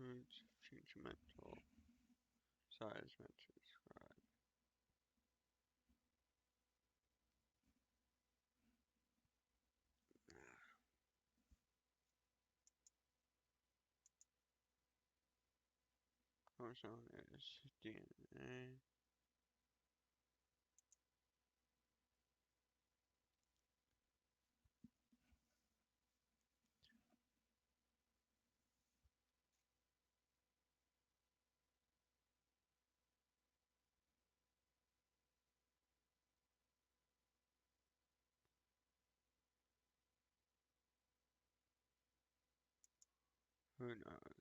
Change mental size meant to describe. Chromosome is DNA. Who knows?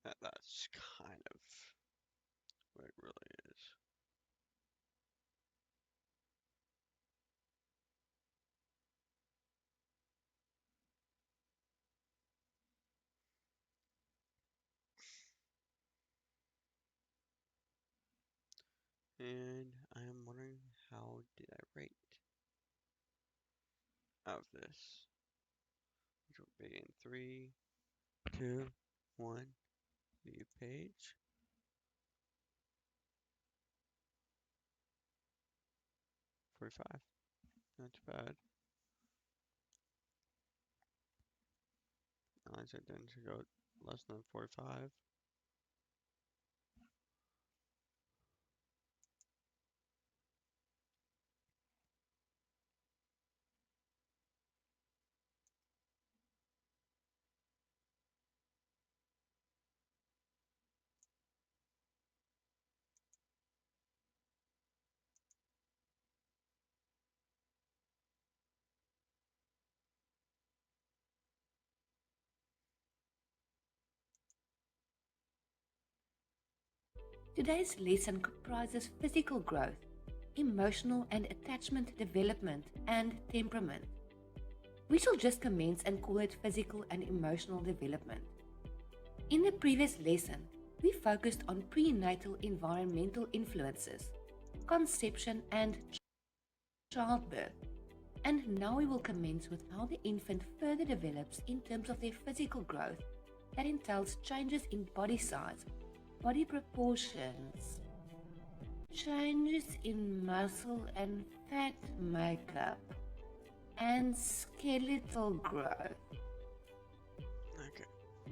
Yeah, that's kind of what it really is. And I am wondering, how did I rate of this? Which will be in 3, 2, 1, view page. 45. Not too bad. I said then to go less than 45. Today's lesson comprises physical growth, emotional and attachment development, and temperament. We shall just commence and call it physical and emotional development. In the previous lesson, we focused on prenatal environmental influences, conception and childbirth, and now we will commence with how the infant further develops in terms of their physical growth that entails changes in body size, body proportions, changes in muscle and fat makeup, and skeletal growth. Okay.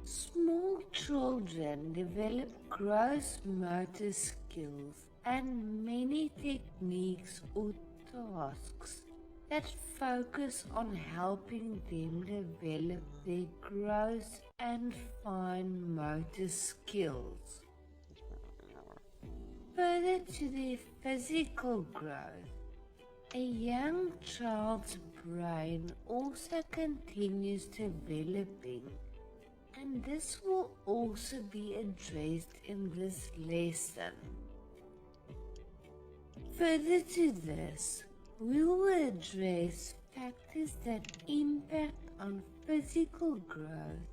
Small children develop gross motor skills and many techniques or tasks that focus on helping them develop their gross and fine motor skills. Further to their physical growth, a young child's brain also continues developing, and this will also be addressed in this lesson. Further to this, we will address factors that impact on physical growth,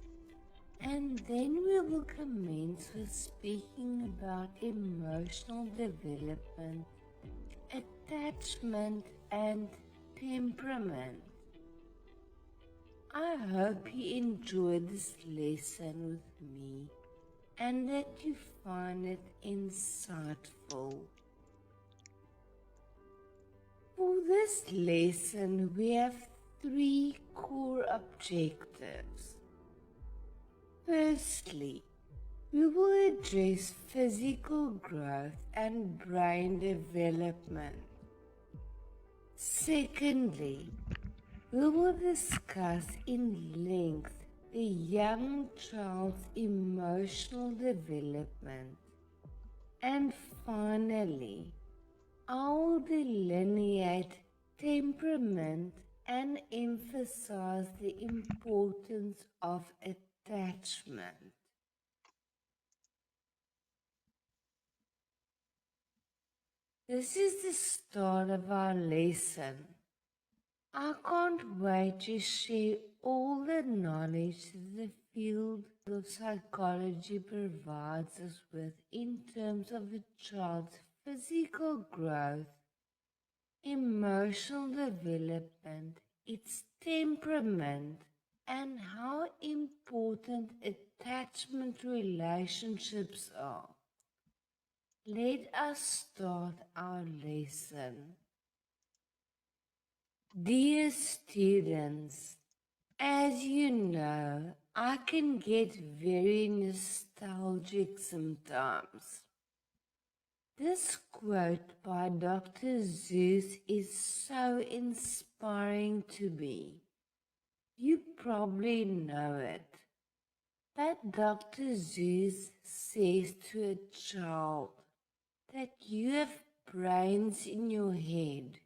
and then we will commence with speaking about emotional development, attachment, and temperament. I hope you enjoyed this lesson with me and that you find it insightful. For this lesson, we have 3 core objectives. Firstly, we will address physical growth and brain development. Secondly, we will discuss in length the young child's emotional development. And finally, I will delineate temperament and emphasize the importance of attachment. This is the start of our lesson. I can't wait to share all the knowledge the field of psychology provides us with in terms of a child's physical growth, emotional development, its temperament, and how important attachment relationships are. Let us start our lesson. Dear students, as you know, I can get very nostalgic sometimes. This quote by Dr. Seuss is so inspiring to me. You probably know it. But Dr. Seuss says to a child that you have brains in your head.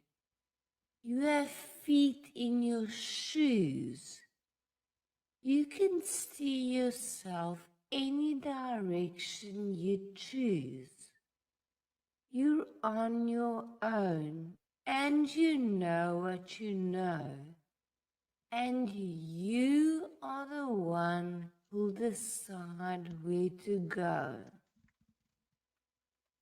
You have feet in your shoes. You can steer yourself any direction you choose. You're on your own, and you know what you know. And you are the one who'll decide where to go.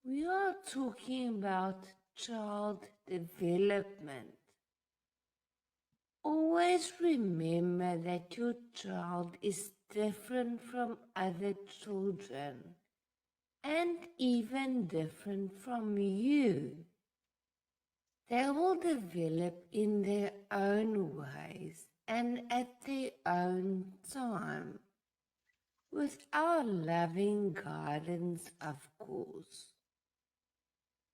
We are talking about child development. Always remember that your child is different from other children and even different from you. They will develop in their own ways and at their own time, with our loving guidance, of course.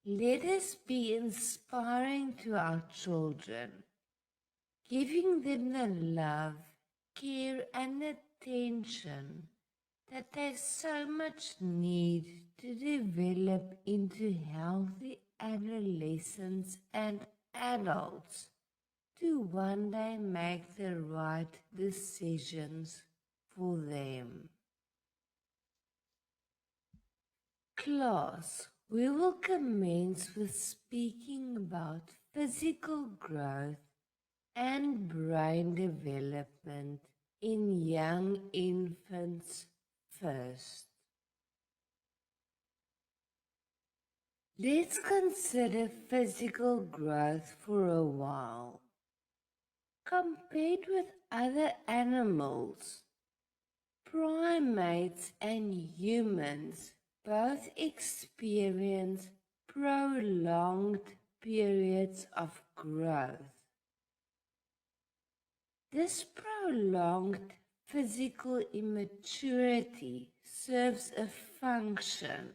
Let us be inspiring to our children, giving them the love, care, and attention that they so much need to develop into healthy adolescents and adults to one day make the right decisions for them. Class, we will commence with speaking about physical growth and brain development in young infants first. Let's consider physical growth for a while. Compared with other animals, primates and humans both experience prolonged periods of growth. This prolonged physical immaturity serves a function.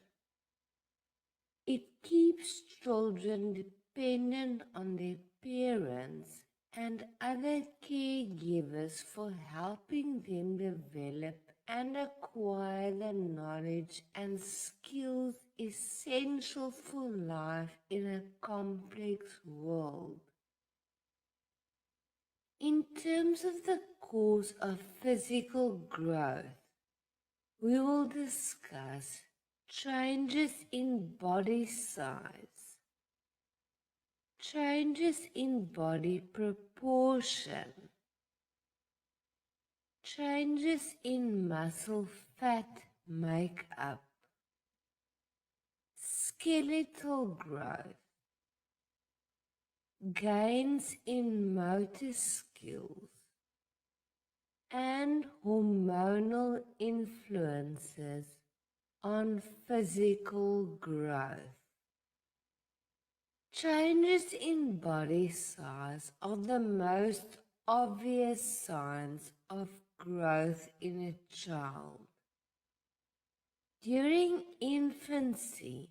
It keeps children dependent on their parents and other caregivers for helping them develop and acquire the knowledge and skills essential for life in a complex world. In terms of the cause of physical growth, we will discuss changes in body size, changes in body proportion, changes in muscle fat makeup, skeletal growth, gains in motor skills, and hormonal influences on physical growth. Changes in body size are the most obvious signs of growth in a child. During infancy,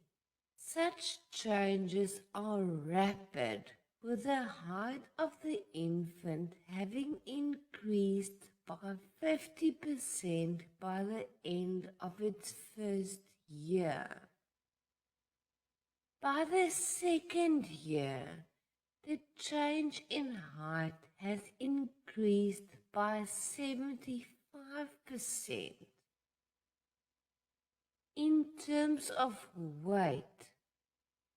such changes are rapid, with the height of the infant having increased by 50% by the end of its first year. By the second year, the change in height has increased by 75%. In terms of weight,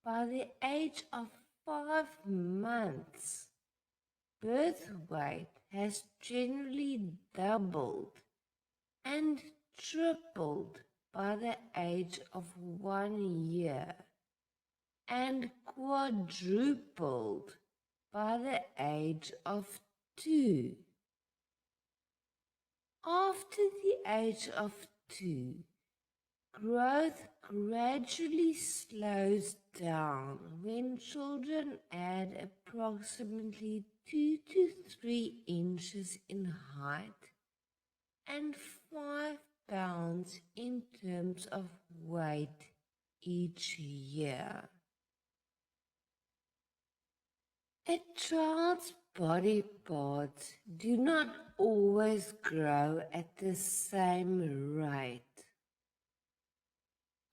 by the age of 5 months, birth weight has generally doubled and tripled by the age of 1 year and quadrupled by the age of 2. After the age of 2, growth gradually slows down when children add approximately 2 to 3 inches in height and 5 pounds in terms of weight each year. A child's body parts do not always grow at the same rate.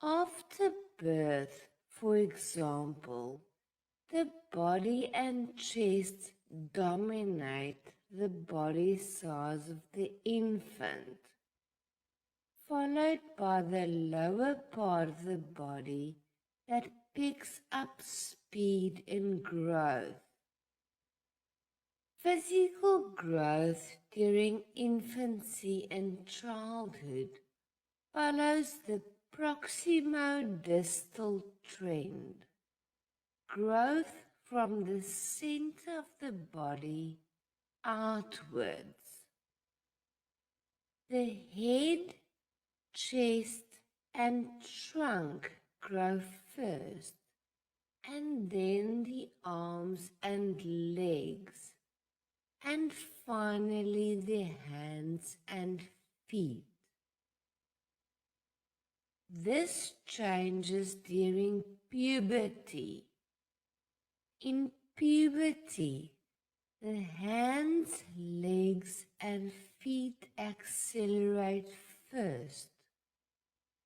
After birth, for example, the body and chest dominate the body size of the infant, followed by the lower part of the body that picks up speed in growth. Physical growth during infancy and childhood follows the proximo-distal trend. Growth from the center of the body outwards. The head, chest, and trunk grow first, and then the arms and legs, and finally the hands and feet. This changes during puberty. In puberty, the hands, legs, and feet accelerate first,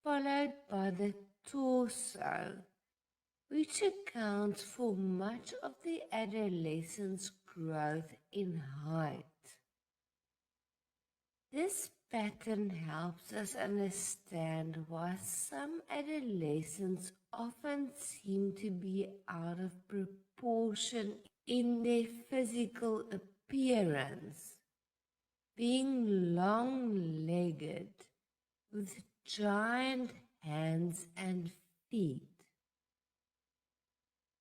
followed by the torso, which accounts for much of the adolescent's growth in height. This pattern helps us understand why some adolescents often seem to be out of proportion in their physical appearance, being long-legged with giant hands and feet.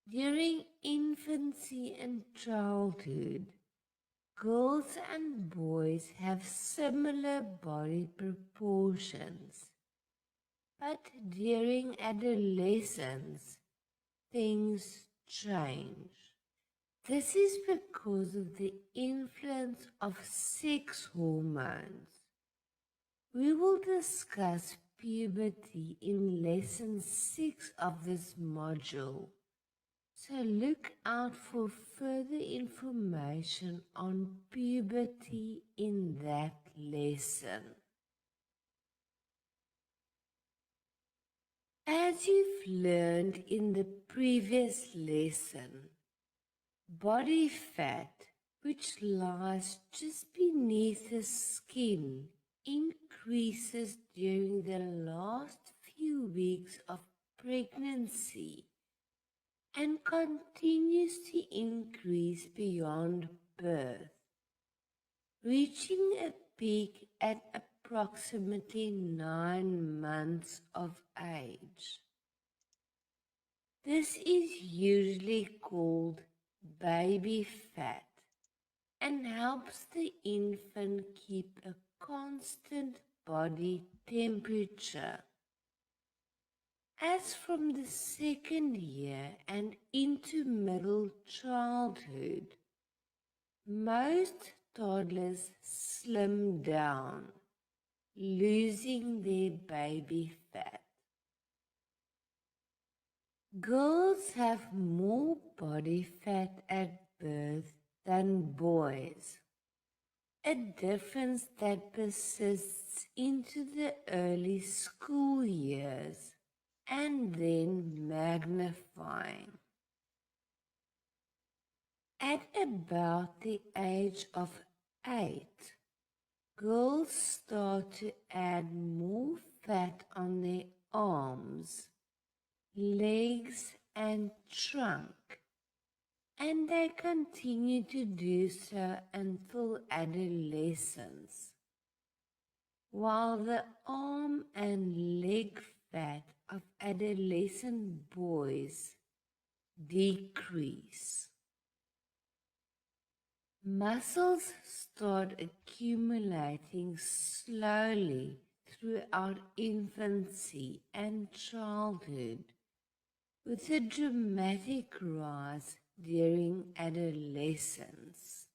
During infancy and childhood, girls and boys have similar body proportions, but during adolescence, things change. This is because of the influence of sex hormones, We will discuss puberty in lesson 6 of this module, so look out for further information on puberty in that lesson. As you've learned in the previous lesson, body fat, which lies just beneath the skin, increases during the last few weeks of pregnancy and continues to increase beyond birth, reaching a peak at approximately 9 months of age. This is usually called baby fat and helps the infant keep a constant body temperature. As from the second year and into middle childhood, most toddlers slim down, losing their baby fat. Girls have more body fat at birth than boys, a difference that persists into the early school years and then magnifying. At about the age of 8, girls start to add more fat on their arms, legs, and trunk, and they continue to do so until adolescence, while the arm and leg fat of adolescent boys decrease. Muscles start accumulating slowly throughout infancy and childhood, with a dramatic rise during adolescence.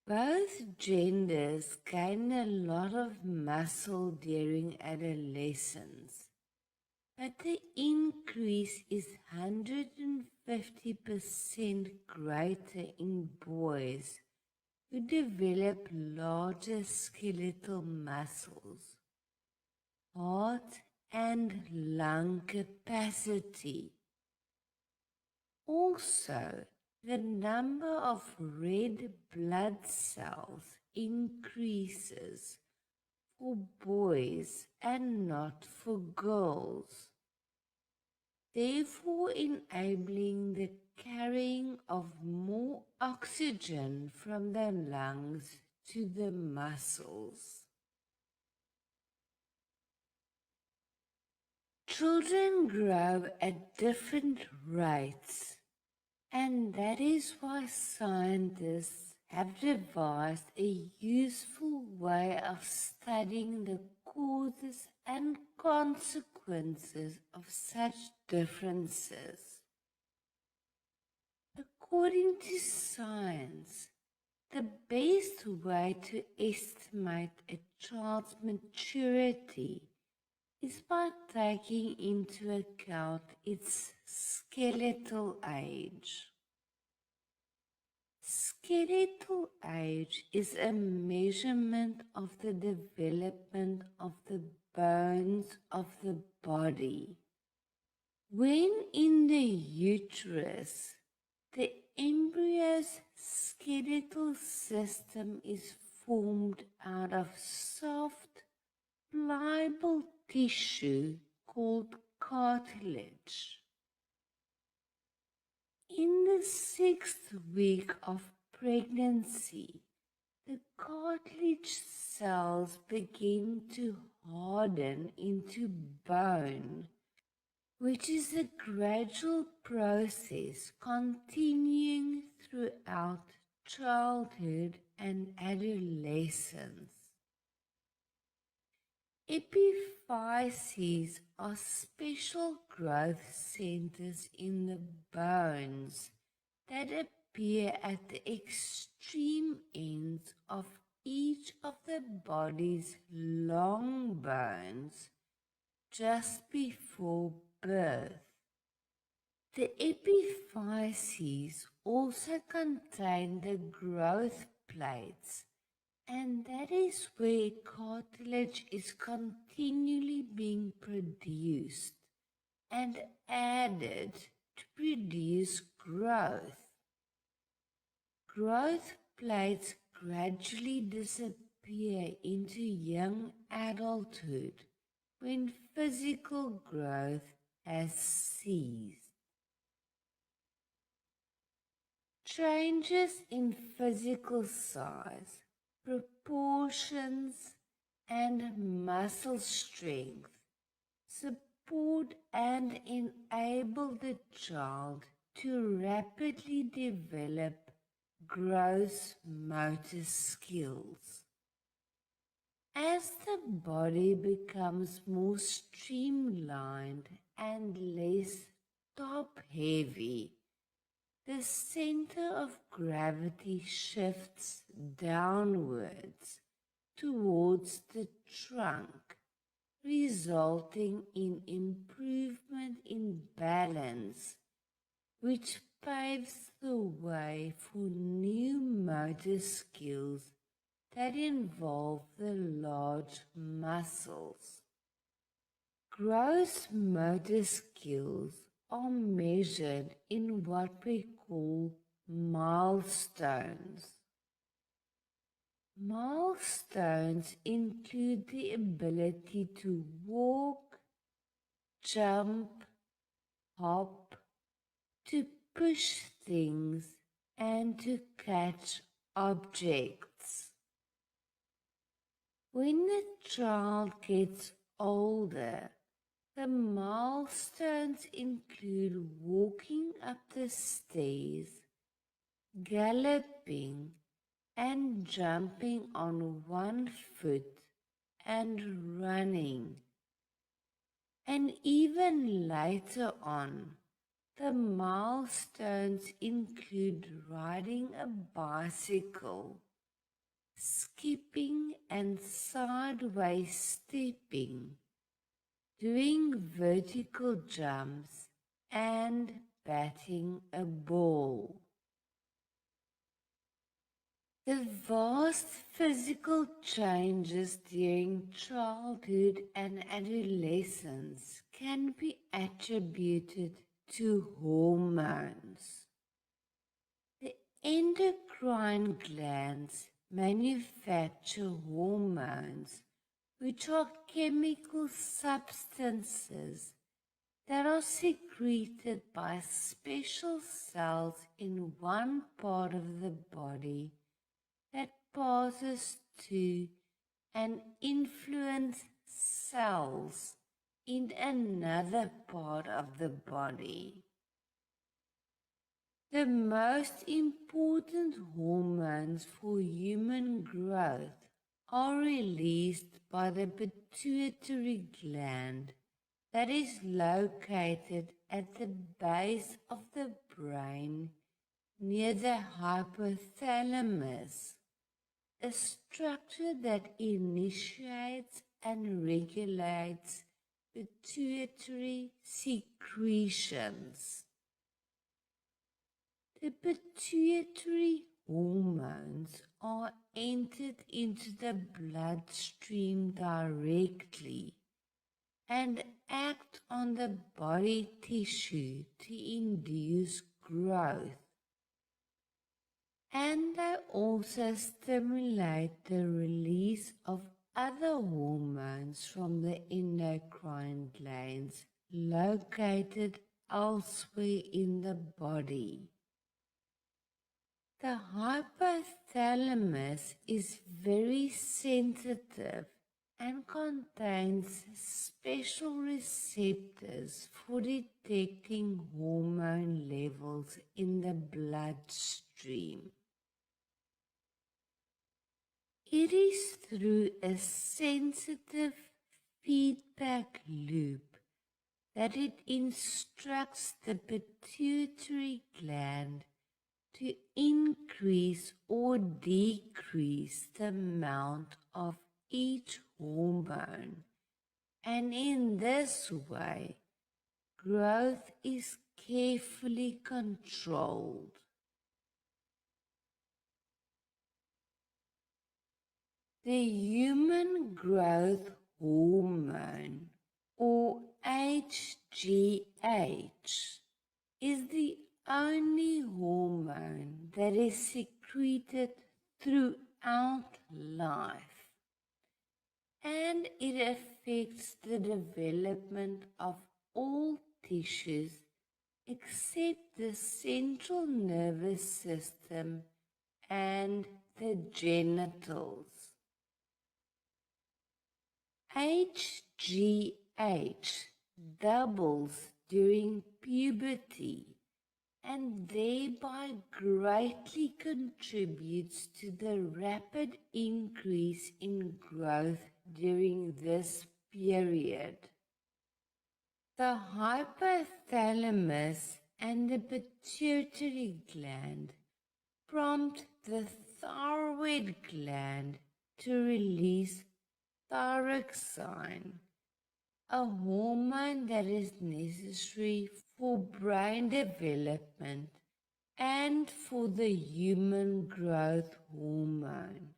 Both genders gain a lot of muscle during adolescence, but the increase is 150% greater in boys who develop larger skeletal muscles, heart and lung capacity. Also, the number of red blood cells increases for boys and not for girls, therefore enabling the carrying of more oxygen from the lungs to the muscles. Children grow at different rates, and that is why scientists have devised a useful way of studying the causes and consequences of such differences. According to science, the best way to estimate a child's maturity is by taking into account its skeletal age. Skeletal age is a measurement of the development of the bones of the body. When in the uterus, the embryo's skeletal system is formed out of soft, pliable tissue called cartilage. In the 6th week of pregnancy, the cartilage cells begin to harden into bone, which is a gradual process continuing throughout childhood and adolescence. Epiphyses are special growth centers in the bones that appear at the extreme ends of each of the body's long bones just before birth. The epiphyses also contain the growth plates, and that is where cartilage is continually being produced and added to produce growth. Growth plates gradually disappear into young adulthood when physical growth has ceased. Changes in physical size, proportions, and muscle strength support and enable the child to rapidly develop gross motor skills. As the body becomes more streamlined and less top-heavy, the center of gravity shifts downwards towards the trunk, resulting in improvement in balance, which paves the way for new motor skills that involve the large muscles. Gross motor skills are measured in what we call milestones. Milestones include the ability to walk, jump, hop, to push things, and to catch objects. When the child gets older, the milestones include walking up the stairs, galloping, and jumping on one foot, and running. And even later on, the milestones include riding a bicycle, skipping and sideways stepping, doing vertical jumps, and batting a ball. The vast physical changes during childhood and adolescence can be attributed to hormones. The endocrine glands manufacture hormones, which are chemical substances that are secreted by special cells in one part of the body that passes to and influence cells in another part of the body. The most important hormones for human growth are released by the pituitary gland that is located at the base of the brain near the hypothalamus, a structure that initiates and regulates pituitary secretions. The pituitary hormones are entered into the bloodstream directly and act on the body tissue to induce growth. And they also stimulate the release of other hormones from the endocrine glands located elsewhere in the body. The hypothalamus is very sensitive and contains special receptors for detecting hormone levels in the bloodstream. It is through a sensitive feedback loop that it instructs the pituitary gland to increase or decrease the amount of each hormone, and in this way, growth is carefully controlled. The human growth hormone, or HGH, is the only hormone that is secreted throughout life, and it affects the development of all tissues except the central nervous system and the genitals. HGH doubles during puberty and thereby greatly contributes to the rapid increase in growth during this period. The hypothalamus and the pituitary gland prompt the thyroid gland to release thyroxine, a hormone that is necessary for brain development and for the human growth hormone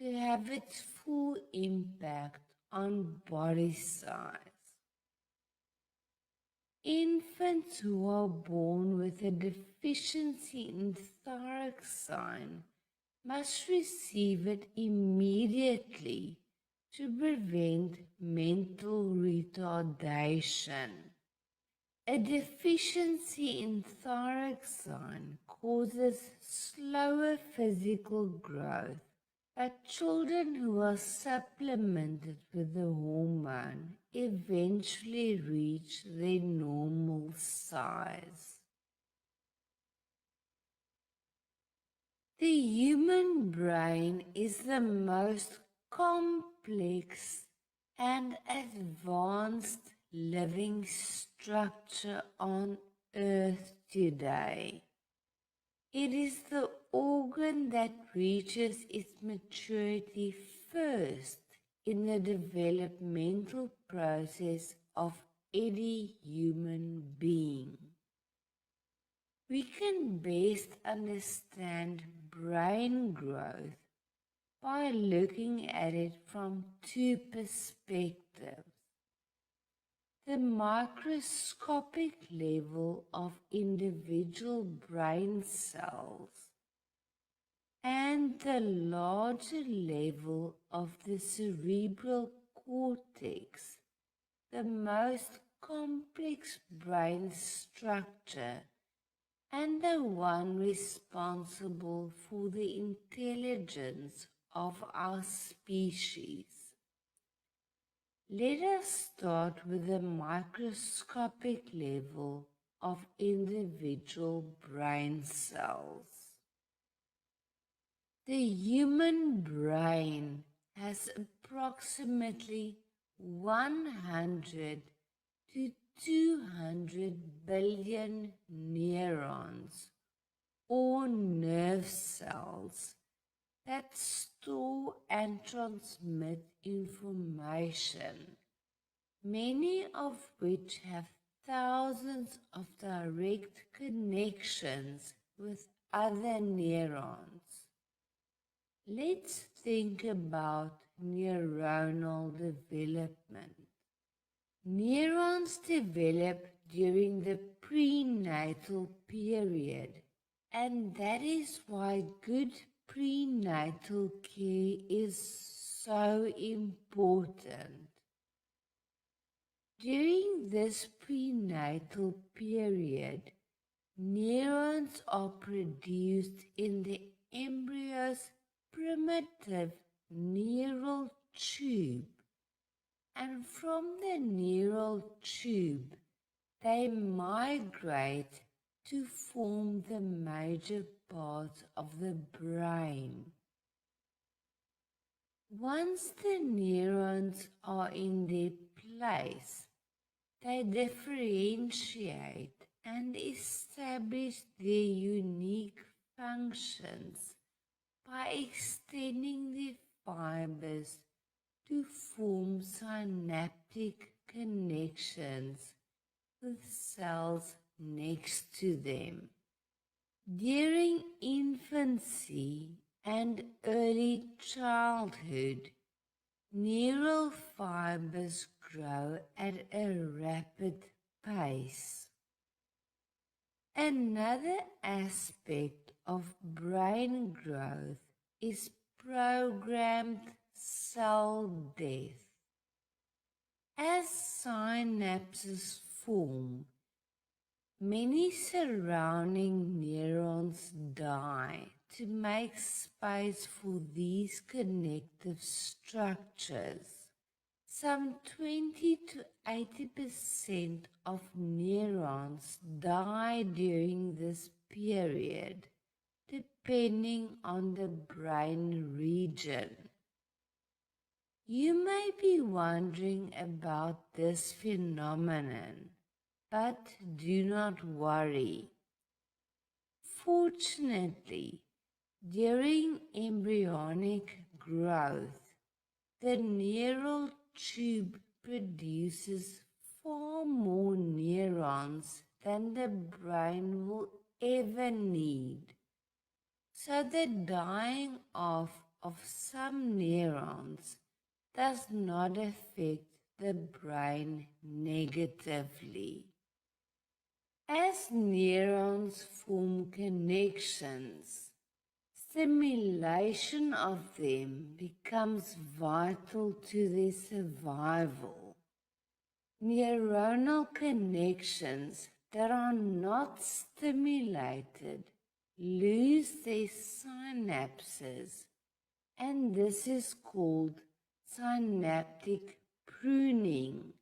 to have its full impact on body size. Infants who are born with a deficiency in thyroxine must receive it immediately to prevent mental retardation. A deficiency in thyroxine causes slower physical growth, but children who are supplemented with the hormone eventually reach their normal size. The human brain is the most complex and advanced living structure on Earth today. It is the organ that reaches its maturity first in the developmental process of any human being. We can best understand brain growth by looking at it from two perspectives: the microscopic level of individual brain cells and the larger level of the cerebral cortex, the most complex brain structure and the one responsible for the intelligence of our species. Let us start with the microscopic level of individual brain cells. The human brain has approximately 100 to 200 billion neurons or nerve cells that store and transmit information, many of which have thousands of direct connections with other neurons. Let's think about neuronal development. Neurons develop during the prenatal period, and that is why good prenatal care is so important. During this prenatal period, neurons are produced in the embryo's primitive neural tube, and from the neural tube they migrate to form the major parts of the brain. Once the neurons are in their place, they differentiate and establish their unique functions by extending their fibers to form synaptic connections with cells next to them. During infancy and early childhood, neural fibers grow at a rapid pace. Another aspect of brain growth is programmed cell death. As synapses form, many surrounding neurons die to make space for these connective structures. Some 20 to 80% of neurons die during this period, depending on the brain region. You may be wondering about this phenomenon, but do not worry. Fortunately, during embryonic growth, the neural tube produces far more neurons than the brain will ever need. So the dying off of some neurons does not affect the brain negatively. As neurons form connections, stimulation of them becomes vital to their survival. Neuronal connections that are not stimulated lose their synapses, and this is called synaptic pruning,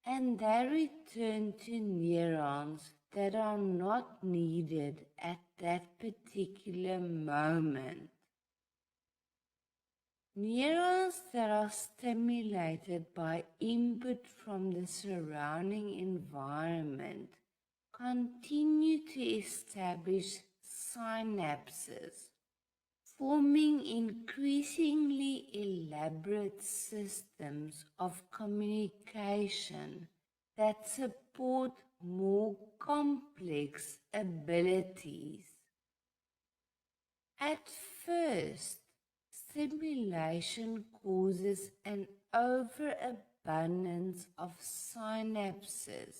and they return to neurons that are not needed at that particular moment. Neurons that are stimulated by input from the surrounding environment continue to establish synapses, forming increasingly elaborate systems of communication that support more complex abilities. At first, stimulation causes an overabundance of synapses,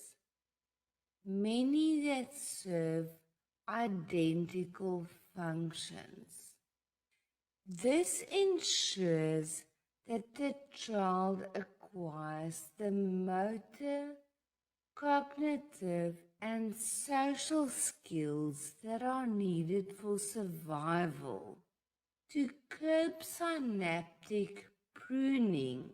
many that serve identical functions. This ensures that the child acquires the motor, cognitive, and social skills that are needed for survival. To curb synaptic pruning,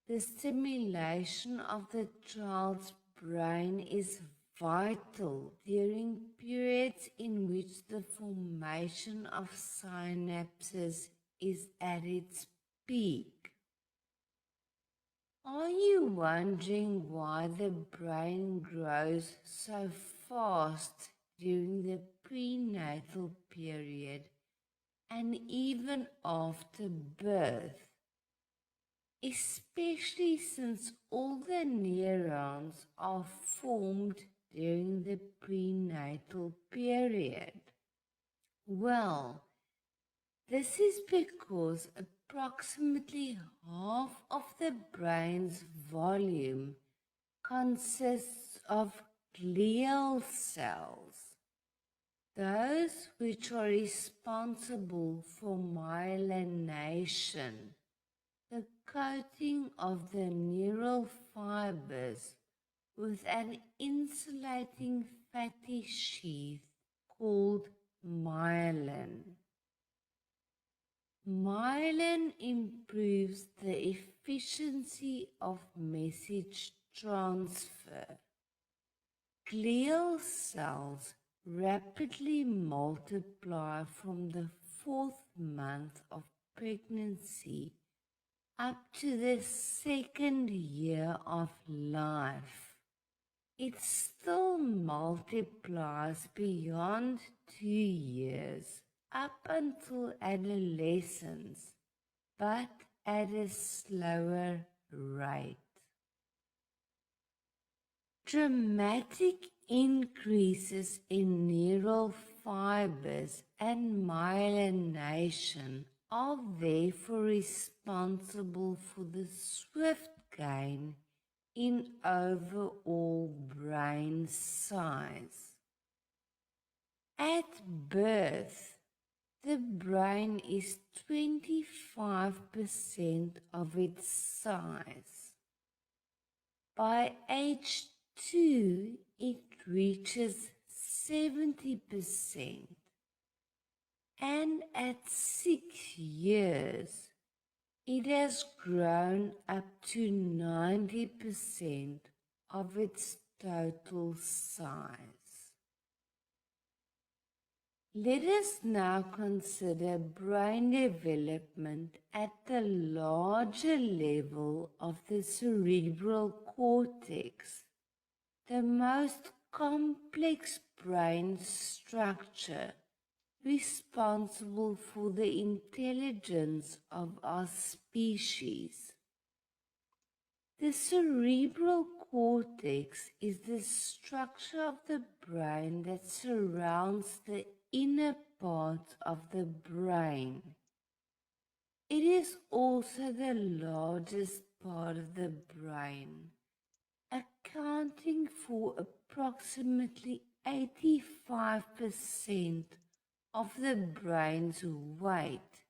the stimulation of the child's brain is vital during periods in which the formation of synapses is at its peak. Are you wondering why the brain grows so fast during the prenatal period and even after birth? Especially since all the neurons are formed during the prenatal period. Well, this is because approximately half of the brain's volume consists of glial cells, those which are responsible for myelination, the coating of the neural fibers with an insulating fatty sheath called myelin. Myelin improves the efficiency of message transfer. Glial cells rapidly multiply from the 4th month of pregnancy up to the 2nd year of life. it still multiplies beyond 2 years up until adolescence, but at a slower rate. Dramatic increases in neural fibers and myelination are therefore responsible for the swift gain in overall brain size. At birth, the brain is 25% of its size. By age 2, it reaches 70%, and at 6 years, it has grown up to 90% of its total size. Let us now consider brain development at the larger level of the cerebral cortex, the most complex brain structure responsible for the intelligence of our species. The cerebral cortex is the structure of the brain that surrounds the inner part of the brain. It is also the largest part of the brain, accounting for approximately 85% of the brain's weight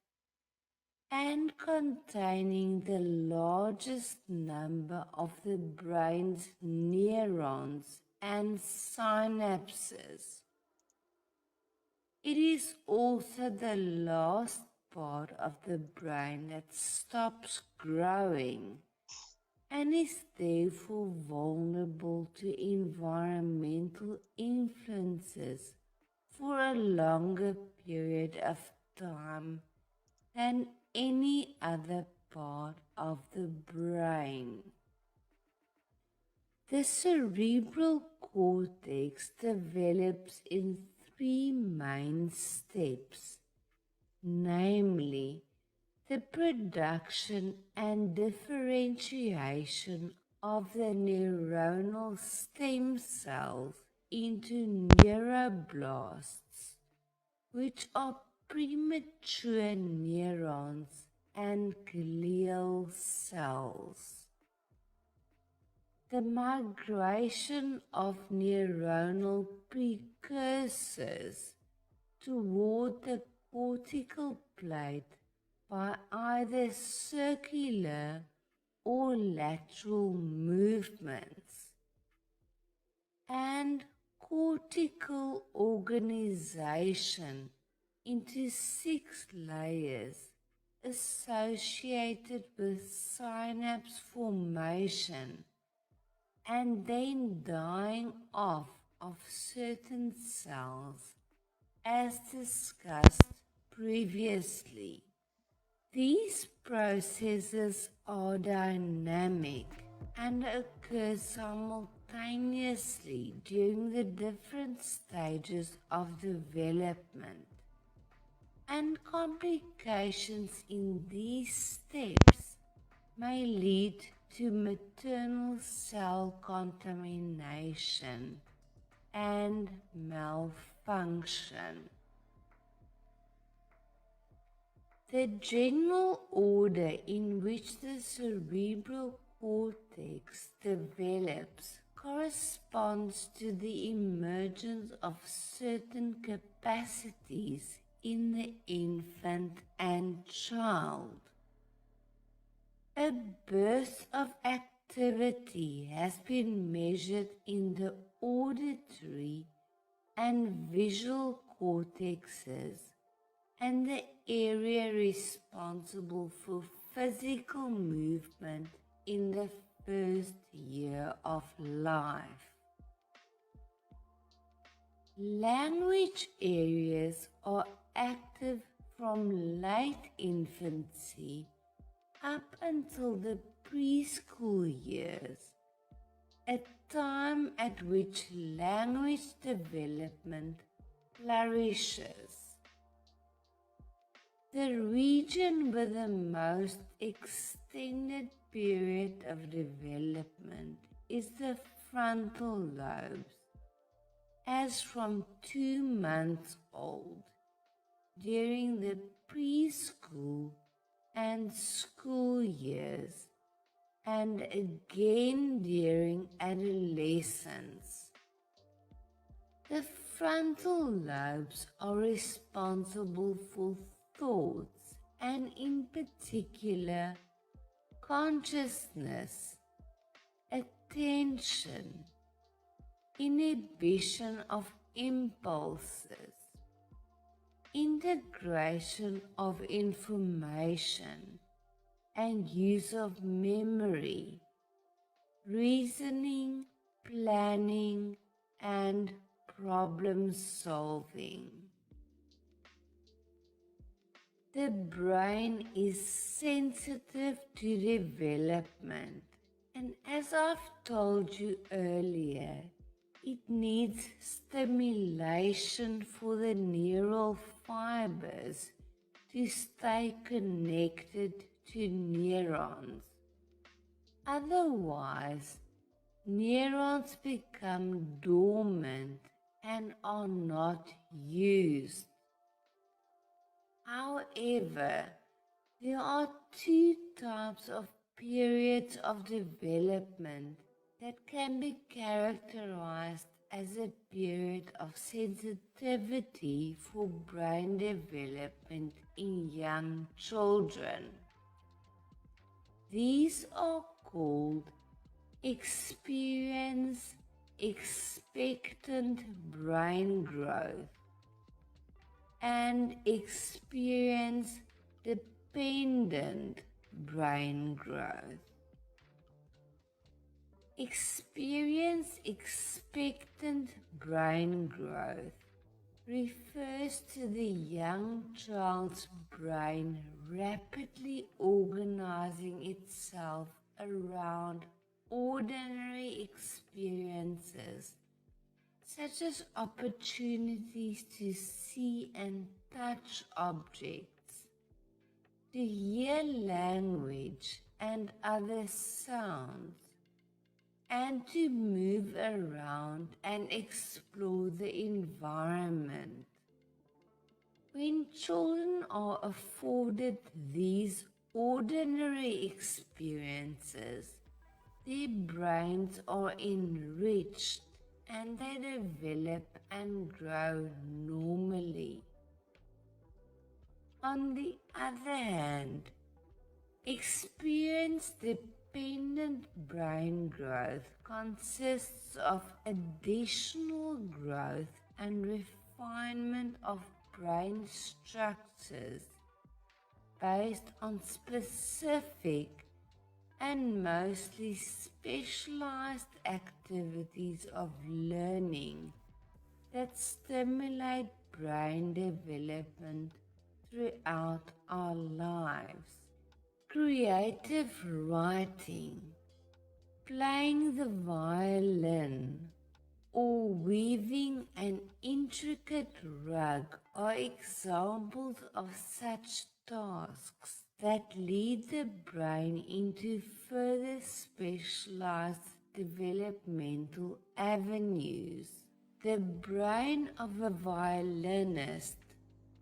and containing the largest number of the brain's neurons and synapses. It is also the last part of the brain that stops growing and is therefore vulnerable to environmental influences for a longer period of time than any other part of the brain. The cerebral cortex develops in 3 main steps, namely the production and differentiation of the neuronal stem cells into neuroblasts, which are premature neurons and glial cells. The migration of neuronal precursors toward the cortical plate by either circular or lateral movements, and cortical organization into 6 layers associated with synapse formation and then dying off of certain cells, as discussed previously. These processes are dynamic and occur simultaneously during the different stages of development, and complications in these steps may lead to maternal cell contamination and malfunction. The general order in which the cerebral cortex develops corresponds to the emergence of certain capacities in the infant and child. A burst of activity has been measured in the auditory and visual cortexes and the area responsible for physical movement in the first year of life. Language areas are active from late infancy up until the preschool years, a time at which language development flourishes. The region with the most extended period of development is the frontal lobes, as from 2 months old, during the preschool and school years, and again during adolescence. The frontal lobes are responsible for thoughts and, in particular, consciousness, attention, inhibition of impulses, integration of information, and use of memory, reasoning, planning, and problem solving. The brain is sensitive to development, and as I've told you earlier, it needs stimulation for the neural fibers to stay connected to neurons. Otherwise, neurons become dormant and are not used. However, there are 2 types of periods of development that can be characterized as a period of sensitivity for brain development in young children. These are called experience expectant brain growth and experience dependent brain growth. Experience expectant brain growth refers to the young child's brain rapidly organizing itself around ordinary experiences, such as opportunities to see and touch objects, to hear language and other sounds, and to move around and explore the environment. When children are afforded these ordinary experiences, their brains are enriched and they develop and grow normally. On the other hand, experience-dependent brain growth consists of additional growth and refinement of brain structures based on specific and mostly specialized activities of learning that stimulate brain development throughout our lives. Creative writing, playing the violin, or weaving an intricate rug are examples of such tasks that lead the brain into further specialized developmental avenues. The brain of a violinist,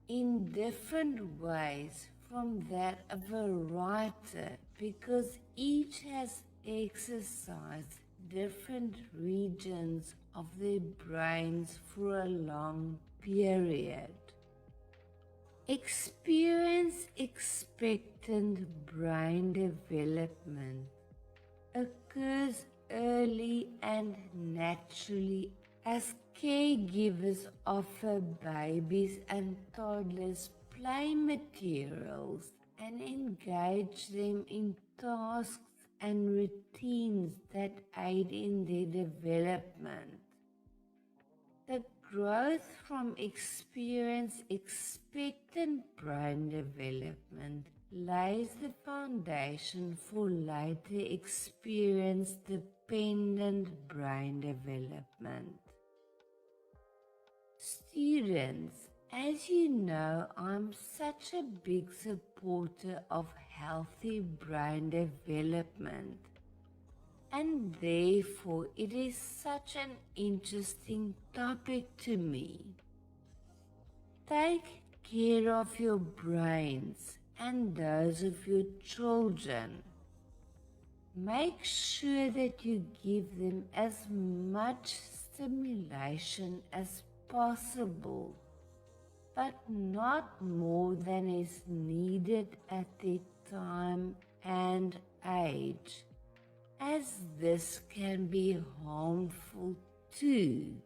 in different ways from that of a writer, because each has exercised different regions of their brains for a long period. Experience expectant brain development occurs early and naturally as caregivers offer babies and toddlers play materials and engage them in tasks and routines that aid in their development. The growth from experience expectant brain development lays the foundation for later experience-dependent brain development. Students, as you know, I'm such a big supporter of healthy brain development, and therefore it is such an interesting topic to me. Take care of your brains and those of your children. Make sure that you give them as much stimulation as possible, but not more than is needed at their time and age, as this can be harmful too.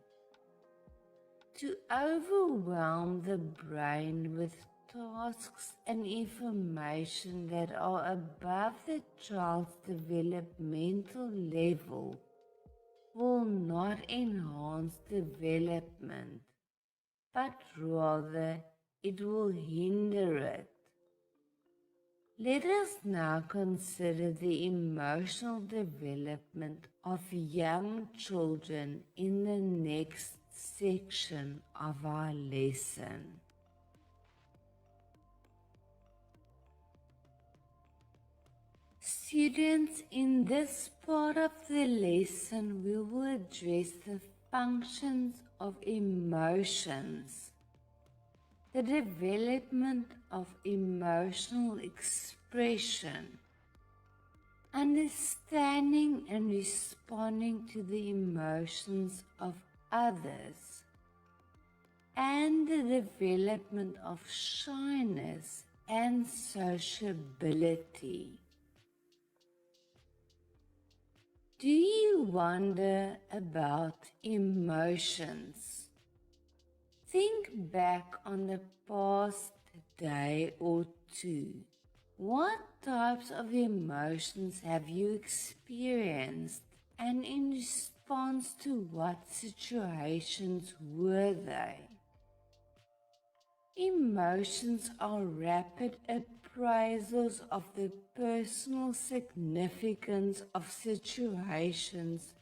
To overwhelm the brain with tasks and information that are above the child's developmental level will not enhance development, but rather it will hinder it. Let us now consider the emotional development of young children in the next section of our lesson. Students, in this part of the lesson, we will address the functions of emotions, the development of emotional expression, understanding and responding to the emotions of others, and the development of shyness and sociability. Do you wonder about emotions? Think back on the past day or two. What types of emotions have you experienced, and in response to what situations were they? Emotions are rapid appraisals of the personal significance of situations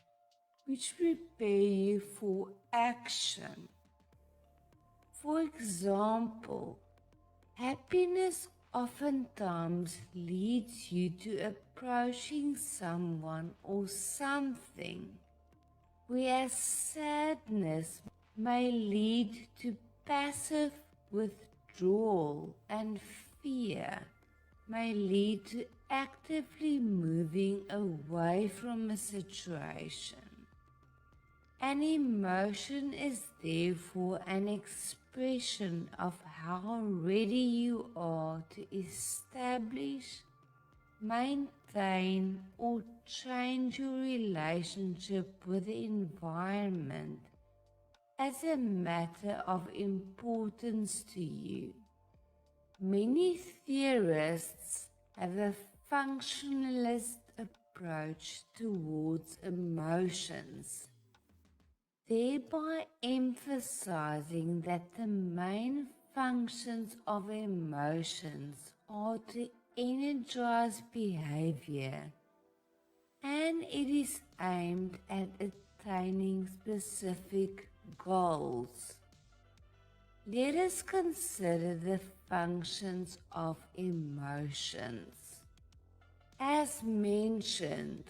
which prepare you for action. For example, happiness oftentimes leads you to approaching someone or something, whereas sadness may lead to passive withdrawal, and fear may lead to actively moving away from a situation. An emotion is therefore an expression of how ready you are to establish, maintain, or change your relationship with the environment as a matter of importance to you. Many theorists have a functionalist approach towards emotions, thereby emphasizing that the main functions of emotions are to energize behavior, and it is aimed at attaining specific goals. Let us consider the functions of emotions. As mentioned,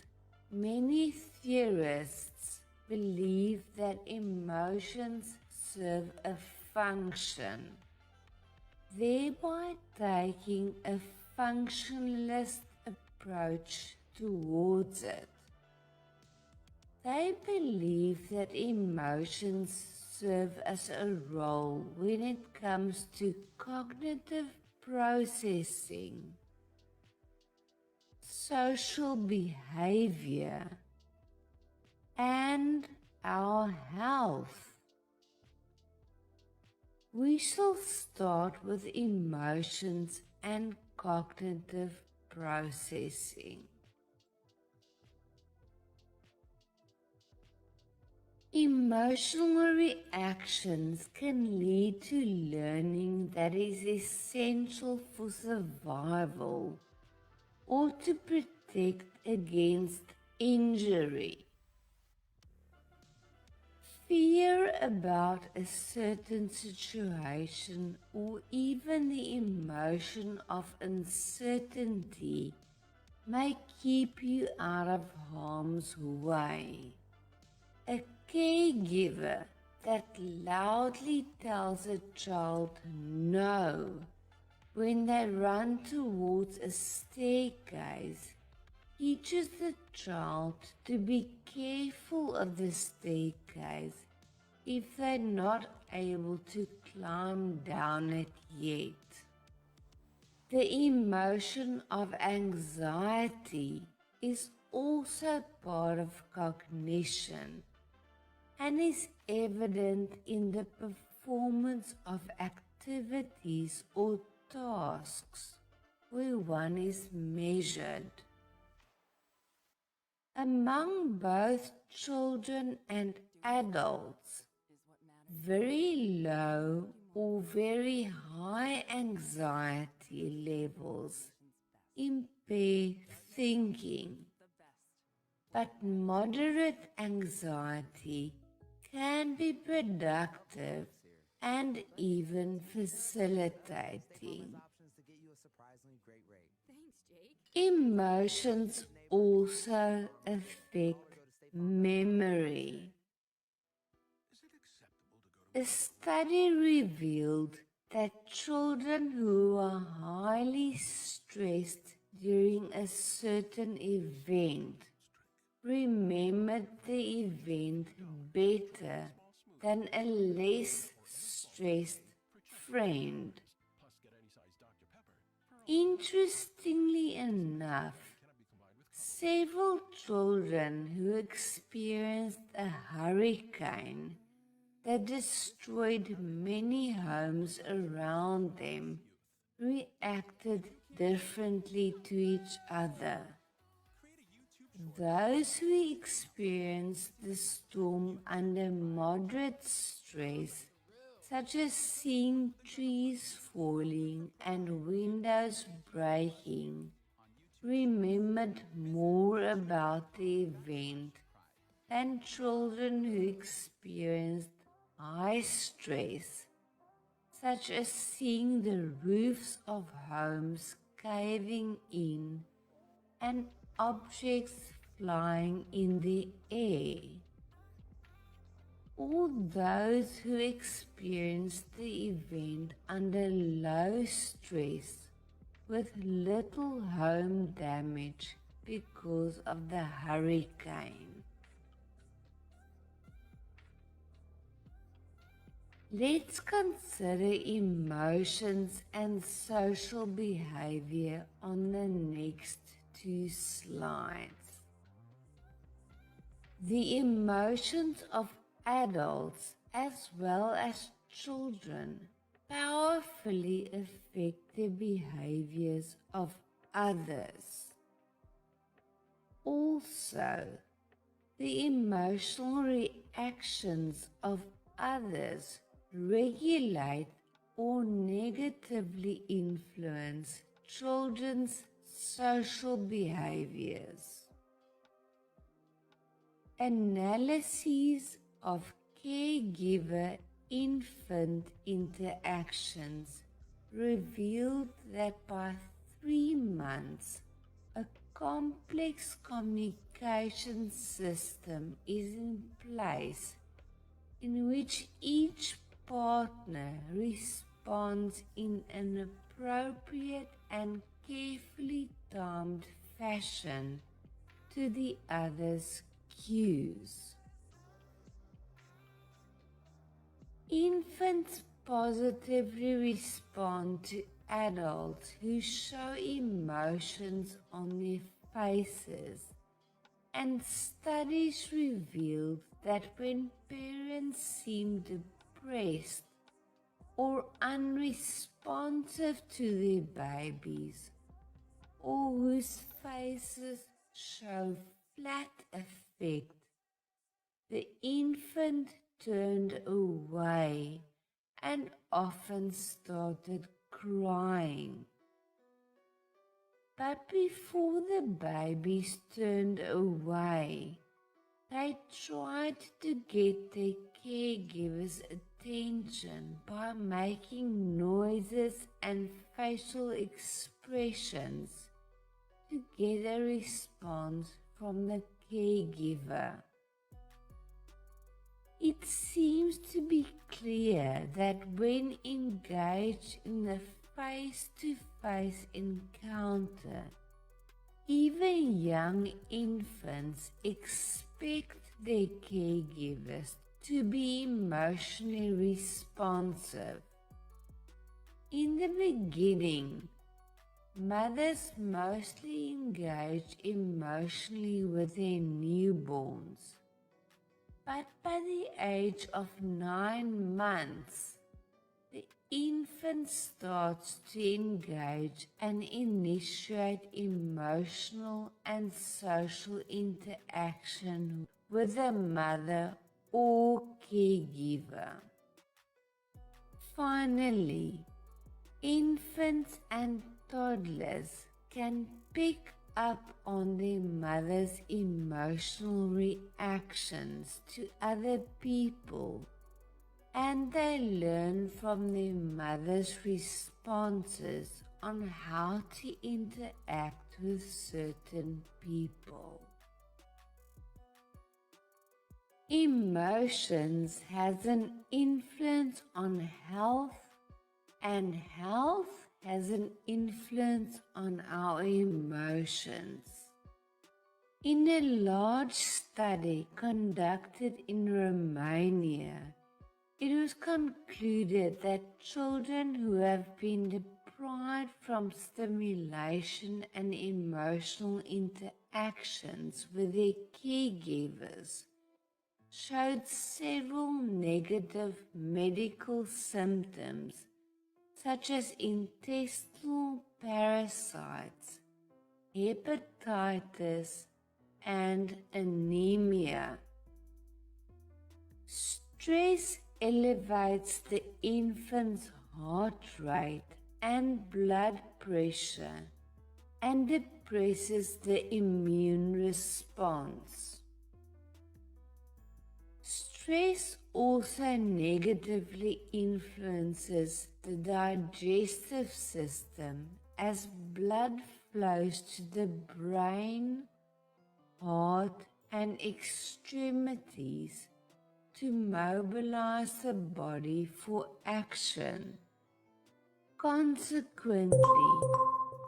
many theorists believe that emotions serve a function, thereby taking a functionalist approach towards it. They believe that emotions serve as a role when it comes to cognitive processing, social behavior, and our health. We shall start with emotions and cognitive processing. Emotional reactions can lead to learning that is essential for survival or to protect against injury. Fear about a certain situation or even the emotion of uncertainty may keep you out of harm's way. A caregiver that loudly tells a child no when they run towards a staircase teaches the child to be careful of the staircase if they're not able to climb down it yet. The emotion of anxiety is also part of cognition and is evident in the performance of activities or tasks where one is measured. Among both children and adults, very low or very high anxiety levels impair thinking, but moderate anxiety can be productive and even facilitating. Emotions also affect memory. A study revealed that children who are highly stressed during a certain event remembered the event better than a less stressed friend. Interestingly enough, several children who experienced a hurricane that destroyed many homes around them reacted differently to each other. Those who experienced the storm under moderate stress, such as seeing trees falling and windows breaking, remembered more about the event than children who experienced high stress, such as seeing the roofs of homes caving in and objects flying in the air. All those who experienced the event under low stress with little home damage because of the hurricane. Let's consider emotions and social behavior on the next two slides. The emotions of adults as well as children powerfully affect the behaviors of others. Also, the emotional reactions of others regulate or negatively influence children's social behaviors. Analyses of caregiver-infant interactions revealed that by 3 months, a complex communication system is in place in which each partner responds in an appropriate and carefully timed fashion to the other's cues. Infants positively respond to adults who show emotions on their faces, and studies revealed that when parents seem depressed or unresponsive to their babies, or whose faces show flat affect, the infant turned away and often started crying. But before the babies turned away, they tried to get their caregivers' attention by making noises and facial expressions to get a response from the caregiver. It seems to be clear that when engaged in a face-to-face encounter, even young infants expect their caregivers to be emotionally responsive. In the beginning, mothers mostly engage emotionally with their newborns, but by the age of 9 months, the infant starts to engage and initiate emotional and social interaction with the mother or caregiver. Finally, infants and toddlers can pick up on their mother's emotional reactions to other people, and they learn from their mother's responses on how to interact with certain people. Emotions has an influence on health, and health has an influence on our emotions. In a large study conducted in Romania, it was concluded that children who have been deprived from stimulation and emotional interactions with their caregivers showed several negative medical symptoms such as intestinal parasites, hepatitis, and anemia. Stress elevates the infant's heart rate and blood pressure and depresses the immune response. Stress also negatively influences the digestive system as blood flows to the brain, heart, and extremities to mobilize the body for action. Consequently,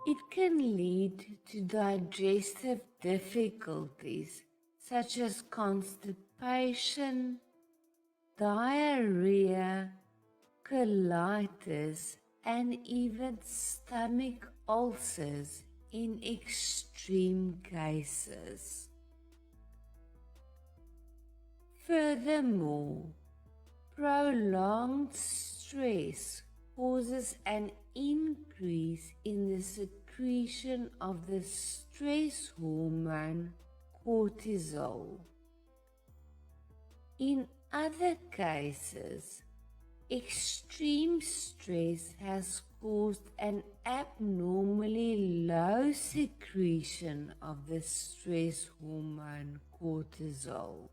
it can lead to digestive difficulties such as constipation, diarrhea, colitis, and even stomach ulcers in extreme cases. Furthermore, prolonged stress causes an increase in the secretion of the stress hormone cortisol. In other cases, extreme stress has caused an abnormally low secretion of the stress hormone cortisol.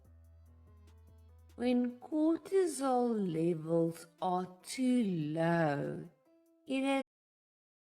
When cortisol levels are too low, it has